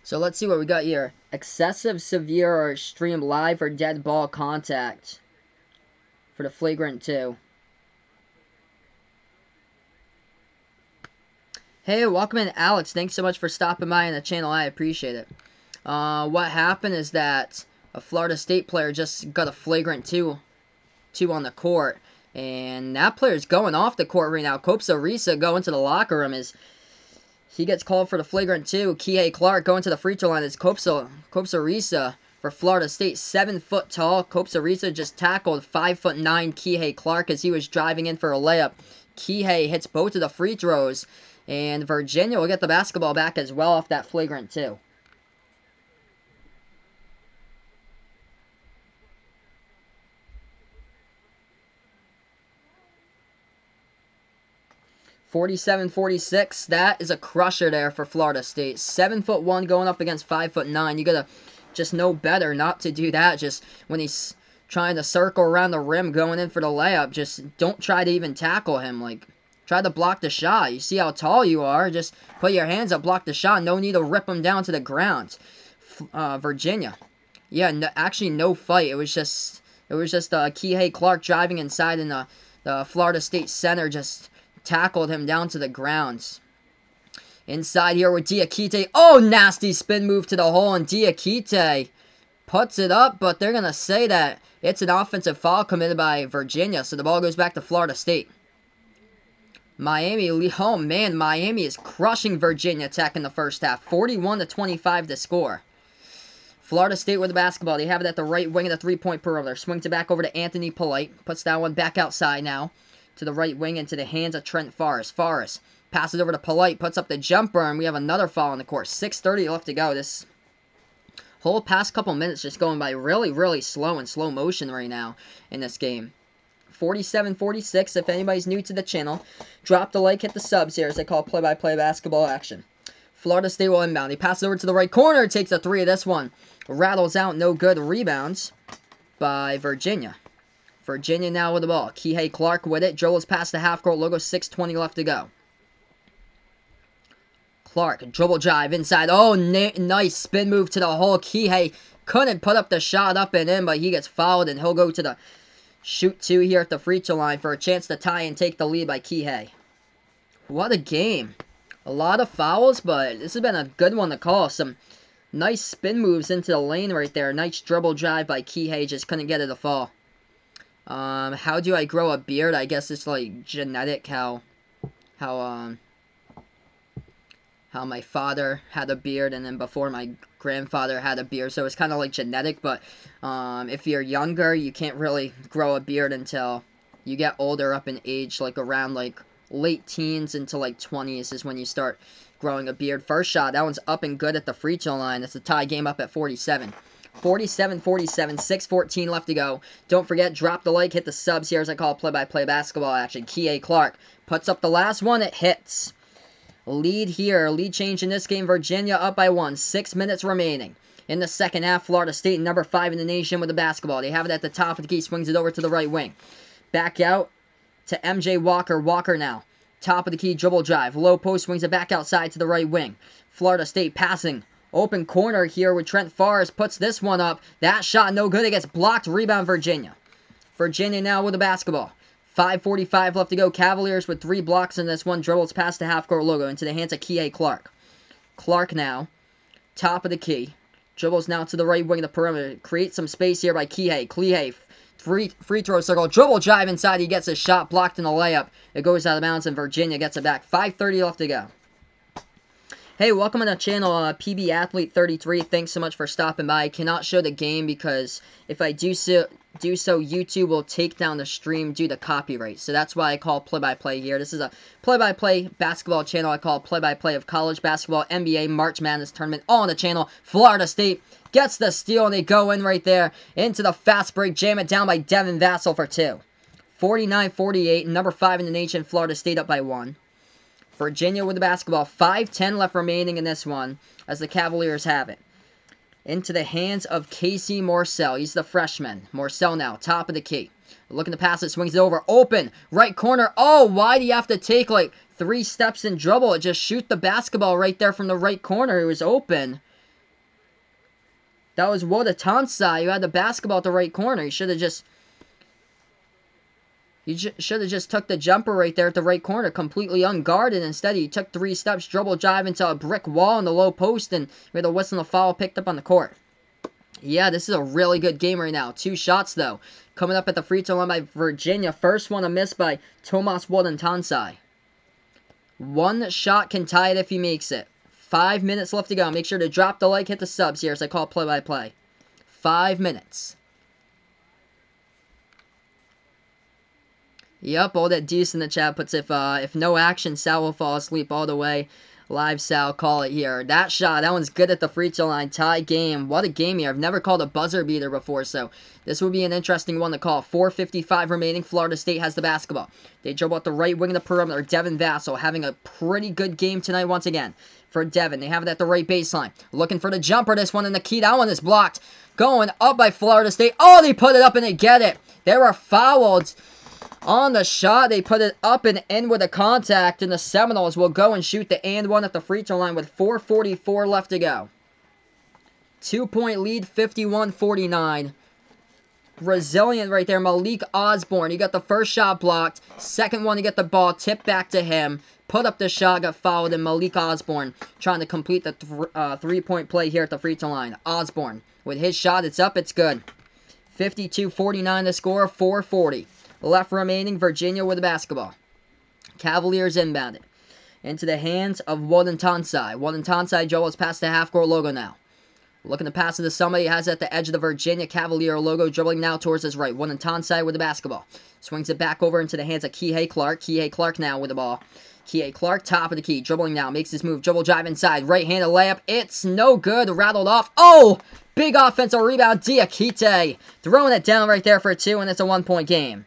So let's see what we got here. Excessive, severe, or extreme live or dead ball contact for the flagrant 2. Hey, welcome in, Alex. Thanks so much for stopping by on the channel. I appreciate it. What happened is that a Florida State player just got a flagrant 2 on the court. And that player's going off the court right now. Kopsa Risa going to the locker room as he gets called for the flagrant 2. Kihei Clark going to the free throw line. It's Kopsa Risa for Florida State. 7 foot tall. Kopsa Risa just tackled 5'9" Kihei Clark as he was driving in for a layup. Kihei hits both of the free throws. And Virginia will get the basketball back as well off that flagrant 2. (47-46). That is a crusher there for Florida State. 7'1" going up against 5'9". You gotta just know better not to do that. Just when he's trying to circle around the rim going in for the layup, just don't try to even tackle him. Like, try to block the shot. You see how tall you are. Just put your hands up, block the shot. No need to rip him down to the ground. Virginia. Yeah, no, actually no fight. It was just Kihei Clark driving inside, and the Florida State center just tackled him down to the ground. Inside here with Diakite. Oh, nasty spin move to the hole, and Diakite puts it up, but they're going to say that it's an offensive foul committed by Virginia, so the ball goes back to Florida State. Miami, oh man, Miami is crushing Virginia Tech in the first half. 41-25 to score. Florida State with the basketball. They have it at the right wing of the three-point perimeter. Swings it back over to Anthony Polite. Puts that one back outside now to the right wing into the hands of Trent Forrest. Forrest passes over to Polite. Puts up the jumper, and we have another foul on the court. 6:30 left to go. This whole past couple minutes just going by really, really slow in slow motion right now in this game. 47-46. If anybody's new to the channel, drop the like, hit the subs here as they call play-by-play basketball action. Florida State will inbound. He passes over to the right corner, takes a 3 of this one. Rattles out, no good. Rebounds by Virginia. Virginia now with the ball. Kihei Clark with it. Dribbles past the half-court logo. 6:20 left to go. Clark, dribble drive inside. Oh, nice spin move to the hole. Kihei couldn't put up the shot up and in, but he gets fouled, and he'll go to the shoot 2 here at the free throw line for a chance to tie and take the lead by Kihei. What a game. A lot of fouls, but this has been a good one to call. Some nice spin moves into the lane right there. Nice dribble drive by Kihei. Just couldn't get it to fall. How do I grow a beard? I guess it's like genetic. How my father had a beard, and then before my grandfather had a beard, so it's kind of like genetic. But if you're younger, you can't really grow a beard until you get older, up in age, like around like late teens into like 20s is when you start growing a beard. First shot, that one's up and good at the free throw line. It's a tie game up at 47. 47-47, 6:14 left to go. Don't forget, drop the like, hit the subs here as I call play-by-play basketball action. Kihei Clark puts up the last one, it hits. Lead here, lead change in this game. Virginia up by 1, 6 minutes remaining. In the second half, Florida State, number 5 in the nation with the basketball. They have it at the top of the key, swings it over to the right wing. Back out to MJ Walker. Walker now. Top of the key, dribble drive. Low post, swings it back outside to the right wing. Florida State passing. Open corner here with Trent Forrest. Puts this one up. That shot no good. It gets blocked. Rebound Virginia. Virginia now with the basketball. 5:45 left to go. Cavaliers with 3 blocks in this one. Dribbles past the half-court logo into the hands of Kihei Clark. Clark now. Top of the key. Dribbles now to the right wing of the perimeter. Creates some space here by Kihei. Kihei. Free throw circle. Dribble drive inside. He gets a shot blocked in the layup. It goes out of bounds, and Virginia gets it back. 5:30 left to go. Hey, welcome to the channel, PB Athlete 33. Thanks so much for stopping by. I cannot show the game because if I do so, YouTube will take down the stream due to copyright. So that's why I call play-by-play here. This is a play-by-play basketball channel. I call play-by-play of college basketball, NBA, March Madness tournament, all on the channel. Florida State gets the steal, and they go in right there into the fast break. Jam it down by Devin Vassell for 2. 49-48, number 5 in the nation, Florida State up by 1. Virginia with the basketball. 5:10 left remaining in this one as the Cavaliers have it. Into the hands of Casey Morsell. He's the freshman. Morsell now, top of the key. Looking to pass it, swings it over. Open, right corner. Oh, why do you have to take like 3 steps and dribble it? Just shoot the basketball right there from the right corner. It was open. That was Woda Tonsai who had the basketball at the right corner. He should have just... He should have just took the jumper right there at the right corner, completely unguarded. Instead, he took 3 steps, dribble drive into a brick wall in the low post, and with a whistle and a foul picked up on the court. Yeah, this is a really good game right now. 2 shots, though, coming up at the free throw line by Virginia. First one a miss by Tomas Wodan-Tansai. 1 shot can tie it if he makes it. 5 minutes left to go. Make sure to drop the like, hit the subs here as I call play-by-play. 5 minutes. Yep, all that deuce in the chat puts if no action, Sal will fall asleep all the way. Live Sal, call it here. That shot, that one's good at the free throw line. Tie game. What a game here. I've never called a buzzer beater before, so this will be an interesting one to call. 4:55 remaining. Florida State has the basketball. They dribble at the right wing of the perimeter. Devin Vassell having a pretty good game tonight once again. For Devin, they have it at the right baseline. Looking for the jumper. This one in the key. That one is blocked. Going up by Florida State. Oh, they put it up and they get it. They were fouled on the shot. They put it up and in with a contact, and the Seminoles will go and shoot the and one at the free throw line with 4:44 left to go. 2-point lead, 51-49. Resilient right there, Malik Osborne. He got the first shot blocked. Second one, he got the ball tipped back to him. Put up the shot, got fouled, and Malik Osborne trying to complete the 3-point play here at the free throw line. Osborne with his shot, it's up, it's good. 52-49 the score, 4:40. Left remaining, Virginia with the basketball. Cavaliers inbounded. Into the hands of Wodan-Tansai. Wodan-Tansai, Joel, is past the half-court logo now. Looking to pass it to somebody. He has it at the edge of the Virginia Cavalier logo. Dribbling now towards his right. Wodan-Tansai with the basketball. Swings it back over into the hands of Kihei Clark. Kihei Clark now with the ball. Kihei Clark, top of the key. Dribbling now. Makes his move. Dribble drive inside. Right-handed layup. It's no good. Rattled off. Oh! Big offensive rebound. Diakite. Throwing it down right there for 2, and it's a 1-point game.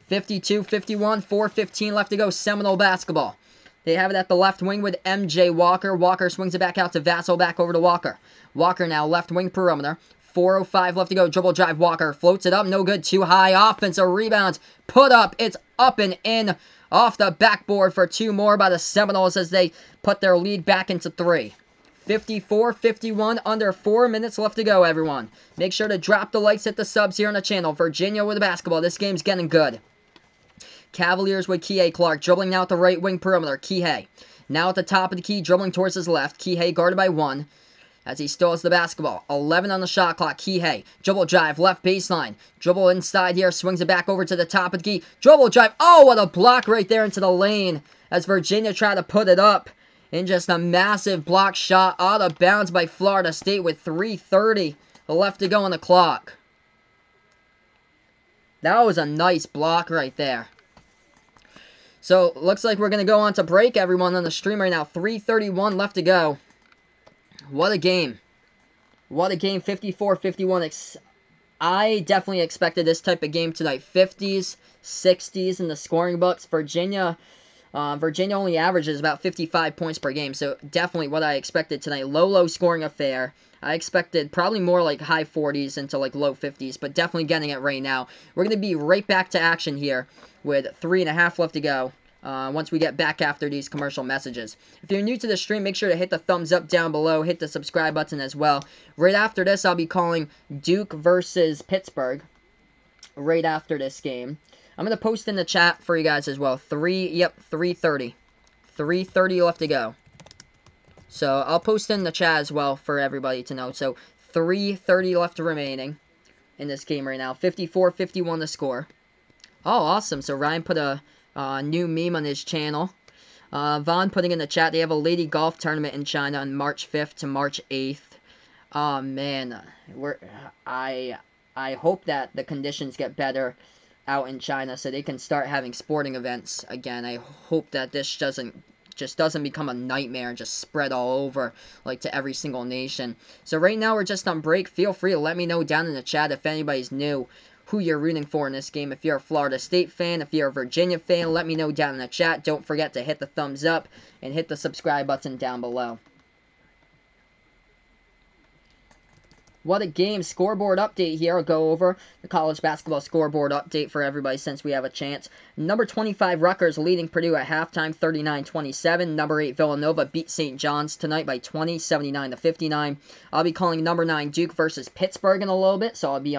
52-51, 4:15 left to go. Seminole basketball. They have it at the left wing with MJ Walker. Walker swings it back out to Vassell, back over to Walker. Walker now left wing perimeter. 4:05 left to go. Dribble drive. Walker floats it up. No good. Too high. Offensive rebound. Put up. It's up and in. Off the backboard for 2 more by the Seminoles as they put their lead back into 3. 54-51, under 4 minutes left to go, everyone. Make sure to drop the likes, hit the subs here on the channel. Virginia with the basketball. This game's getting good. Cavaliers with Kihei Clark. Dribbling now at the right wing perimeter. Kihei. Now at the top of the key. Dribbling towards his left. Kihei guarded by 1. As he still has the basketball. 11 on the shot clock. Kihei. Dribble drive. Left baseline. Dribble inside here. Swings it back over to the top of the key. Dribble drive. Oh, what a block right there into the lane. As Virginia tried to put it up. In just a massive block shot. Out of bounds by Florida State with 3:30 left to go on the clock. That was a nice block right there. So, looks like we're going to go on to break, everyone, on the stream right now. 3:31 left to go. What a game. What a game. 54-51. I definitely expected this type of game tonight. 50s, 60s in the scoring books. Virginia only averages about 55 points per game. So, definitely what I expected tonight. Low scoring affair. I expected probably more like high 40s into like low 50s. But definitely getting it right now. We're going to be right back to action here with 3.5 left to go. Once we get back after these commercial messages. If you're new to the stream, make sure to hit the thumbs up down below. Hit the subscribe button as well. Right after this, I'll be calling Duke versus Pittsburgh. Right after this game. I'm going to post in the chat for you guys as well. 3:30. 3:30 left to go. So, I'll post in the chat as well for everybody to know. So, 3:30 left remaining in this game right now. 54-51 the score. Oh, awesome. So, Ryan put a new meme on his channel. Vaughn putting in the chat, they have a lady golf tournament in China on March 5th to March 8th. Oh man, I hope that the conditions get better out in China so they can start having sporting events again. I hope that this doesn't become a nightmare and just spread all over, like, to every single nation. So right now we're just on break. Feel free to let me know down in the chat if anybody's new who you're rooting for in this game. If you're a Florida State fan, if you're a Virginia fan, let me know down in the chat. Don't forget to hit the thumbs up and hit the subscribe button down below. What a game. Scoreboard update here. I'll go over the college basketball scoreboard update for everybody since we have a chance. Number 25 Rutgers leading Purdue at halftime 39-27. Number 8 Villanova beat St. John's tonight by 20, 79-59. I'll be calling number 9 Duke versus Pittsburgh in a little bit, so I'll be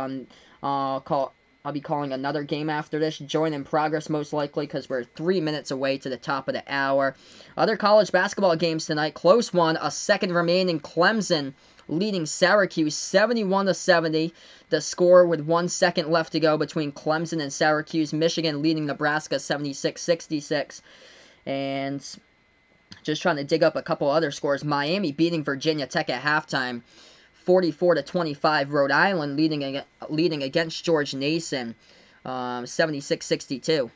calling another game after this. Join in progress most likely because we're 3 minutes away to the top of the hour. Other college basketball games tonight. Close one. A second remaining. Clemson leading Syracuse 71-70. The score with 1 second left to go between Clemson and Syracuse. Michigan leading Nebraska 76-66. And just trying to dig up a couple other scores. Miami beating Virginia Tech at halftime 44-25. Rhode Island leading against George Mason 76-62.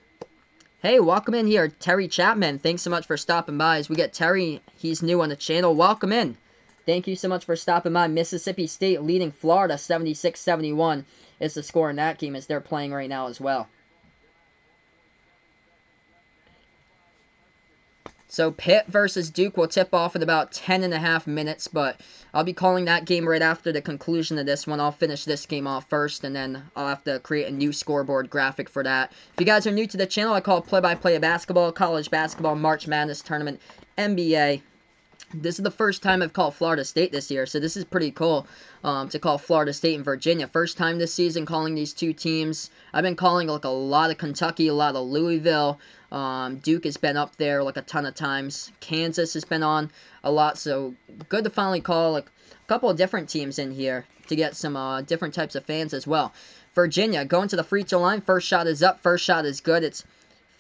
Hey, welcome in here, Terry Chapman. Thanks so much for stopping by. As we get Terry, he's new on the channel. Welcome in. Thank you so much for stopping by. Mississippi State leading Florida 76-71 is the score in that game as they're playing right now as well. So Pitt versus Duke will tip off in about 10.5 minutes, but I'll be calling that game right after the conclusion of this one. I'll finish this game off first, and then I'll have to create a new scoreboard graphic for that. If you guys are new to the channel, I call play-by-play of basketball, college basketball, March Madness tournament, NBA. This is the first time I've called Florida State this year, so this is pretty cool to call Florida State and Virginia. First time this season calling these two teams. I've been calling like a lot of Kentucky, a lot of Louisville. Duke has been up there like a ton of times. Kansas has been on a lot, so good to finally call like a couple of different teams in here to get some different types of fans as well. Virginia going to the free throw line. First shot is up. First shot is good. It's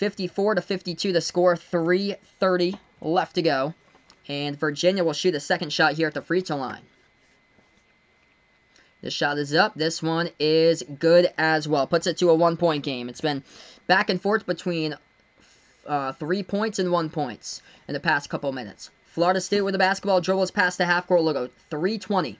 54-52 the score. 3:30 left to go. And Virginia will shoot a second shot here at the free throw line. This shot is up. This one is good as well. Puts it to a 1-point game. It's been back and forth between 3 points and 1 point in the past couple minutes. Florida State with the basketball dribbles past the half-court logo. 3:20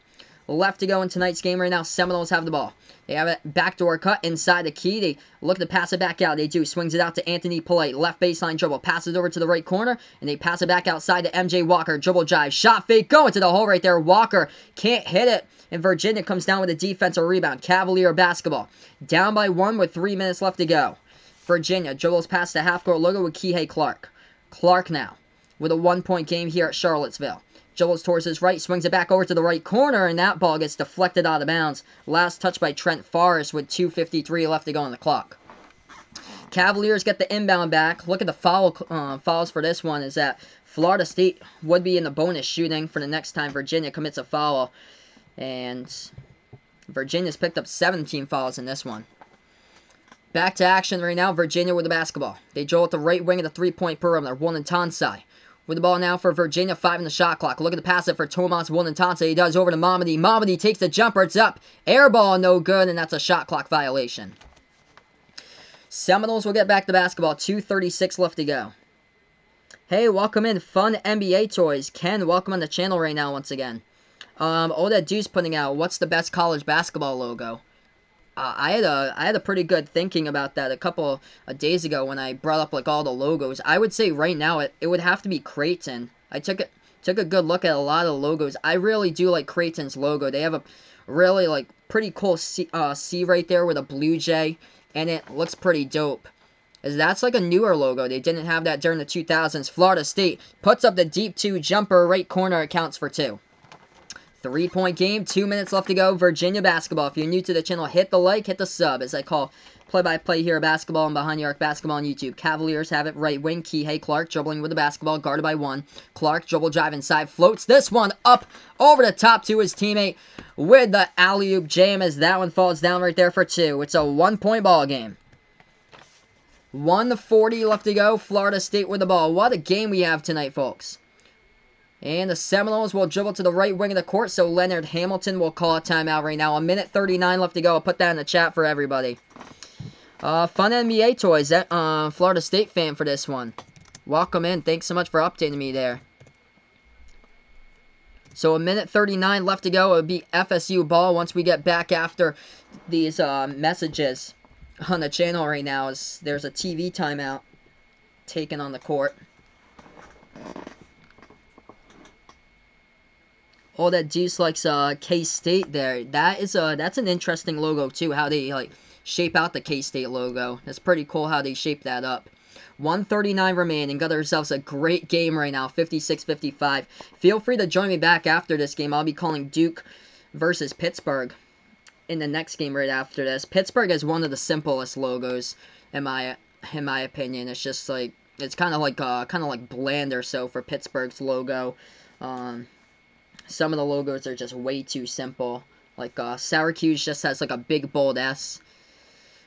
left to go in tonight's game right now. Seminoles have the ball. They have a backdoor cut inside the key. They look to pass it back out. They do. Swings it out to Anthony Polite. Left baseline dribble. Passes over to the right corner. And they pass it back outside to MJ Walker. Dribble drive. Shot fake. Going to the hole right there. Walker can't hit it. And Virginia comes down with a defensive rebound. Cavalier basketball. Down by 1 with 3 minutes left to go. Virginia dribbles past the half-court logo with Kihei Clark. Clark now with a 1-point game here at Charlottesville. Dribbles towards his right, swings it back over to the right corner, and that ball gets deflected out of bounds. Last touch by Trent Forrest with 2:53 left to go on the clock. Cavaliers get the inbound back. Look at the fouls for this one is that Florida State would be in the bonus shooting for the next time Virginia commits a foul. And Virginia's picked up 17 fouls in this one. Back to action right now. Virginia with the basketball. They dribble at the right wing of the three-point perimeter. Wonatansai. With the ball now for Virginia, 5 in the shot clock. Look at the pass it for Tomas Wonatansai. He does over to Mamadi. Mamadi takes the jumper. It's up. Air ball, no good, and that's a shot clock violation. Seminoles will get back to basketball. 2:36 left to go. Hey, welcome in. Fun NBA Toys. Ken, welcome on the channel right now once again. Oda Deuce putting out, what's the best college basketball logo? I had a pretty good thinking about that a couple of days ago when I brought up like all the logos. I would say right now it would have to be Creighton. I took a good look at a lot of logos. I really do like Creighton's logo. They have a really like pretty cool C right there with a blue jay, and it looks pretty dope. As that's like a newer logo. They didn't have that during the 2000s. Florida State puts up the deep 2 jumper, right corner, it counts for 2. 3-point game, 2 minutes left to go. Virginia basketball. If you're new to the channel, hit the like, hit the sub, as I call play-by-play here basketball and Behind the Arc basketball on YouTube. Cavaliers have it right wing. Kihei Clark dribbling with the basketball, guarded by 1. Clark dribble drive inside, floats this one up over the top to his teammate with the alley-oop jam as that one falls down right there for 2. It's a 1-point ball game. 1:40 left to go. Florida State with the ball. What a game we have tonight, folks. And the Seminoles will dribble to the right wing of the court, so Leonard Hamilton will call a timeout right now. 1:39 left to go. I'll put that in the chat for everybody. Fun NBA toys. Florida State fan for this one. Welcome in. Thanks so much for updating me there. So 1:39 left to go. It would be FSU ball once we get back after these messages on the channel right now. There's a TV timeout taken on the court. Oh, that Deuce likes K-State there. That's an interesting logo too. How they like shape out the K-State logo. That's pretty cool how they shape that up. 1:39 remaining. Got ourselves a great game right now. 56-55. Feel free to join me back after this game. I'll be calling Duke versus Pittsburgh in the next game right after this. Pittsburgh is one of the simplest logos in my opinion. It's just like it's kind of like bland or so for Pittsburgh's logo. Some of the logos are just way too simple. Like Syracuse just has like a big bold S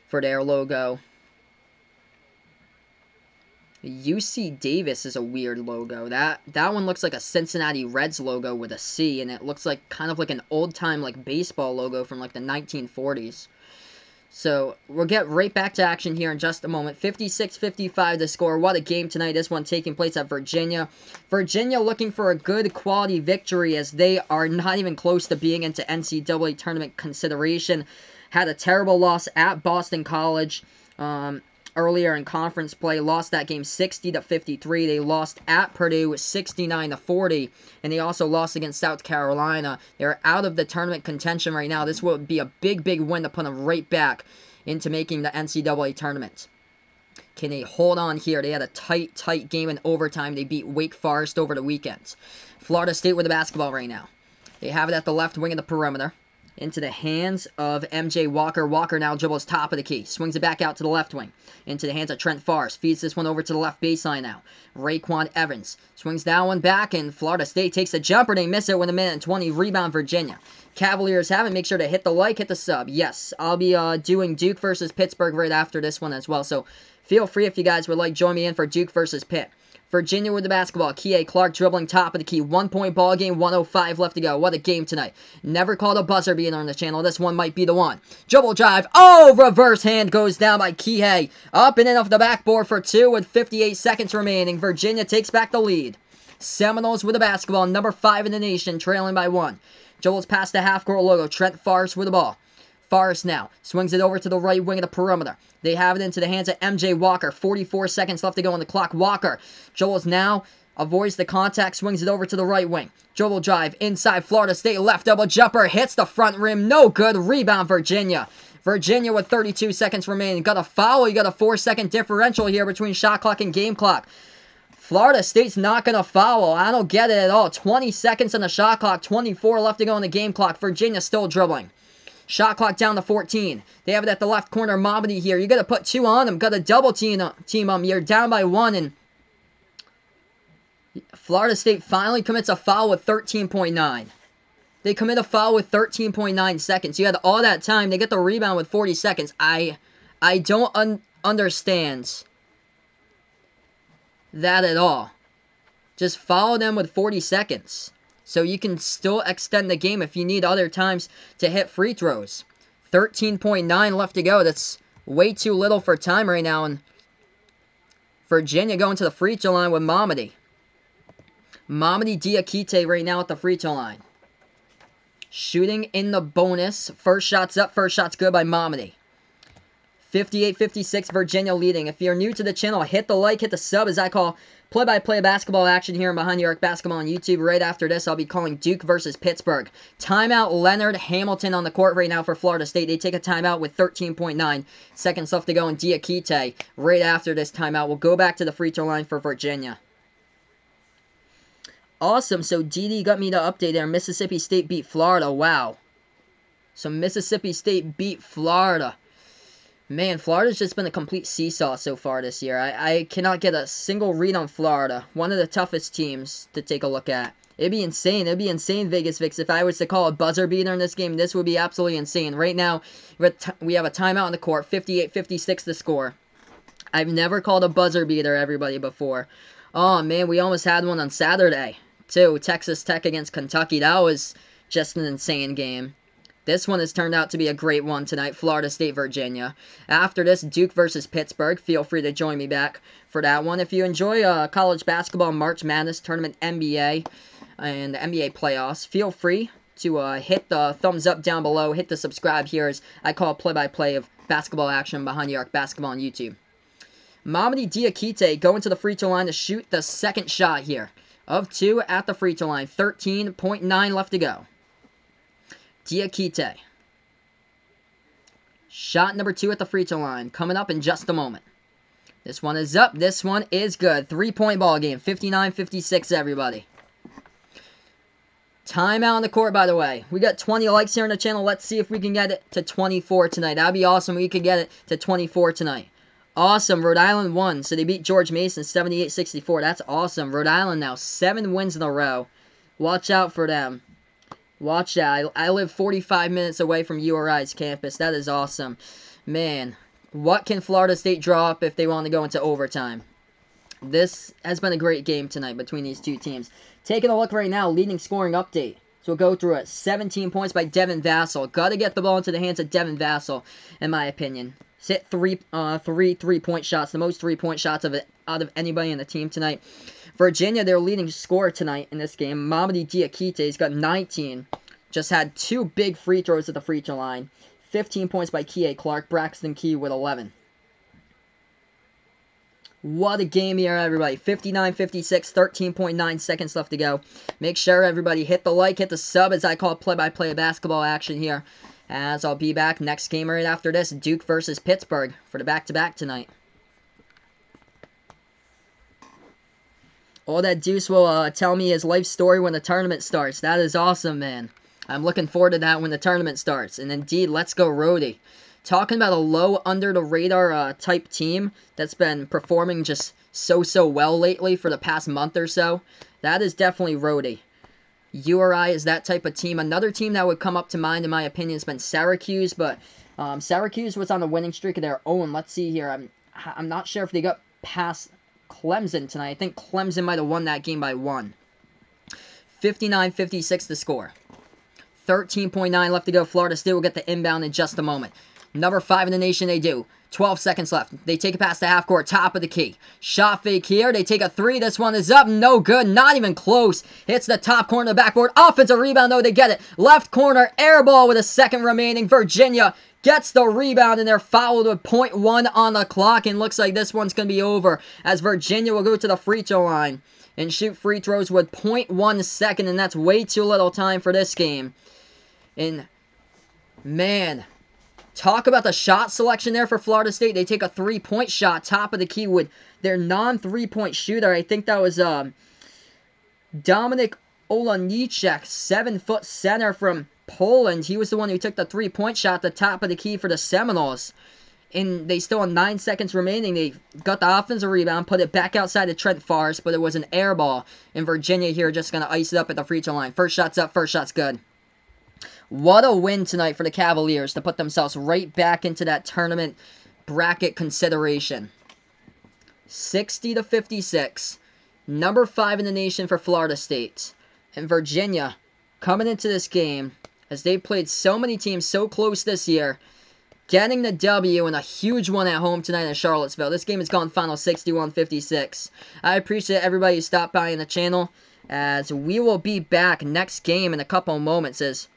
for their logo. UC Davis is a weird logo. That one looks like a Cincinnati Reds logo with a C, and it looks like kind of like an old-time like baseball logo from like the 1940s. So we'll get right back to action here in just a moment. 56-55 the score. What a game tonight. This one taking place at Virginia. Virginia looking for a good quality victory as they are not even close to being into NCAA tournament consideration. Had a terrible loss at Boston College earlier in conference play. Lost that game 60-53. They lost at Purdue 69-40. And they also lost against South Carolina. They're out of the tournament contention right now. This would be a big, big win to put them right back into making the NCAA tournament. Can they hold on here? They had a tight, tight game in overtime. They beat Wake Forest over the weekend. Florida State with the basketball right now. They have it at the left wing of the perimeter. Into the hands of MJ Walker. Walker now dribbles top of the key. Swings it back out to the left wing. Into the hands of Trent Forrest. Feeds this one over to the left baseline now. Raekwon Evans. Swings that one back, and Florida State takes a jumper. They miss it with 1:20. Rebound Virginia. Cavaliers have it. Make sure to hit the like, hit the sub. Yes, I'll be doing Duke versus Pittsburgh right after this one as well. So feel free if you guys would like join me in for Duke versus Pitt. Virginia with the basketball. Kie Clark dribbling top of the key. 1-point ball game. 1:05 left to go. What a game tonight. Never called a buzzer beater on the channel. This one might be the one. Dribble drive. Oh, reverse hand goes down by Kie. Up and in off the backboard for two with 58 seconds remaining. Virginia takes back the lead. Seminoles with the basketball. Number 5 in the nation. Trailing by 1. Dribbles past the half-court logo. Trent Forrest with the ball. Forrest now swings it over to the right wing of the perimeter. They have it into the hands of MJ Walker. 44 seconds left to go on the clock. Walker dribbles now, avoids the contact, swings it over to the right wing. Dribble drive inside Florida State. Left double jumper hits the front rim. No good. Rebound Virginia. Virginia with 32 seconds remaining. Got a foul. You got a 4-second differential here between shot clock and game clock. Florida State's not going to foul. I don't get it at all. 20 seconds on the shot clock. 24 left to go on the game clock. Virginia still dribbling. Shot clock down to 14. They have it at the left corner. Mamadi here. You got to put 2 on them. Got to double team them. You're down by 1. And Florida State finally commits a foul with 13.9. They commit a foul with 13.9 seconds. You had all that time. They get the rebound with 40 seconds. I don't understand that at all. Just foul them with 40 seconds. So you can still extend the game if you need other times to hit free throws. 13.9 left to go. That's way too little for time right now. And Virginia going to the free throw line with Mamadi. Mamadi Diakite right now at the free throw line. Shooting in the bonus. First shot's up. First shot's good by Mamadi. 58-56 Virginia leading. If you're new to the channel, hit the like, hit the sub as I call play-by-play basketball action here in Behind New York Basketball on YouTube. Right after this, I'll be calling Duke versus Pittsburgh. Timeout Leonard Hamilton on the court right now for Florida State. They take a timeout with 13.9 seconds left to go. And Diakite, right after this timeout, will go back to the free throw line for Virginia. Awesome. So DD got me the update there. Mississippi State beat Florida. Wow. So Mississippi State beat Florida. Man, Florida's just been a complete seesaw so far this year. I cannot get a single read on Florida. One of the toughest teams to take a look at. It'd be insane. It'd be insane, Vegas Vix. If I was to call a buzzer beater in this game, this would be absolutely insane. Right now, we have a timeout on the court. 58-56 the score. I've never called a buzzer beater, everybody, before. Oh, man, we almost had one on Saturday, too. Texas Tech against Kentucky. That was just an insane game. This one has turned out to be a great one tonight, Florida State, Virginia. After this, Duke versus Pittsburgh. Feel free to join me back for that one. If you enjoy college basketball, March Madness Tournament, NBA, and the NBA playoffs, feel free to hit the thumbs up down below. Hit the subscribe here as I call play-by-play of basketball action behind the arc basketball on YouTube. Mamadi Diakite going to the free throw line to shoot the second shot here. Of 2 at the free throw line. 13.9 left to go. Diakite. Shot number 2 at the free throw line. Coming up in just a moment. This one is up. This one is good. 3-point ball game. 59-56, everybody. Timeout on the court, by the way. We got 20 likes here on the channel. Let's see if we can get it to 24 tonight. That'd be awesome. We could get it to 24 tonight. Awesome. Rhode Island won. So they beat George Mason 78-64. That's awesome. Rhode Island now 7 wins in a row. Watch out for them. Watch out. I live 45 minutes away from URI's campus. That is awesome. Man, what can Florida State draw up if they want to go into overtime? This has been a great game tonight between these two teams. Taking a look right now, leading scoring update. So we'll go through it. 17 points by Devin Vassell. Got to get the ball into the hands of Devin Vassell, in my opinion. Hit three 3-point shots, the most 3-point shots out of anybody in the team tonight. Virginia, their leading scorer tonight in this game, Mamadi Diakite, he's got 19. Just had 2 big free throws at the free throw line. 15 points by Kie Clark. Braxton Key with 11. What a game here, everybody. 59-56, 13.9 seconds left to go. Make sure, everybody, hit the like, hit the sub as I call play-by-play basketball action here. As I'll be back next game right after this, Duke versus Pittsburgh for the back-to-back tonight. All that Deuce will tell me his life story when the tournament starts. That is awesome, man. I'm looking forward to that when the tournament starts. And indeed, let's go Rhodey. Talking about a low, under-the-radar type team that's been performing just so well lately for the past month or so. That is definitely Rhodey. URI is that type of team. Another team that would come up to mind, in my opinion, has been Syracuse, but Syracuse was on a winning streak of their own. Let's see here. I'm not sure if they got past Clemson tonight. I think Clemson might have won that game by 1. 59-56 the score. 13.9 left to go. Florida State will get the inbound in just a moment. Number 5 in the nation, they do. 12 seconds left. They take it past the half court, top of the key. Shot fake here. They take a 3. This one is up. No good. Not even close. Hits the top corner of the backboard. Offensive rebound, though. They get it. Left corner, air ball with a second remaining. Virginia gets the rebound, and they're fouled with 0.1 on the clock. And looks like this one's going to be over as Virginia will go to the free throw line and shoot free throws with 0.1 second. And that's way too little time for this game. And, man, talk about the shot selection there for Florida State. They take a 3-point shot, top of the key with their non-3-point shooter. I think that was Dominik Olejniczak, 7-foot center from Poland. He was the one who took the 3-point shot at the top of the key for the Seminoles. And they still have 9 seconds remaining. They got the offensive rebound, put it back outside to Trent Forrest, but it was an air ball. And Virginia here just going to ice it up at the free throw line. First shot's up, first shot's good. What a win tonight for the Cavaliers to put themselves right back into that tournament bracket consideration. 60-56. Number 5 in the nation for Florida State. And Virginia coming into this game, as they've played so many teams so close this year, getting the W and a huge one at home tonight in Charlottesville. This game has gone final 61-56. I appreciate everybody who stopped by in the channel, as we will be back next game in a couple of moments, as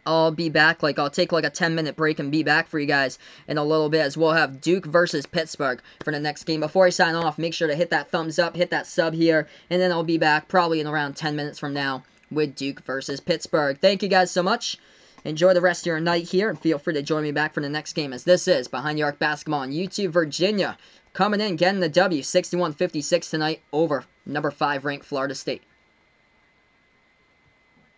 I'll be back, I'll take a 10-minute break and be back for you guys in a little bit, as we'll have Duke versus Pittsburgh for the next game. Before I sign off, make sure to hit that thumbs up, hit that sub here, and then I'll be back probably in around 10 minutes from now with Duke versus Pittsburgh. Thank you guys so much. Enjoy the rest of your night here, and feel free to join me back for the next game, as this is Behind the Arc Basketball on YouTube. Virginia coming in, getting the W, 61-56 tonight over number 5 ranked Florida State.